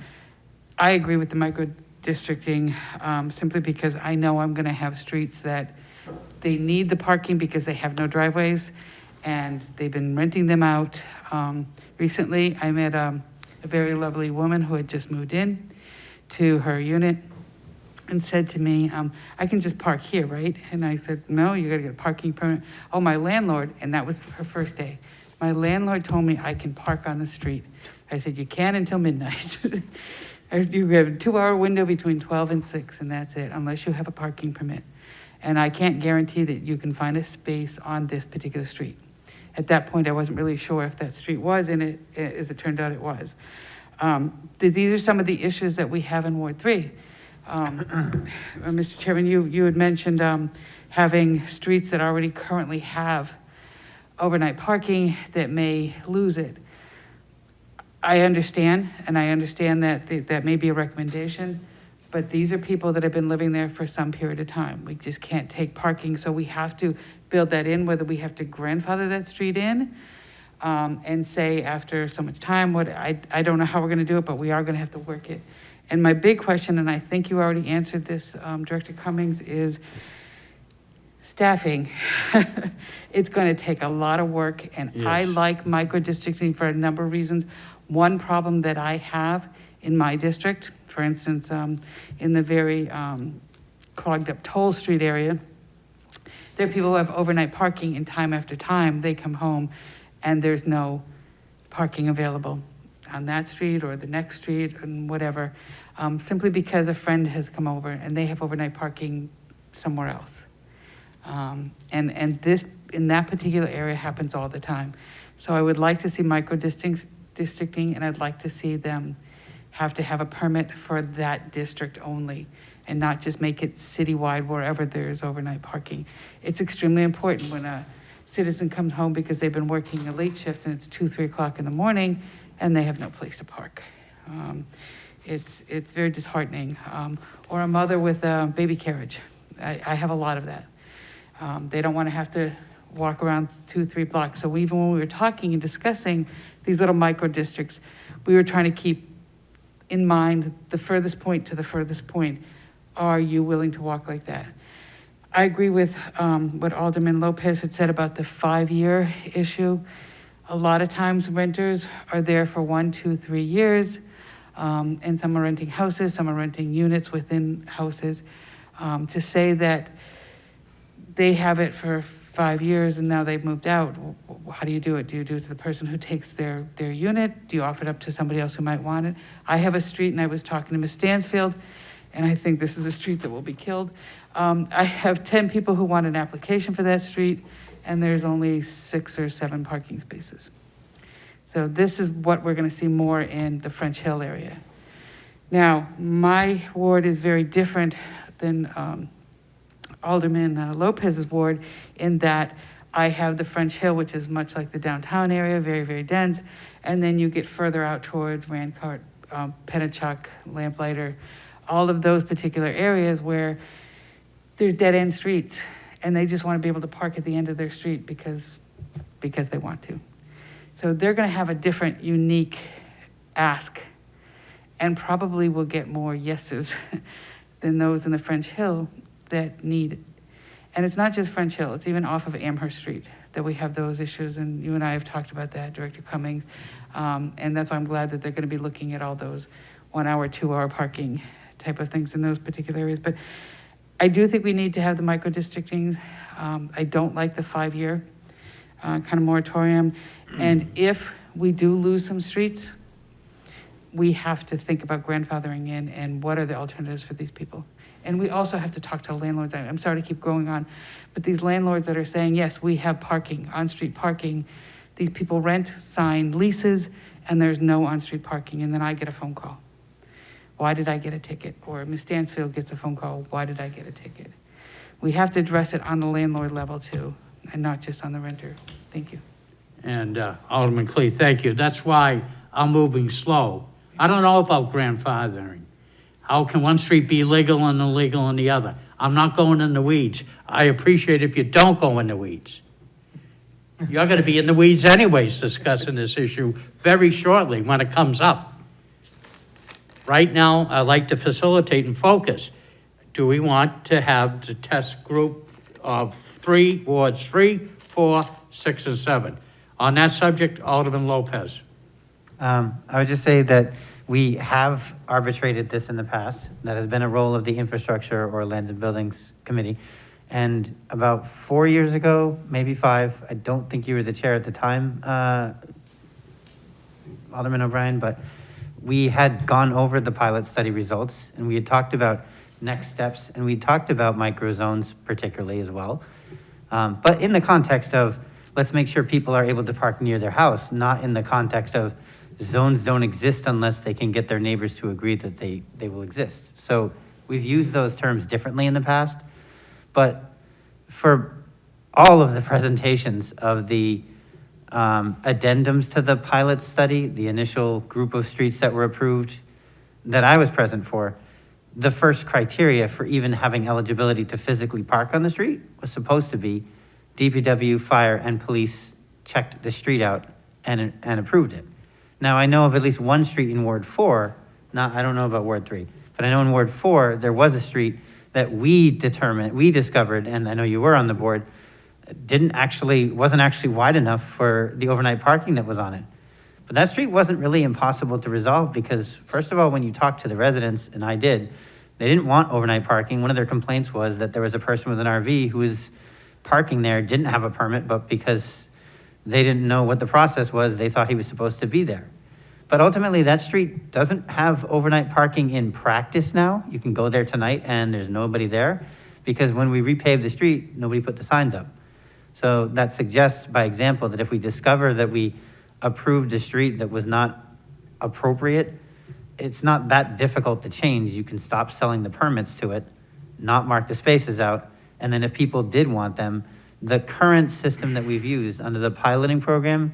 I agree with the micro-districting simply because I know I'm going to have streets that they need the parking because they have no driveways and they've been renting them out. Recently, I met a very lovely woman who had just moved in to her unit and said to me, I can just park here, right? And I said, no, you gotta get a parking permit. Oh, my landlord, and that was her first day. My landlord told me I can park on the street. I said, you can until midnight. You have a 2-hour window between 12 and 6, and that's it, unless you have a parking permit. And I can't guarantee that you can find a space on this particular street. At that point, I wasn't really sure if that street was in it, as it turned out it was. These are some of the issues that we have in Ward 3. Mr. Chairman, you had mentioned having streets that already currently have overnight parking that may lose it. I understand, and I understand that that may be a recommendation, but these are people that have been living there for some period of time. We just can't take parking, so we have to build that in, whether we have to grandfather that street in and say after so much time, I don't know how we're gonna do it, but we are gonna have to work it. And my big question, and I think you already answered this, Director Cummings, is staffing. It's going to take a lot of work, and yes. I like micro-districting for a number of reasons. One problem that I have in my district. For instance, in the very clogged up Toll Street area, there are people who have overnight parking, and time after time, they come home and there's no parking available on that street or the next street and whatever, simply because a friend has come over and they have overnight parking somewhere else. And this, in that particular area, happens all the time. So I would like to see micro-districting, and I'd like to see them have to have a permit for that district only, and not just make it citywide wherever there's overnight parking. It's extremely important when a citizen comes home because they've been working a late shift and it's 2, 3 o'clock in the morning and they have no place to park. It's very disheartening. Or a mother with a baby carriage. I have a lot of that. They don't want to have to walk around 2, 3 blocks. So even when we were talking and discussing these little micro districts, we were trying to keep in mind the furthest point to the furthest point. Are you willing to walk like that? I agree with what Alderman Lopez had said about the 5-year issue. A lot of times renters are there for 1, 2, 3 years, and some are renting houses, some are renting units within houses. To say that they have it for 5 years and now they've moved out, how do you do it? Do you do it to the person who takes their unit? Do you offer it up to somebody else who might want it? I have a street, and I was talking to Ms. Stansfield, and I think this is a street that will be killed. I have 10 people who want an application for that street, and there's only 6 or 7 parking spaces. So this is what we're gonna see more in the French Hill area. Now, my ward is very different than Alderman Lopez's ward, in that I have the French Hill, which is much like the downtown area, very, very dense, and then you get further out towards Rancart, Pennachuck, Lamplighter, all of those particular areas where there's dead-end streets, and they just want to be able to park at the end of their street because they want to. So they're going to have a different, unique ask, and probably will get more yeses than those in the French Hill that need it. And it's not just French Hill, it's even off of Amherst Street that we have those issues, and you and I have talked about that, Director Cummings. And that's why I'm glad that they're going to be looking at all those 1-hour, 2-hour parking type of things in those particular areas. But I do think we need to have the micro-districting. I don't like the 5-year kind of moratorium. And if we do lose some streets, we have to think about grandfathering in and what are the alternatives for these people. And we also have to talk to landlords. I'm sorry to keep going on, but these landlords that are saying, yes, we have parking, on-street parking. These people rent, sign leases, and there's no on-street parking, and then I get a phone call. Why did I get a ticket? Or Ms. Stansfield gets a phone call, why did I get a ticket? We have to address it on the landlord level too, and not just on the renter. Thank you. And Alderman Clee, thank you. That's why I'm moving slow. I don't know about grandfathering. How can one street be legal and illegal in the other? I'm not going in the weeds. I appreciate if you don't go in the weeds. You're going to be in the weeds anyways discussing this issue very shortly when it comes up. Right now, I like to facilitate and focus. Do we want to have the test group of 3, wards 3, 4, 6, and 7? On that subject, Alderman Lopez. I would just say that we have arbitrated this in the past. That has been a role of the Infrastructure or Land and Buildings Committee. And about 4 years ago, maybe 5, I don't think you were the chair at the time, Alderman O'Brien, but we had gone over the pilot study results, and we had talked about next steps, and we talked about microzones particularly as well. But in the context of, let's make sure people are able to park near their house, not in the context of zones don't exist unless they can get their neighbors to agree that they will exist. So we've used those terms differently in the past, but for all of the presentations of the addendums to the pilot study, the initial group of streets that were approved that I was present for, the first criteria for even having eligibility to physically park on the street was supposed to be DPW, fire, and police checked the street out and approved it. Now, I know of at least one street in Ward 4, I don't know about Ward 3, but I know in Ward 4, there was a street that we discovered, and I know you were on the board, wasn't actually wide enough for the overnight parking that was on it. But that street wasn't really impossible to resolve because, first of all, when you talk to the residents, and I did, they didn't want overnight parking. One of their complaints was that there was a person with an RV who was parking there, didn't have a permit, but because they didn't know what the process was, they thought he was supposed to be there. But ultimately, that street doesn't have overnight parking in practice now. You can go there tonight and there's nobody there because when we repaved the street, nobody put the signs up. So that suggests, by example, that if we discover that we approved a street that was not appropriate, it's not that difficult to change. You can stop selling the permits to it, not mark the spaces out, and then if people did want them, the current system that we've used under the piloting program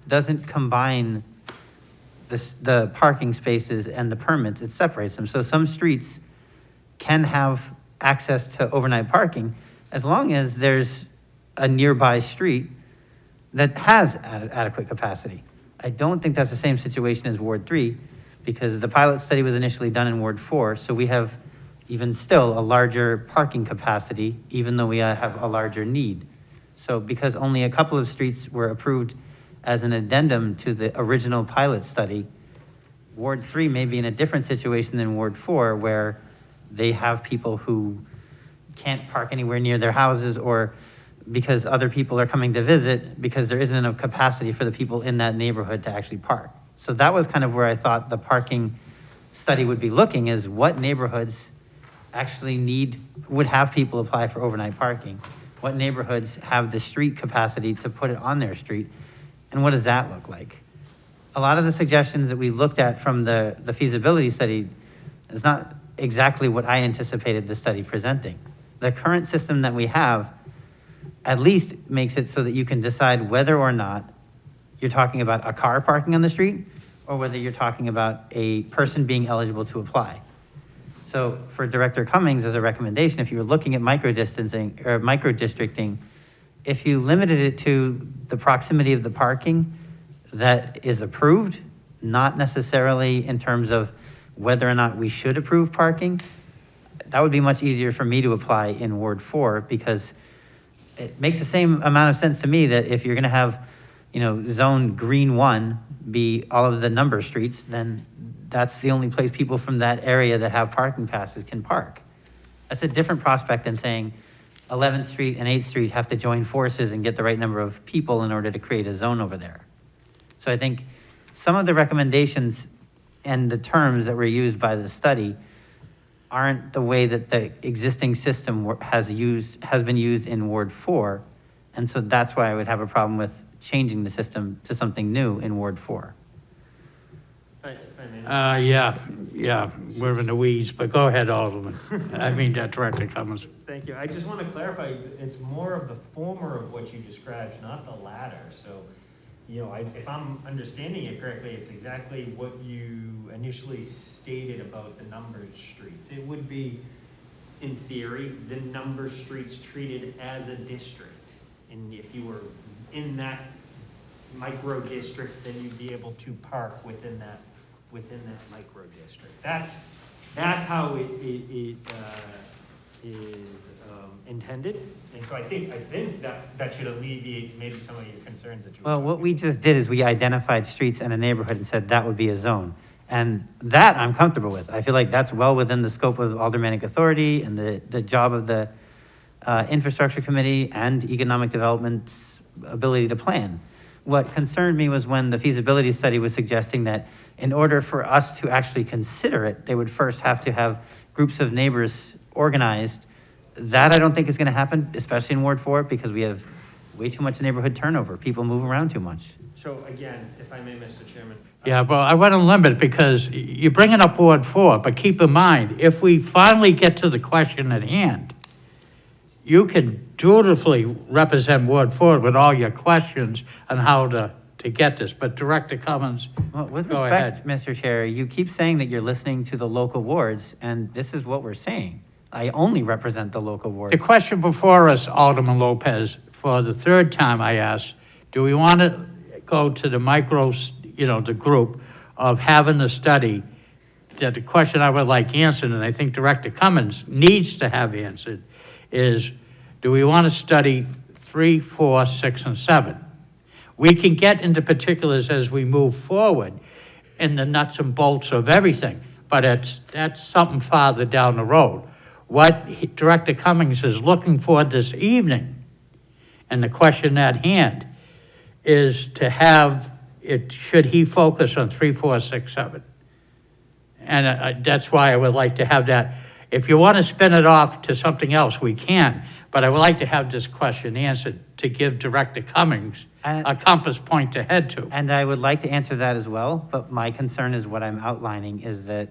doesn't combine the parking spaces and the permits, it separates them. So some streets can have access to overnight parking as long as there's a nearby street that has adequate capacity. I don't think that's the same situation as Ward 3 because the pilot study was initially done in Ward 4, so we have even still a larger parking capacity, even though we have a larger need. So because only a couple of streets were approved as an addendum to the original pilot study, Ward 3 may be in a different situation than Ward 4, where they have people who can't park anywhere near their houses or because other people are coming to visit because there isn't enough capacity for the people in that neighborhood to actually park. So that was kind of where I thought the parking study would be looking, is what neighborhoods actually would have people apply for overnight parking. What neighborhoods have the street capacity to put it on their street, and what does that look like? A lot of the suggestions that we looked at from the feasibility study is not exactly what I anticipated the study presenting. The current system that we have at least makes it so that you can decide whether or not you're talking about a car parking on the street or whether you're talking about a person being eligible to apply. So for Director Cummings, as a recommendation, if you were looking at micro-distancing or micro-districting, if you limited it to the proximity of the parking that is approved, not necessarily in terms of whether or not we should approve parking, that would be much easier for me to apply in Ward 4 because it makes the same amount of sense to me that if you're gonna have, zone green 1 be all of the number streets, then that's the only place people from that area that have parking passes can park. That's a different prospect than saying 11th Street and 8th Street have to join forces and get the right number of people in order to create a zone over there. So I think some of the recommendations and the terms that were used by the study aren't the way that the existing system has been used in Ward 4. And so that's why I would have a problem with changing the system to something new in Ward 4. Yeah, we're in the weeds, but go ahead, Alderman. I mean, Director Cummings. Thank you. I just want to clarify, it's more of the former of what you described, not the latter. So, if I'm understanding it correctly, it's exactly what you initially stated about the numbered streets. It would be, in theory, the number streets treated as a district. And if you were in that micro district, then you'd be able to park within that micro district. That's how it is intended. And so I think that should alleviate maybe some of your concerns that you. Well, what we just did is we identified streets in a neighborhood and said that would be a zone. And that I'm comfortable with. I feel like that's well within the scope of aldermanic authority and the job of the infrastructure committee and economic development's ability to plan. What concerned me was when the feasibility study was suggesting that in order for us to actually consider it, they would first have to have groups of neighbors organized. That I don't think is going to happen, especially in Ward 4, because we have way too much neighborhood turnover. People move around too much. So again, if I may, Mr. Chairman. Yeah, well, I want to limit because you're bringing up Ward 4, but keep in mind, if we finally get to the question at hand, you can dutifully represent Ward 4 with all your questions on how to get this, but Director Cummings, well, with go respect, ahead. Mr. Chair, you keep saying that you're listening to the local wards, and this is what we're saying. I only represent the local wards. The question before us, Alderman Lopez, for the third time I asked, do we want to go to the the group of having the study? That the question I would like answered, and I think Director Cummings needs to have answered, is do we want to study 3, 4, 6, and 7? We can get into particulars as we move forward in the nuts and bolts of everything, but that's something farther down the road. What Director Cummings is looking for this evening, and the question at hand, is to have it, should he focus on 3, 4, 6, 7? And that's why I would like to have that. If you want to spin it off to something else, we can, but I would like to have this question answered to give Director Cummings a compass point to head to. And I would like to answer that as well, but my concern is what I'm outlining is that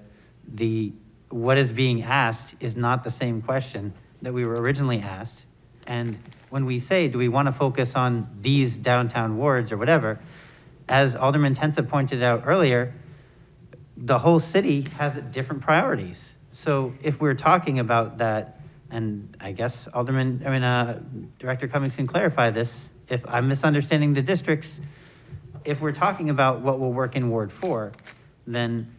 what is being asked is not the same question that we were originally asked. And when we say, do we want to focus on these downtown wards or whatever, as Alderman Tensa pointed out earlier, the whole city has different priorities. So if we're talking about that, and I guess Director Cummings can clarify this, if I'm misunderstanding the districts, if we're talking about what will work in Ward 4, then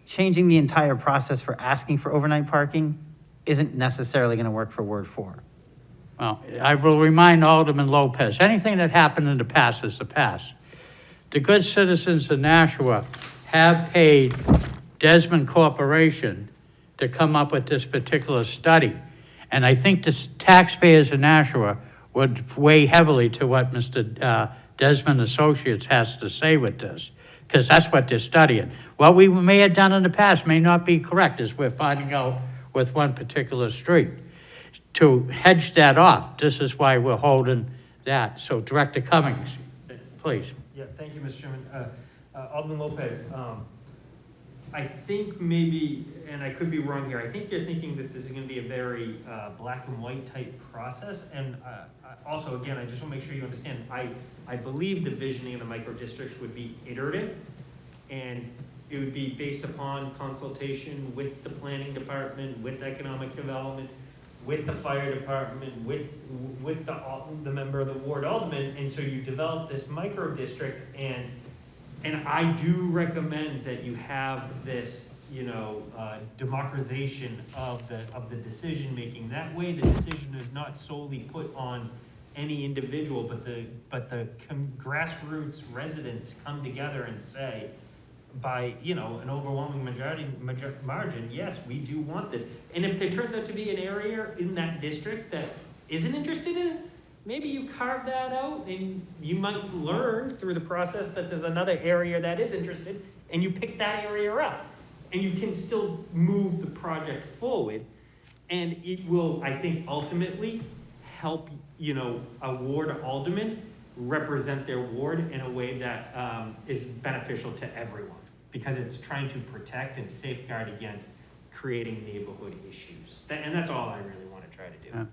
changing the entire process for asking for overnight parking isn't necessarily going to work for Ward 4. Well, I will remind Alderman Lopez, anything that happened in the past is the past. The good citizens of Nashua have paid Desmond Corporation to come up with this particular study. And I think the taxpayers in Nashua would weigh heavily to what Mr. Desmond Associates has to say with this, because that's what they're studying. What we may have done in the past may not be correct, as we're finding out with one particular street. To hedge that off, this is why we're holding that. So Director Cummings, please. Yeah, thank you, Mr. Chairman. Alderman Lopez, I think maybe, and I could be wrong here, I think you're thinking that this is gonna be a very black and white type process. And also, again, I just wanna make sure you understand, I believe the visioning of the micro districts would be iterative, and it would be based upon consultation with the planning department, with economic development, with the fire department, with the member of the ward alderman, and so you develop this micro district, and I do recommend that you have this, democratization of the decision making. That way, the decision is not solely put on any individual, but the grassroots residents come together and say, by an overwhelming margin, yes, we do want this. And if there turns out to be an area in that district that isn't interested in it, maybe you carve that out, and you might learn through the process that there's another area that is interested, and you pick that area up, and you can still move the project forward, and it will, I think, ultimately help a ward alderman represent their ward in a way that is beneficial to everyone, because it's trying to protect and safeguard against creating neighborhood issues. And that's all I really want to try to do.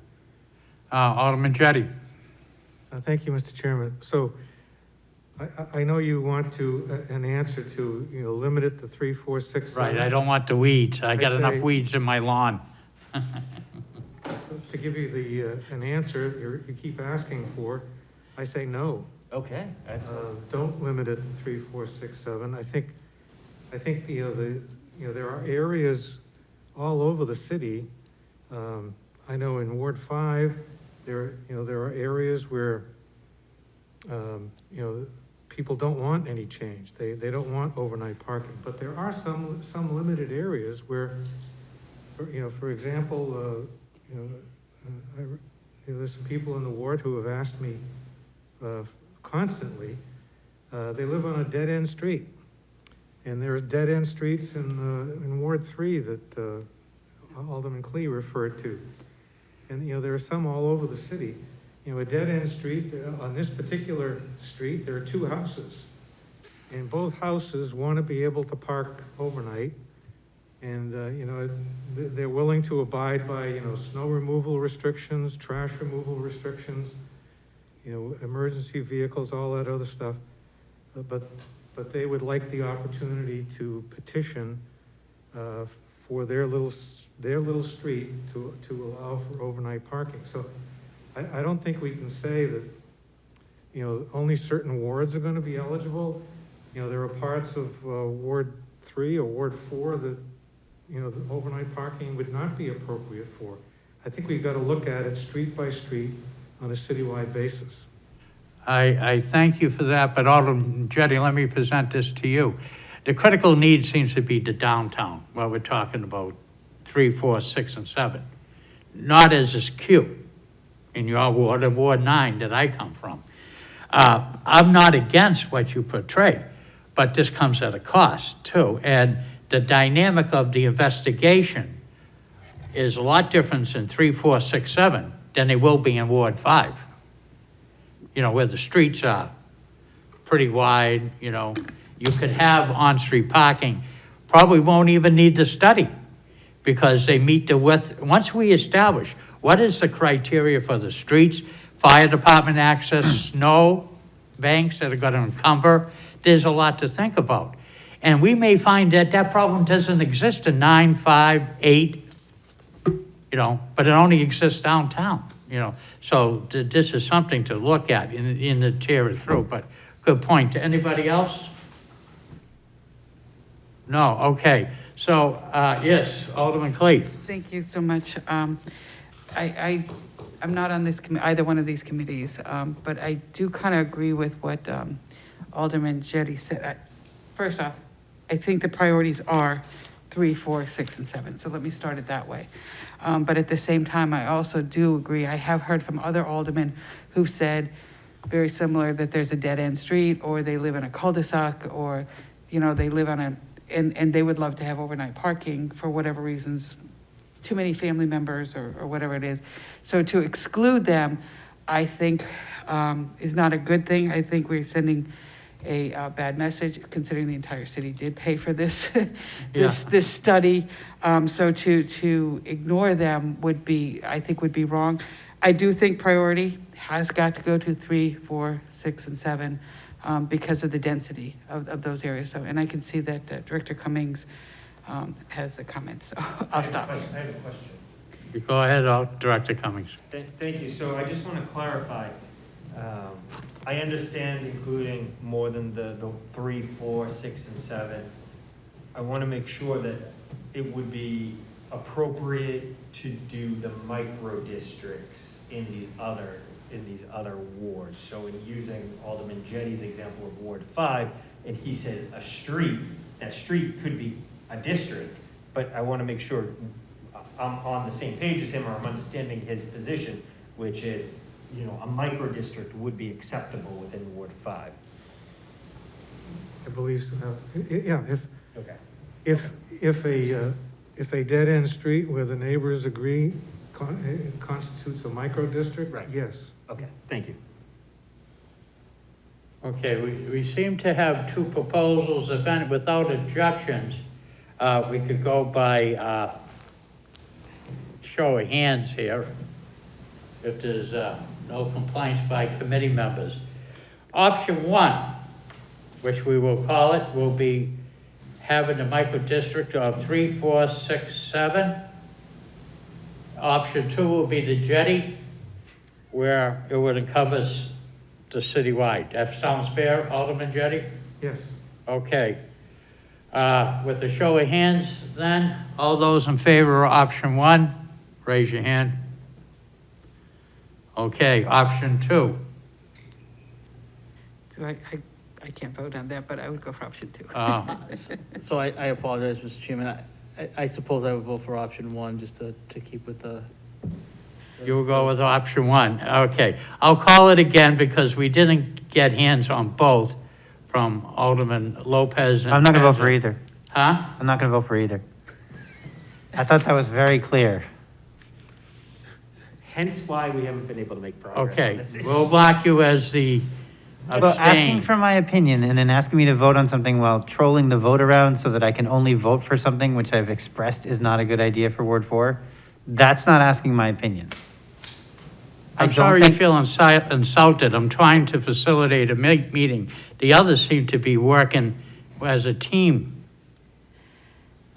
Alderman Jettie. Thank you, Mr. Chairman. So I know you want an answer to, limit it to 3, 4, 6, 7. Right, I don't want the weeds. I got enough weeds in my lawn. To give you an answer you keep asking for, I say no. Okay. Don't limit it to 3, 4, 6, 7. I think there are areas all over the city. I know in Ward 5, there are areas where, people don't want any change. They don't want overnight parking, but there are some limited areas where, for example, there's some people in the ward who have asked me constantly, they live on a dead-end street. And there's dead-end streets in Ward 3 that Alderman Klee referred to. And, there are some all over the city. A dead-end street, on this particular street, there are 2 houses. And both houses want to be able to park overnight. And, they're willing to abide by, snow removal restrictions, trash removal restrictions, emergency vehicles, all that other stuff. But they would like the opportunity to petition for their little street to allow for overnight parking. So I don't think we can say that, only certain wards are going to be eligible. There are parts of Ward 3 or Ward 4 that, the overnight parking would not be appropriate for. I think we've got to look at it street by street on a citywide basis. I thank you for that, but Alderman Jettie, let me present this to you. The critical need seems to be the downtown, what we're talking about, 3, 4, 6, and 7. Not as acute in your ward, or Ward 9 that I come from. I'm not against what you portray, but this comes at a cost too. And the dynamic of the investigation is a lot different in 3, 4, 6, 7 than it will be in Ward 5. You know, where the streets are pretty wide, you know, you could have on-street parking, probably won't even need the study because they meet the width. Once we establish what is the criteria for the streets, fire department access, snow banks that are gonna encumber, there's a lot to think about. And we may find that that problem doesn't exist in 9, 5, 8, you know, but it only exists downtown, you know. So this is something to look at in the tear it through, but good point. Anybody else? No, okay. So, yes, Alderman Cleave. Thank you so much. I'm not on this either one of these committees, but I do kind of agree with what Alderman Jettie said. First off, I think the priorities are 3, 4, 6, and 7. So let me start it that way. But at the same time, I also do agree. I have heard from other aldermen who've said very similar that there's a dead-end street, or they live in a cul-de-sac, or, you know, they live on a, and they would love to have overnight parking for whatever reasons, too many family members or whatever it is. So to exclude them, I think is not a good thing. I think we're sending a bad message, considering the entire city did pay for this, this study. So to ignore them would be, I think would be wrong. I do think priority has got to go to 3, 4, 6, and 7 because of the density of those areas. So, and I can see that Director Cummings has a comment, so I'll stop. I have a question. You go ahead, Director Cummings. Thank you. So I just want to clarify. I understand including more than the 3, 4, 6, and 7. I want to make sure that it would be appropriate to do the micro districts in these other wards. So in using Alderman Jettie's example of Ward 5, and he said a street, that street could be a district, but I want to make sure I'm on the same page as him, or I'm understanding his position, which is, you know, a micro district would be acceptable within Ward 5. I believe so. Yeah, Okay. if a dead-end street where the neighbors agree constitutes a micro-district, Right. yes. Okay, thank you. Okay, we seem to have two proposals. If any, without objections, we could go by show of hands here, if there's no complaints by committee members. Option 1, which we will call it, will be having a micro-district of 3, 4, 6, 7. Option 2 will be the Jettie, where it would encompass the citywide. That sounds fair, Alderman Jettie? Yes. Okay. With a show of hands then, all those in favor of option 1, raise your hand. Okay, option 2. So I can't vote on that, but I would go for option 2. So I apologize, Mr. Chairman. I suppose I would vote for option 1, just to keep with the. You will go with option 1. Okay. I'll call it again because we didn't get hands on both from Alderman Lopez and. I'm not going to vote for either. Huh? I'm not going to vote for either. I thought that was very clear. Hence why we haven't been able to make progress on Okay, this issue. we'll mark you as the Well, asking abstain. for my opinion and then asking me to vote on something while trolling the vote around so that I can only vote for something which I've expressed is not a good idea for Ward 4, that's not asking my opinion. I'm sorry you feel insulted. I'm trying to facilitate a meeting. The others seem to be working as a team.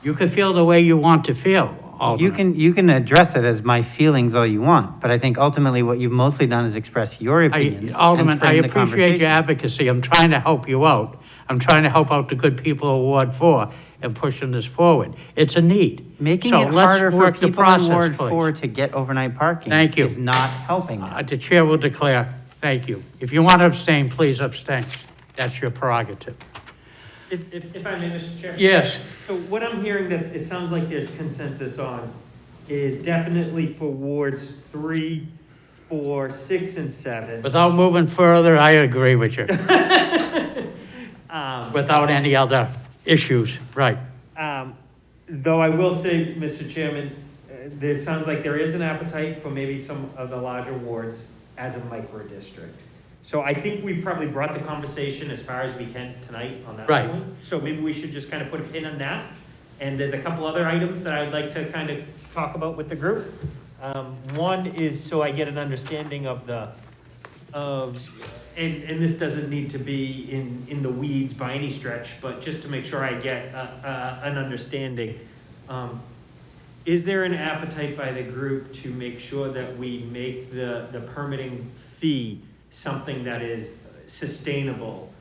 You can feel the way you want to feel, Alderman. You can address it as my feelings all you want, but I think ultimately what you've mostly done is express your opinions. Alderman, and frame I the appreciate your conversation. advocacy. I'm trying to help you out. I'm trying to help out the good people of Ward 4 and pushing this forward. It's a need. Making So it let's harder for work the people in process, Ward please. 4 to get overnight parking Thank you. is not helping them. The chair will declare. Thank you. If you want to abstain, please abstain. That's your prerogative. If I may, Mr. Chair? Yes. So what I'm hearing that it sounds like there's consensus on is definitely for wards 3, 4, 6, and 7. Without moving further, I agree with you. Without any other issues, right. Though I will say, Mr. Chairman, there sounds like there is an appetite for maybe some of the larger wards as a micro district. So I think we probably brought the conversation as far as we can tonight on that Right. point. So maybe we should just kind of put a pin on that. And there's a couple other items that I'd like to kind of talk about with the group. One is so I get an understanding of and this doesn't need to be in the weeds by any stretch, but just to make sure I get an understanding. Is there an appetite by the group to make sure that we make the permitting fee something that is sustainable?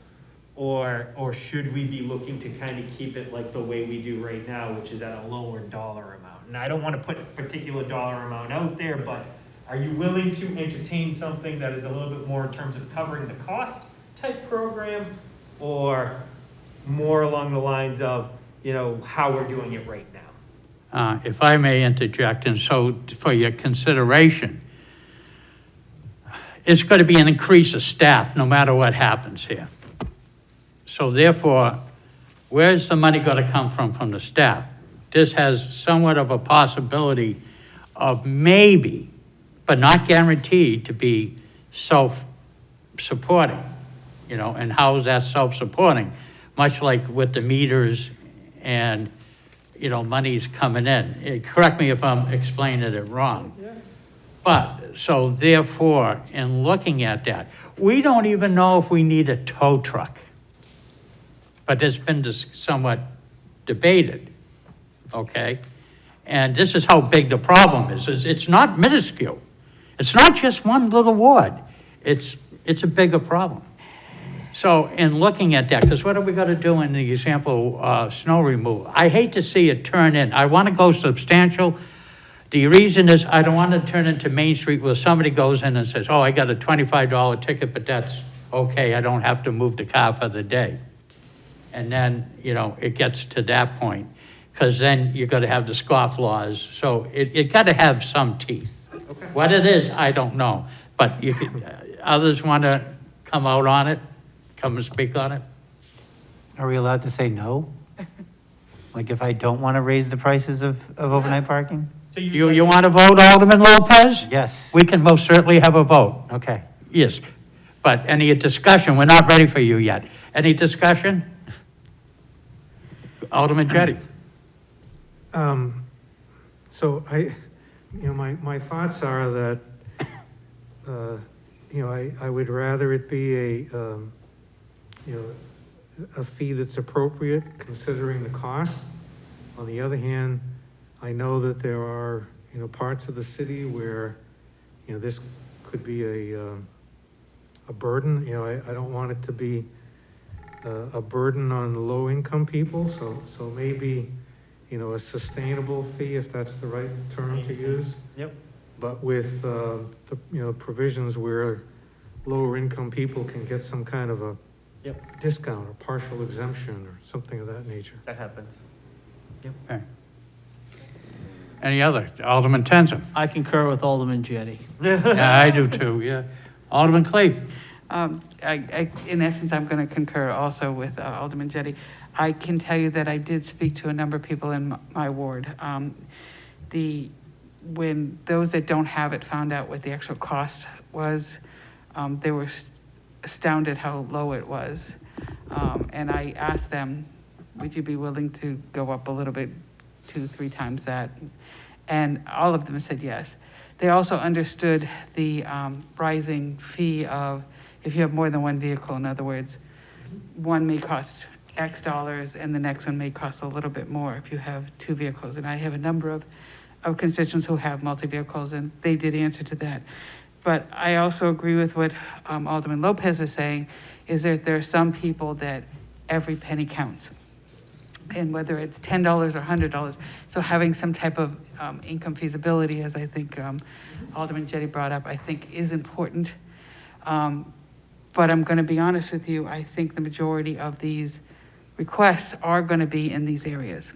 Or should we be looking to kind of keep it like the way we do right now, which is at a lower dollar amount? And I don't want to put a particular dollar amount out there, but are you willing to entertain something that is a little bit more in terms of covering the cost type program? Or more along the lines of, how we're doing it right now? If I may interject, and so for your consideration, it's going to be an increase of staff no matter what happens here. So therefore, where's the money going to come from the staff? This has somewhat of a possibility of maybe, but not guaranteed, to be self-supporting, and how is that self-supporting? Much like with the meters and, money's coming in. Correct me if I'm explaining it wrong. But, so therefore, in looking at that, we don't even know if we need a tow truck. But it's been somewhat debated, okay? And this is how big the problem is. It's not minuscule. It's not just one little ward. It's a bigger problem. So in looking at that, because what are we going to do in the example, snow removal? I hate to see it turn in. I want to go substantial. The reason is I don't want to turn into Main Street where somebody goes in and says, oh, I got a $25 ticket, but that's okay. I don't have to move the car for the day. And then, it gets to that point, because then you're going to have the scofflaws. So it got to have some teeth. Okay. What it is, I don't know. But you could, others want to come out on it, come and speak on it? Are we allowed to say no? Like if I don't want to raise the prices of overnight parking? So You want to vote, Alderman Lopez? Yes. We can most certainly have a vote. Okay. Yes. But any discussion? We're not ready for you yet. Any discussion? Alderman Jettie. So my thoughts are that, I would rather it be a fee that's appropriate considering the cost. On the other hand, I know that there are, parts of the city where, this could be a burden. I don't want it to be a burden on the low-income people, so maybe, a sustainable fee, if that's the right term to use. Yep. But with, the provisions where lower-income people can get some kind of a Yep. discount or partial exemption or something of that nature. That happens. Okay. Any other? Alderman Tenson? I concur with Alderman Jettie. Yeah, I do too, yeah. Alderman Cleve? In essence, I'm going to concur also with Alderman Jettie. I can tell you that I did speak to a number of people in my ward. When those that don't have it found out what the actual cost was, they were astounded how low it was. And I asked them, would you be willing to go up a little bit, 2-3 times that? And all of them said yes. They also understood the rising fee of if you have more than one vehicle. In other words, one may cost X dollars and the next one may cost a little bit more if you have 2 vehicles. And I have a number of constituents who have multi-vehicles, and they did answer to that. But I also agree with what Alderman Lopez is saying, is that there are some people that every penny counts. And whether it's $10 or $100, so having some type of income feasibility, as I think Alderman Jettie brought up, I think is important. But I'm going to be honest with you, I think the majority of these requests are going to be in these areas.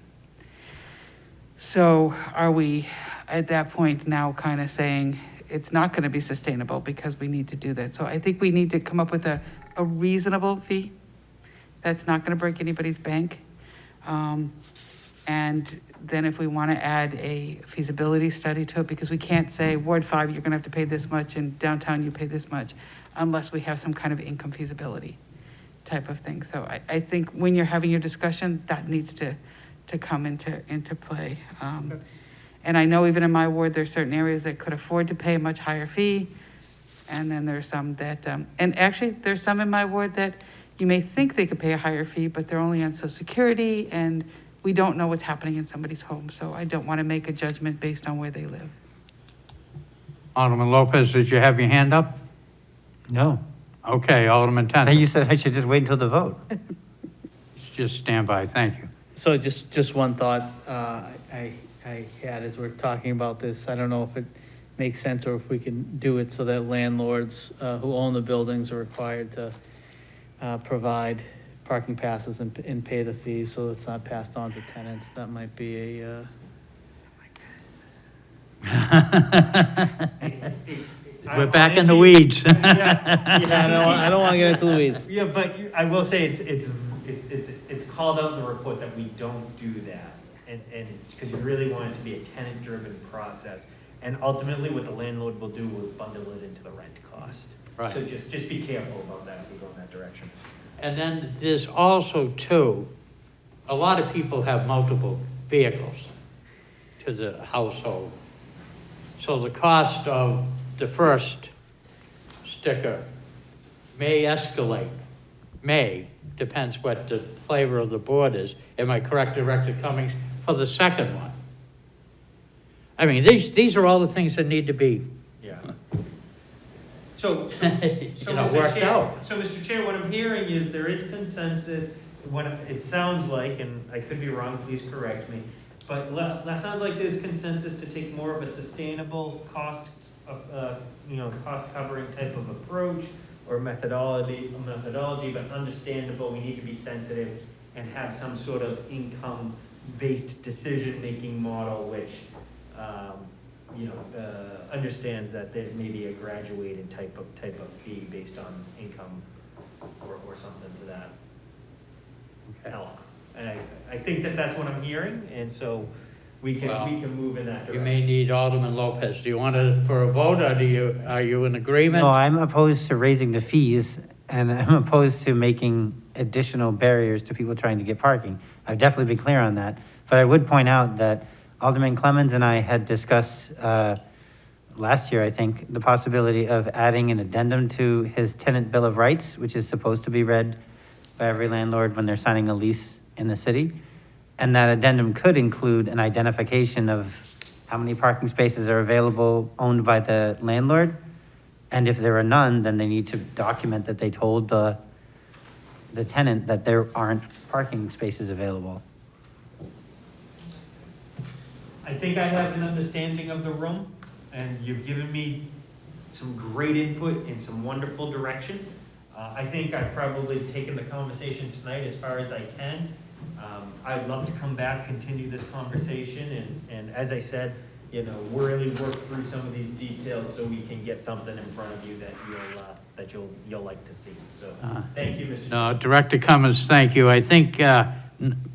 So are we at that point now kind of saying it's not going to be sustainable because we need to do that? So I think we need to come up with a reasonable fee that's not going to break anybody's bank. And then if we want to add a feasibility study to it, because we can't say Ward 5, you're going to have to pay this much, and downtown you pay this much, unless we have some kind of income feasibility type of thing. So I think when you're having your discussion, that needs to come into play. And I know even in my ward, there's certain areas that could afford to pay a much higher fee. And then there's some that, and actually there's some in my ward that you may think they could pay a higher fee, but they're only on Social Security, and we don't know what's happening in somebody's home. So I don't want to make a judgment based on where they live. Alderman Lopez, did you have your hand up? No. Okay, Alderman I thought Tenth. you said I should just wait until the vote. Just stand by, thank you. So just one thought I had as we're talking about this. I don't know if it makes sense or if we can do it so that landlords who own the buildings are required to provide parking passes and pay the fees, so it's not passed on to tenants. That might be a, We're back in the weeds. I don't want to get into the weeds. Yeah, but I will say it's called out in the report that we don't do that. And, because you really want it to be a tenant-driven process. And ultimately, what the landlord will do is bundle it into the rent cost. Right. So just be careful about that if you go in that direction. And then there's also too, a lot of people have multiple vehicles to the household. So the cost of the first sticker may escalate, depends what the flavor of the board is. Am I correct, Director Cummings, for the second one? I mean, these are all the things that need to be, Yeah. So, Mr. worked Chair, out. So, Mr. Chair, what I'm hearing is there is consensus, when it sounds like, and I could be wrong, please correct me, but that sounds like there's consensus to take more of a sustainable cost covering type of approach or methodology, but understandable, we need to be sensitive and have some sort of income-based decision-making model, which, understands that there may be a graduated type of fee based on income or something to that elk. And I think that's what I'm hearing, and so we can move in that direction. You may need Alderman Lopez. Do you want to, for a vote, or are you in agreement? No, I'm opposed to raising the fees, and I'm opposed to making additional barriers to people trying to get parking. I've definitely been clear on that. But I would point out that Alderman Clemmons and I had discussed last year, I think, the possibility of adding an addendum to his tenant bill of rights, which is supposed to be read by every landlord when they're signing a lease in the city. And that addendum could include an identification of how many parking spaces are available owned by the landlord. And if there are none, then they need to document that they told the tenant that there aren't parking spaces available. I think I have an understanding of the room, and you've given me some great input and some wonderful direction. I think I've probably taken the conversation tonight as far as I can. I'd love to come back, continue this conversation, and as I said, really work through some of these details so we can get something in front of you that you'll like to see. So, thank you, Mr. No, Director Cummings, thank you. I think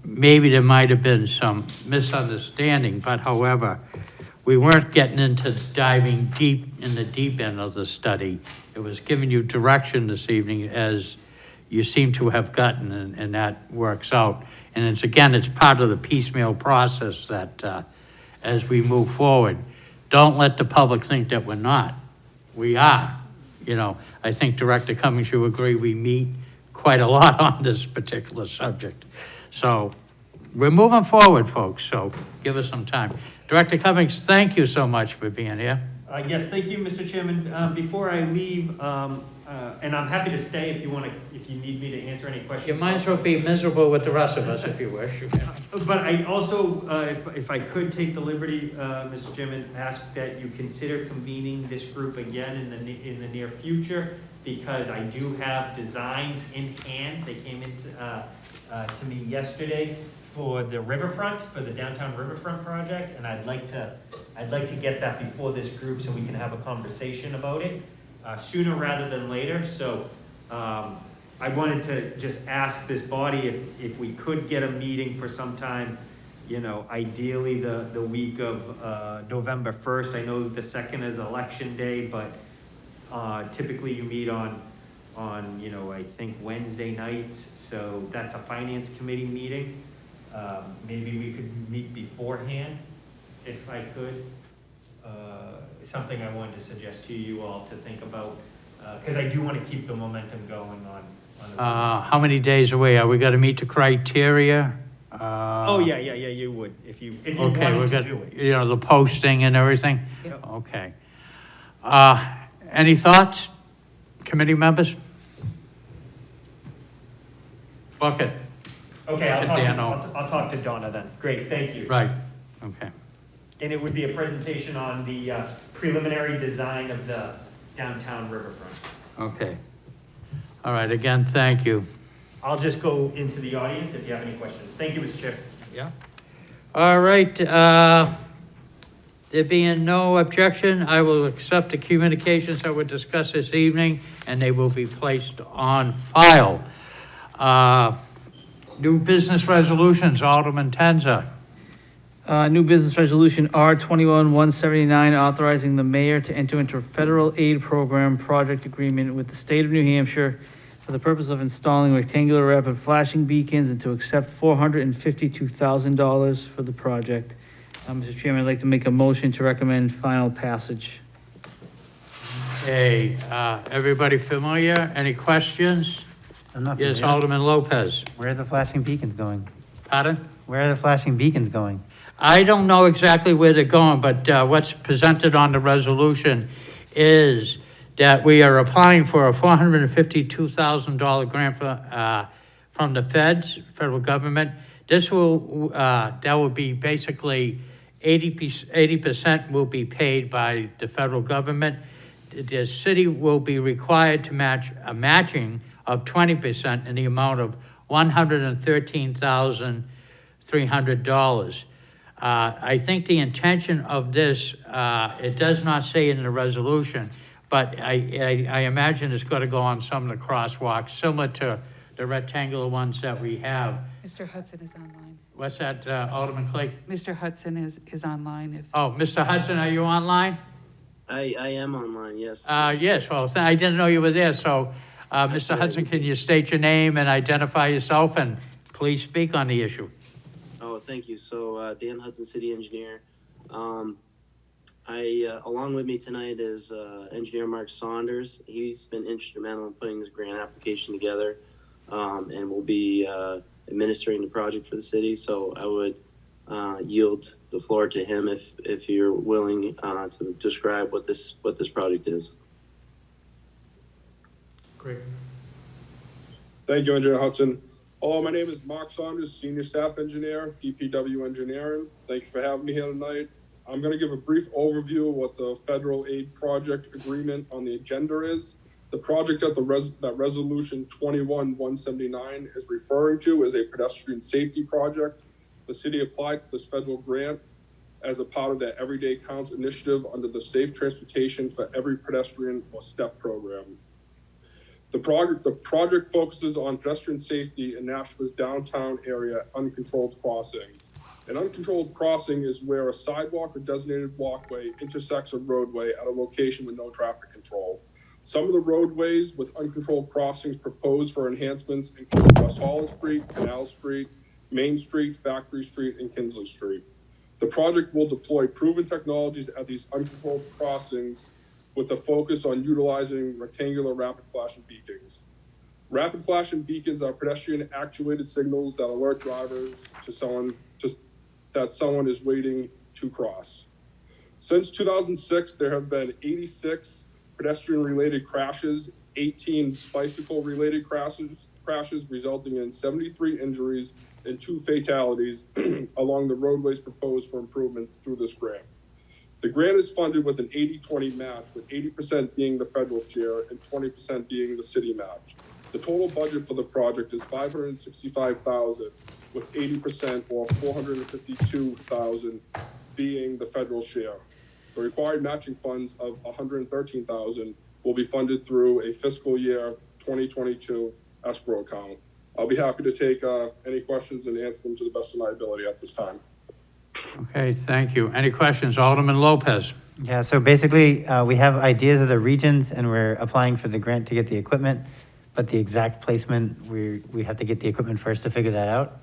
maybe there might have been some misunderstanding, but however, we weren't getting into diving deep in the deep end of the study. It was giving you direction this evening, as you seem to have gotten, and that works out. And it's part of the piecemeal process that as we move forward, don't let the public think that we're not. We are. I think Director Cummings, you agree, we meet quite a lot on this particular subject. So we're moving forward, folks, so give us some time. Director Cummings, thank you so much for being here. Yes, thank you, Mr. Chairman. Before I leave, and I'm happy to stay if you want to, if you need me to answer any questions. You might as well be miserable with the rest of us if you wish. But I also, if I could take the liberty, Mr. Chairman, ask that you consider convening this group again in the near future, because I do have designs in hand. They came in to me yesterday for the riverfront, for the downtown riverfront project, and I'd like to get that before this group so we can have a conversation about it sooner rather than later. So I wanted to just ask this body if we could get a meeting for some time, you know, ideally the week of November 1st. I know the 2nd is election day, but typically you meet on, you know, I think Wednesday nights. So that's a finance committee meeting. Maybe we could meet beforehand if I could. Something I wanted to suggest to you all to think about, because I do want to keep the momentum going on. How many days away? Are we gonna meet the criteria? Oh, yeah, you would, if you Okay, we wanted to got, do it. you know, the posting and everything? Yep. Okay. Any thoughts, committee members? Bucket, Okay, Dan, I'll talk to Donna then. Great, thank you. right, okay. And it would be a presentation on the preliminary design of the downtown riverfront. Okay. All right, again, thank you. I'll just go into the audience if you have any questions. Thank you, Mr. Chair. Yeah. All right, there being no objection, I will accept the communications that were discussed this evening, and they will be placed on file. New business resolutions, Alderman Tenza. New business resolution R21-179, authorizing the mayor to enter into a federal aid program project agreement with the state of New Hampshire for the purpose of installing rectangular rapid flashing beacons and to accept $452,000 for the project. Mr. Chairman, I'd like to make a motion to recommend final passage. Hey, everybody familiar? Any questions? Yes, Alderman Lopez. Where are the flashing beacons going? Pardon? Where are the flashing beacons going? I don't know exactly where they're going, but what's presented on the resolution is that we are applying for a $452,000 grant from the federal government. This will, that will be basically 80% will be paid by the federal government. The city will be required to match a matching of 20% in the amount of $113,300. I think the intention of this, it does not say in the resolution, but I imagine it's going to go on some of the crosswalks, similar to the rectangular ones that we have. Mr. Hudson is online. What's that, Alderman Clay? Mr. Hudson is online if. Oh, Mr. Hudson, are you online? I am online, yes. Yes, well, I didn't know you were there, so, Mr. Hudson, can you state your name and identify yourself, and please speak on the issue? Oh, thank you. So, Dan Hudson, city engineer. Along with me tonight is engineer Mark Saunders. He's been instrumental in putting this grant application together, and will be administering the project for the city. So I would yield the floor to him if you're willing to describe what this project is. Great. Thank you, Engineer Hudson. Hello, my name is Mark Saunders, Senior Staff Engineer, DPW Engineering. Thank you for having me here tonight. I'm going to give a brief overview of what the federal aid project agreement on the agenda is. The project that that resolution 21-179 is referring to is a pedestrian safety project. The city applied for this federal grant as a part of the Everyday Counts initiative under the Safe Transportation for Every Pedestrian or STEP program. The project focuses on pedestrian safety in Nashville's downtown area uncontrolled crossings. An uncontrolled crossing is where a sidewalk or designated walkway intersects a roadway at a location with no traffic control. Some of the roadways with uncontrolled crossings proposed for enhancements include West Holland Street, Canal Street, Main Street, Factory Street, and Kinsley Street. The project will deploy proven technologies at these uncontrolled crossings with the focus on utilizing rectangular rapid flashing beacons. Rapid flashing beacons are pedestrian actuated signals that alert drivers to that someone is waiting to cross. Since 2006, there have been 86 pedestrian-related crashes, 18 bicycle-related crashes, resulting in 73 injuries and 2 fatalities along the roadways proposed for improvements through this grant. The grant is funded with an 80-20 match, with 80% being the federal share and 20% being the city match. The total budget for the project is $565,000, with 80% or $452,000 being the federal share. The required matching funds of $113,000 will be funded through a fiscal year 2022 escrow account. I'll be happy to take any questions and answer them to the best of my ability at this time. Okay, thank you. Any questions? Alderman Lopez. Yeah, so basically, we have ideas of the regions and we're applying for the grant to get the equipment, but the exact placement, we have to get the equipment first to figure that out.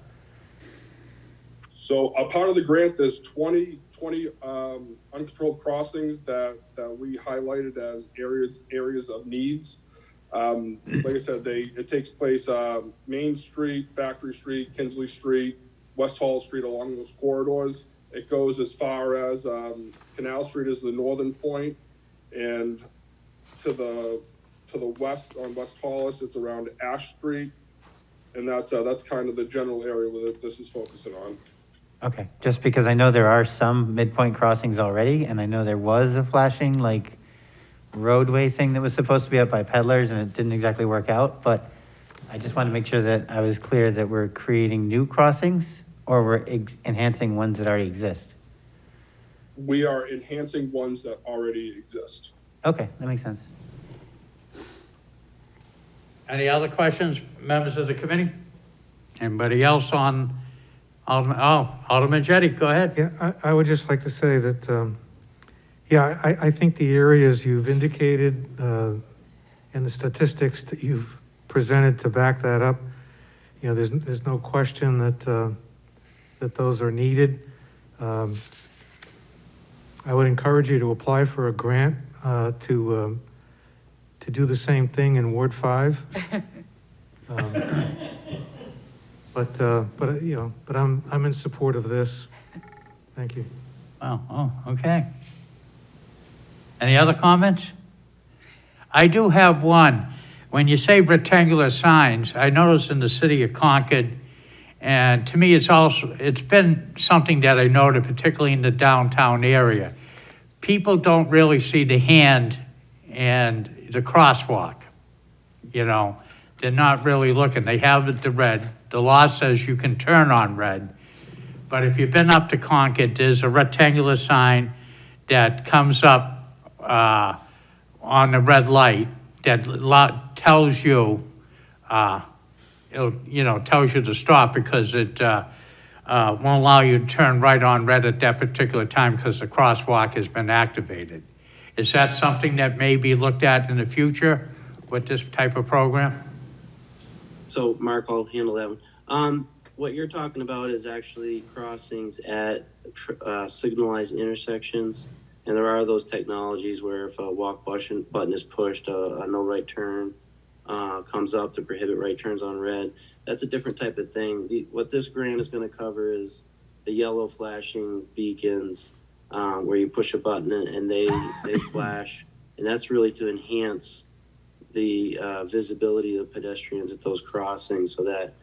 So a part of the grant, there's 20 uncontrolled crossings that we highlighted as areas of needs. Like I said, it takes place Main Street, Factory Street, Kinsley Street, West Hall Street, along those corridors. It goes as far as Canal Street is the northern point, and to the west on West Hollis, it's around Ash Street, and that's kind of the general area where this is focusing on. Okay, just because I know there are some midpoint crossings already, and I know there was a flashing like roadway thing that was supposed to be up by peddlers and it didn't exactly work out, but I just wanted to make sure that I was clear that we're creating new crossings or we're enhancing ones that already exist. We are enhancing ones that already exist. Okay, that makes sense. Any other questions, members of the committee? Anybody else on Alderman Jettie, go ahead. Yeah, I would just like to say that, I think the areas you've indicated and the statistics that you've presented to back that up, there's no question that those are needed. I would encourage you to apply for a grant to do the same thing in Ward 5. But I'm in support of this. Thank you. Wow, okay. Any other comments? I do have one. When you say rectangular signs, I noticed in the city of Concord, and to me it's been something that I noted, particularly in the downtown area. People don't really see the hand and the crosswalk. They're not really looking. They have the red. The law says you can turn on red. But if you've been up to Concord, there's a rectangular sign that comes up on the red light that tells you, tells you to stop because it won't allow you to turn right on red at that particular time because the crosswalk has been activated. Is that something that may be looked at in the future with this type of program? So Mark, I'll handle that one. What you're talking about is actually crossings at signalized intersections. And there are those technologies where if a walk button is pushed, a no right turn comes up to prohibit right turns on red. That's a different type of thing. What this grant is going to cover is the yellow flashing beacons where you push a button and they flash. And that's really to enhance the visibility of pedestrians at those crossings so that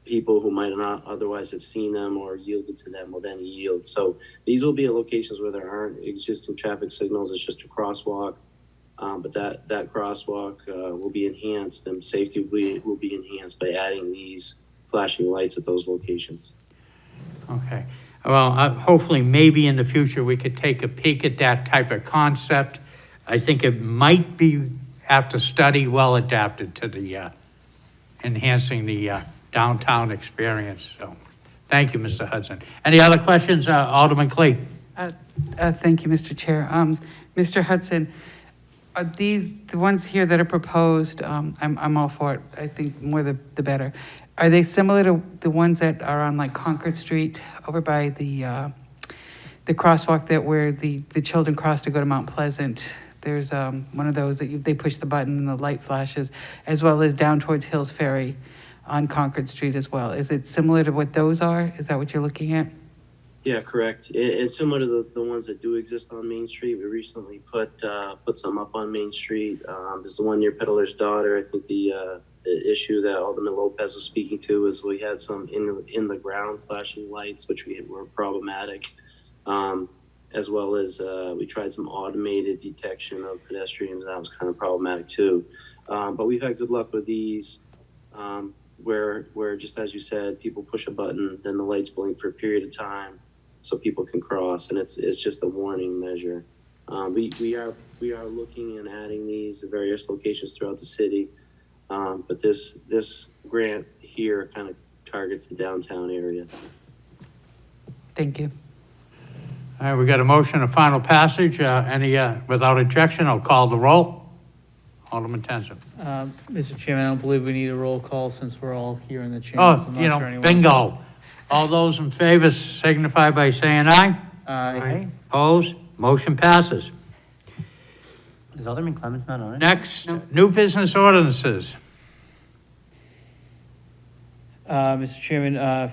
people who might not otherwise have seen them or yielded to them will then yield. So these will be at locations where there aren't existing traffic signals. It's just a crosswalk. But that crosswalk will be enhanced and safety will be enhanced by adding these flashing lights at those locations. Okay. Well, hopefully maybe in the future we could take a peek at that type of concept. I think it might be after study well adapted to the enhancing the downtown experience. So thank you, Mr. Hudson. Any other questions? Alderman Clay. Thank you, Mr. Chair. Mr. Hudson, the ones here that are proposed, I'm all for it. I think more the better. Are they similar to the ones that are on like Concord Street over by the crosswalk where the children cross to go to Mount Pleasant? There's one of those that they push the button and the light flashes, as well as down towards Hills Ferry on Concord Street as well. Is it similar to what those are? Is that what you're looking at? Yeah, correct. It's similar to the ones that do exist on Main Street. We recently put some up on Main Street. There's the one near Peddler's Daughter. I think the issue that Alderman Lopez was speaking to is we had some in the ground flashing lights, which were problematic, as well as we tried some automated detection of pedestrians, and that was kind of problematic too. But we've had good luck with these. Where just as you said, people push a button, then the lights blink for a period of time, so people can cross, and it's just a warning measure. We are looking and adding these at various locations throughout the city, but this grant here kind of targets the downtown area. Thank you. All right, we got a motion of final passage. Without objection, I'll call the roll. Alderman Tenson. Mr. Chairman, I don't believe we need a roll call since we're all here in the chamber. Oh, bingo. All those in favor signify by saying aye. Aye. Opposed? Motion passes. Is Alderman Clemens not on it? Next, new business ordinances. Mr. Chairman,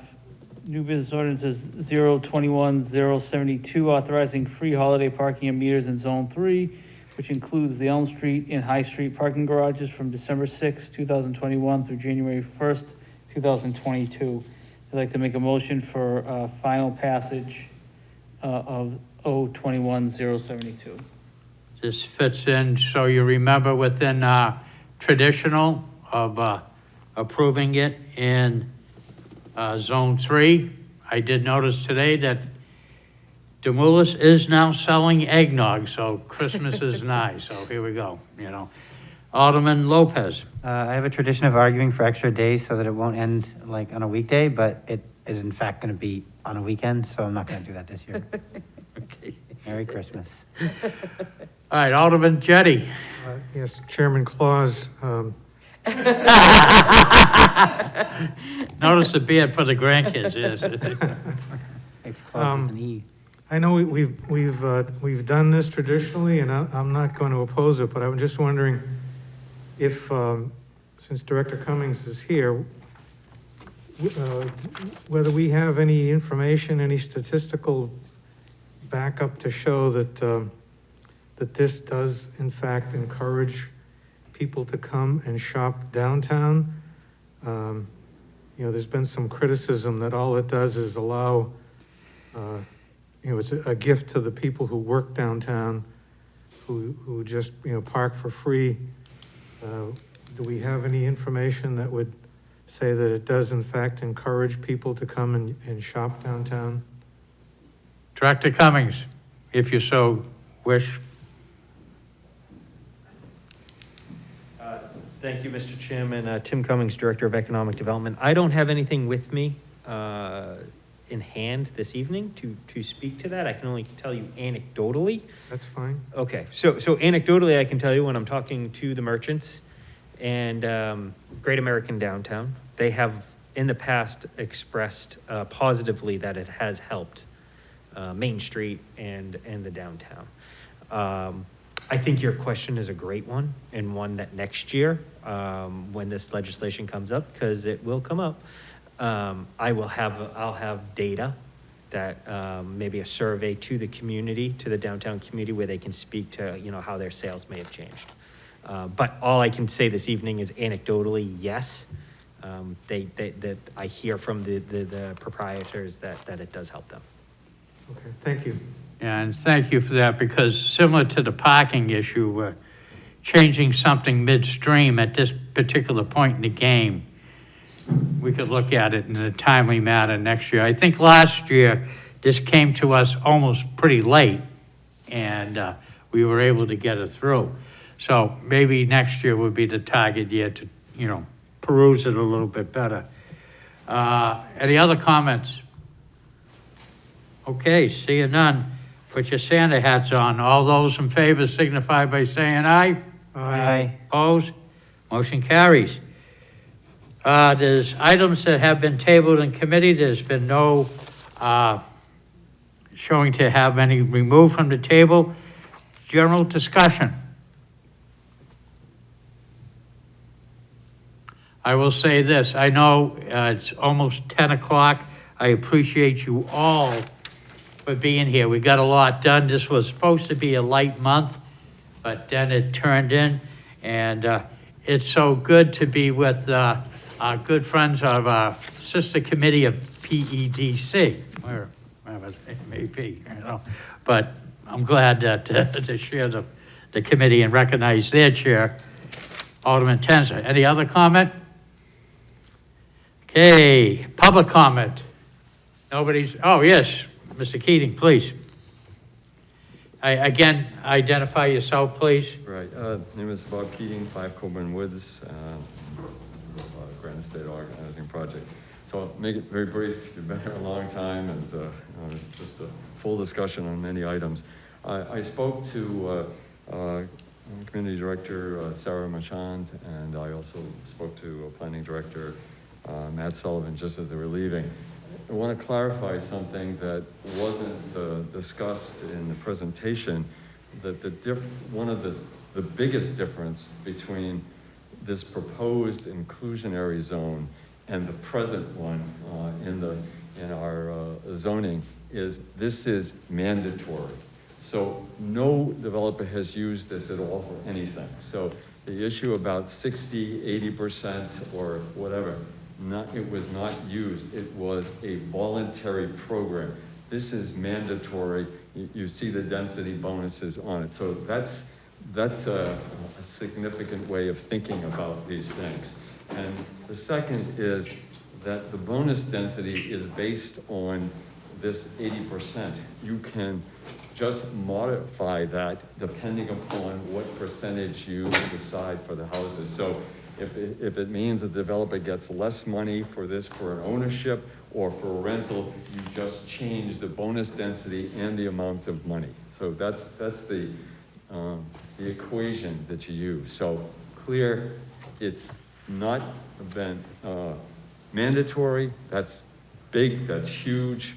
new business ordinances 021-072, authorizing free holiday parking and meters in Zone 3, which includes the Elm Street and High Street parking garages from December 6, 2021 through January 1st, 2022. I'd like to make a motion for final passage of 021-072. This fits in, so you remember, within traditional of approving it in Zone 3. I did notice today that Demoulas is now selling eggnog, so Christmas is nigh, so here we go, Alderman Lopez. I have a tradition of arguing for extra days so that it won't end like on a weekday, but it is in fact going to be on a weekend, so I'm not going to do that this year. Okay. Merry Christmas. All right, Alderman Jettie. Yes, Chairman Claus, Notice the beard for the grandkids, yes. It's close with an E. I know we've done this traditionally, and I'm not going to oppose it, but I'm just wondering if, since Director Cummings is here, whether we have any information, any statistical backup to show that that this does in fact encourage people to come and shop downtown. There's been some criticism that all it does is allow, it's a gift to the people who work downtown, who just, park for free. Do we have any information that would say that it does in fact encourage people to come and shop downtown? Director Cummings, if you so wish. Thank you, Mr. Chairman. Tim Cummings, Director of Economic Development. I don't have anything with me in hand this evening to speak to that. I can only tell you anecdotally. That's fine. Okay, so anecdotally, I can tell you when I'm talking to the merchants and Great American Downtown, they have in the past expressed positively that it has helped Main Street and the downtown. I think your question is a great one, and one that next year, when this legislation comes up, because it will come up, I'll have data that maybe a survey to the community, to the downtown community, where they can speak to how their sales may have changed. But all I can say this evening is anecdotally, yes, that I hear from the proprietors that it does help them. Okay, thank you. Yeah, and thank you for that, because similar to the parking issue, changing something midstream at this particular point in the game, we could look at it in a timely manner next year. I think last year, this came to us almost pretty late, and we were able to get it through. So maybe next year would be the target year to, peruse it a little bit better. Any other comments? Okay, seeing none. Put your Santa hats on. All those in favor signify by saying aye. Aye. Opposed? Motion carries. There's items that have been tabled in committee. There's been no showing to have any removed from the table. General discussion. I will say this. I know it's almost 10 o'clock. I appreciate you all for being here. We got a lot done. This was supposed to be a light month, but then it turned in. And it's so good to be with our good friends of our sister committee of PEDC, wherever it may be, you know. But I'm glad that to share the committee and recognize their chair, Alderman Tenzer. Any other comment? Okay, public comment. Nobody's, oh, yes, Mr. Keating, please. Again, identify yourself, please. Right, name is Bob Keating, 5 Coburn Woods, Granite State Organizing Project. So I'll make it very brief. You've been here a long time, and just a full discussion on many items. I spoke to Community Director Sarah Marchand, and I also spoke to Planning Director Matt Sullivan just as they were leaving. I want to clarify something that wasn't discussed in the presentation, that one of the biggest difference between this proposed inclusionary zone and the present one in our zoning is this is mandatory. So no developer has used this at all for anything. So the issue about 60, 80% or whatever, it was not used. It was a voluntary program. This is mandatory. You see the density bonuses on it. So that's a significant way of thinking about these things. And the second is that the bonus density is based on this 80%. You can just modify that depending upon what percentage you decide for the houses. So if it means the developer gets less money for this for an ownership or for a rental, you just change the bonus density and the amount of money. So that's the equation that you use. So clear, it's not been mandatory. That's big, that's huge.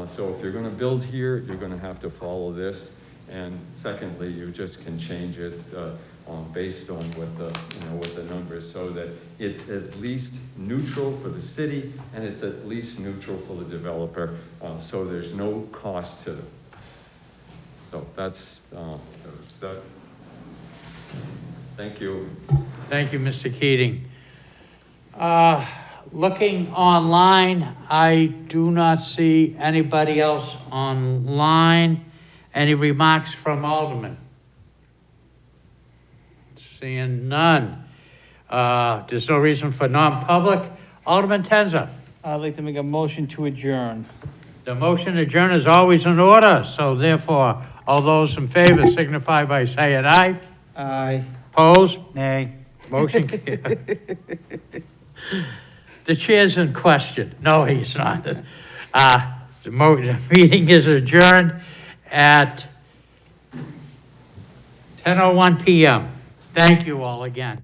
So if you're gonna build here, you're gonna have to follow this. And secondly, you just can change it based on what the numbers, so that it's at least neutral for the city and it's at least neutral for the developer, so there's no cost to them. So that's that. Thank you. Thank you, Mr. Keating. Looking online, I do not see anybody else online. Any remarks from Alderman? Seeing none. There's no reason for non-public. Alderman Tenzer. I'd like to make a motion to adjourn. The motion to adjourn is always in order, so therefore, all those in favor signify by saying aye. Aye. Opposed? Nay. Motion carried. The chair's in question. No, he's not. The meeting is adjourned at 10:01 p.m. Thank you all again.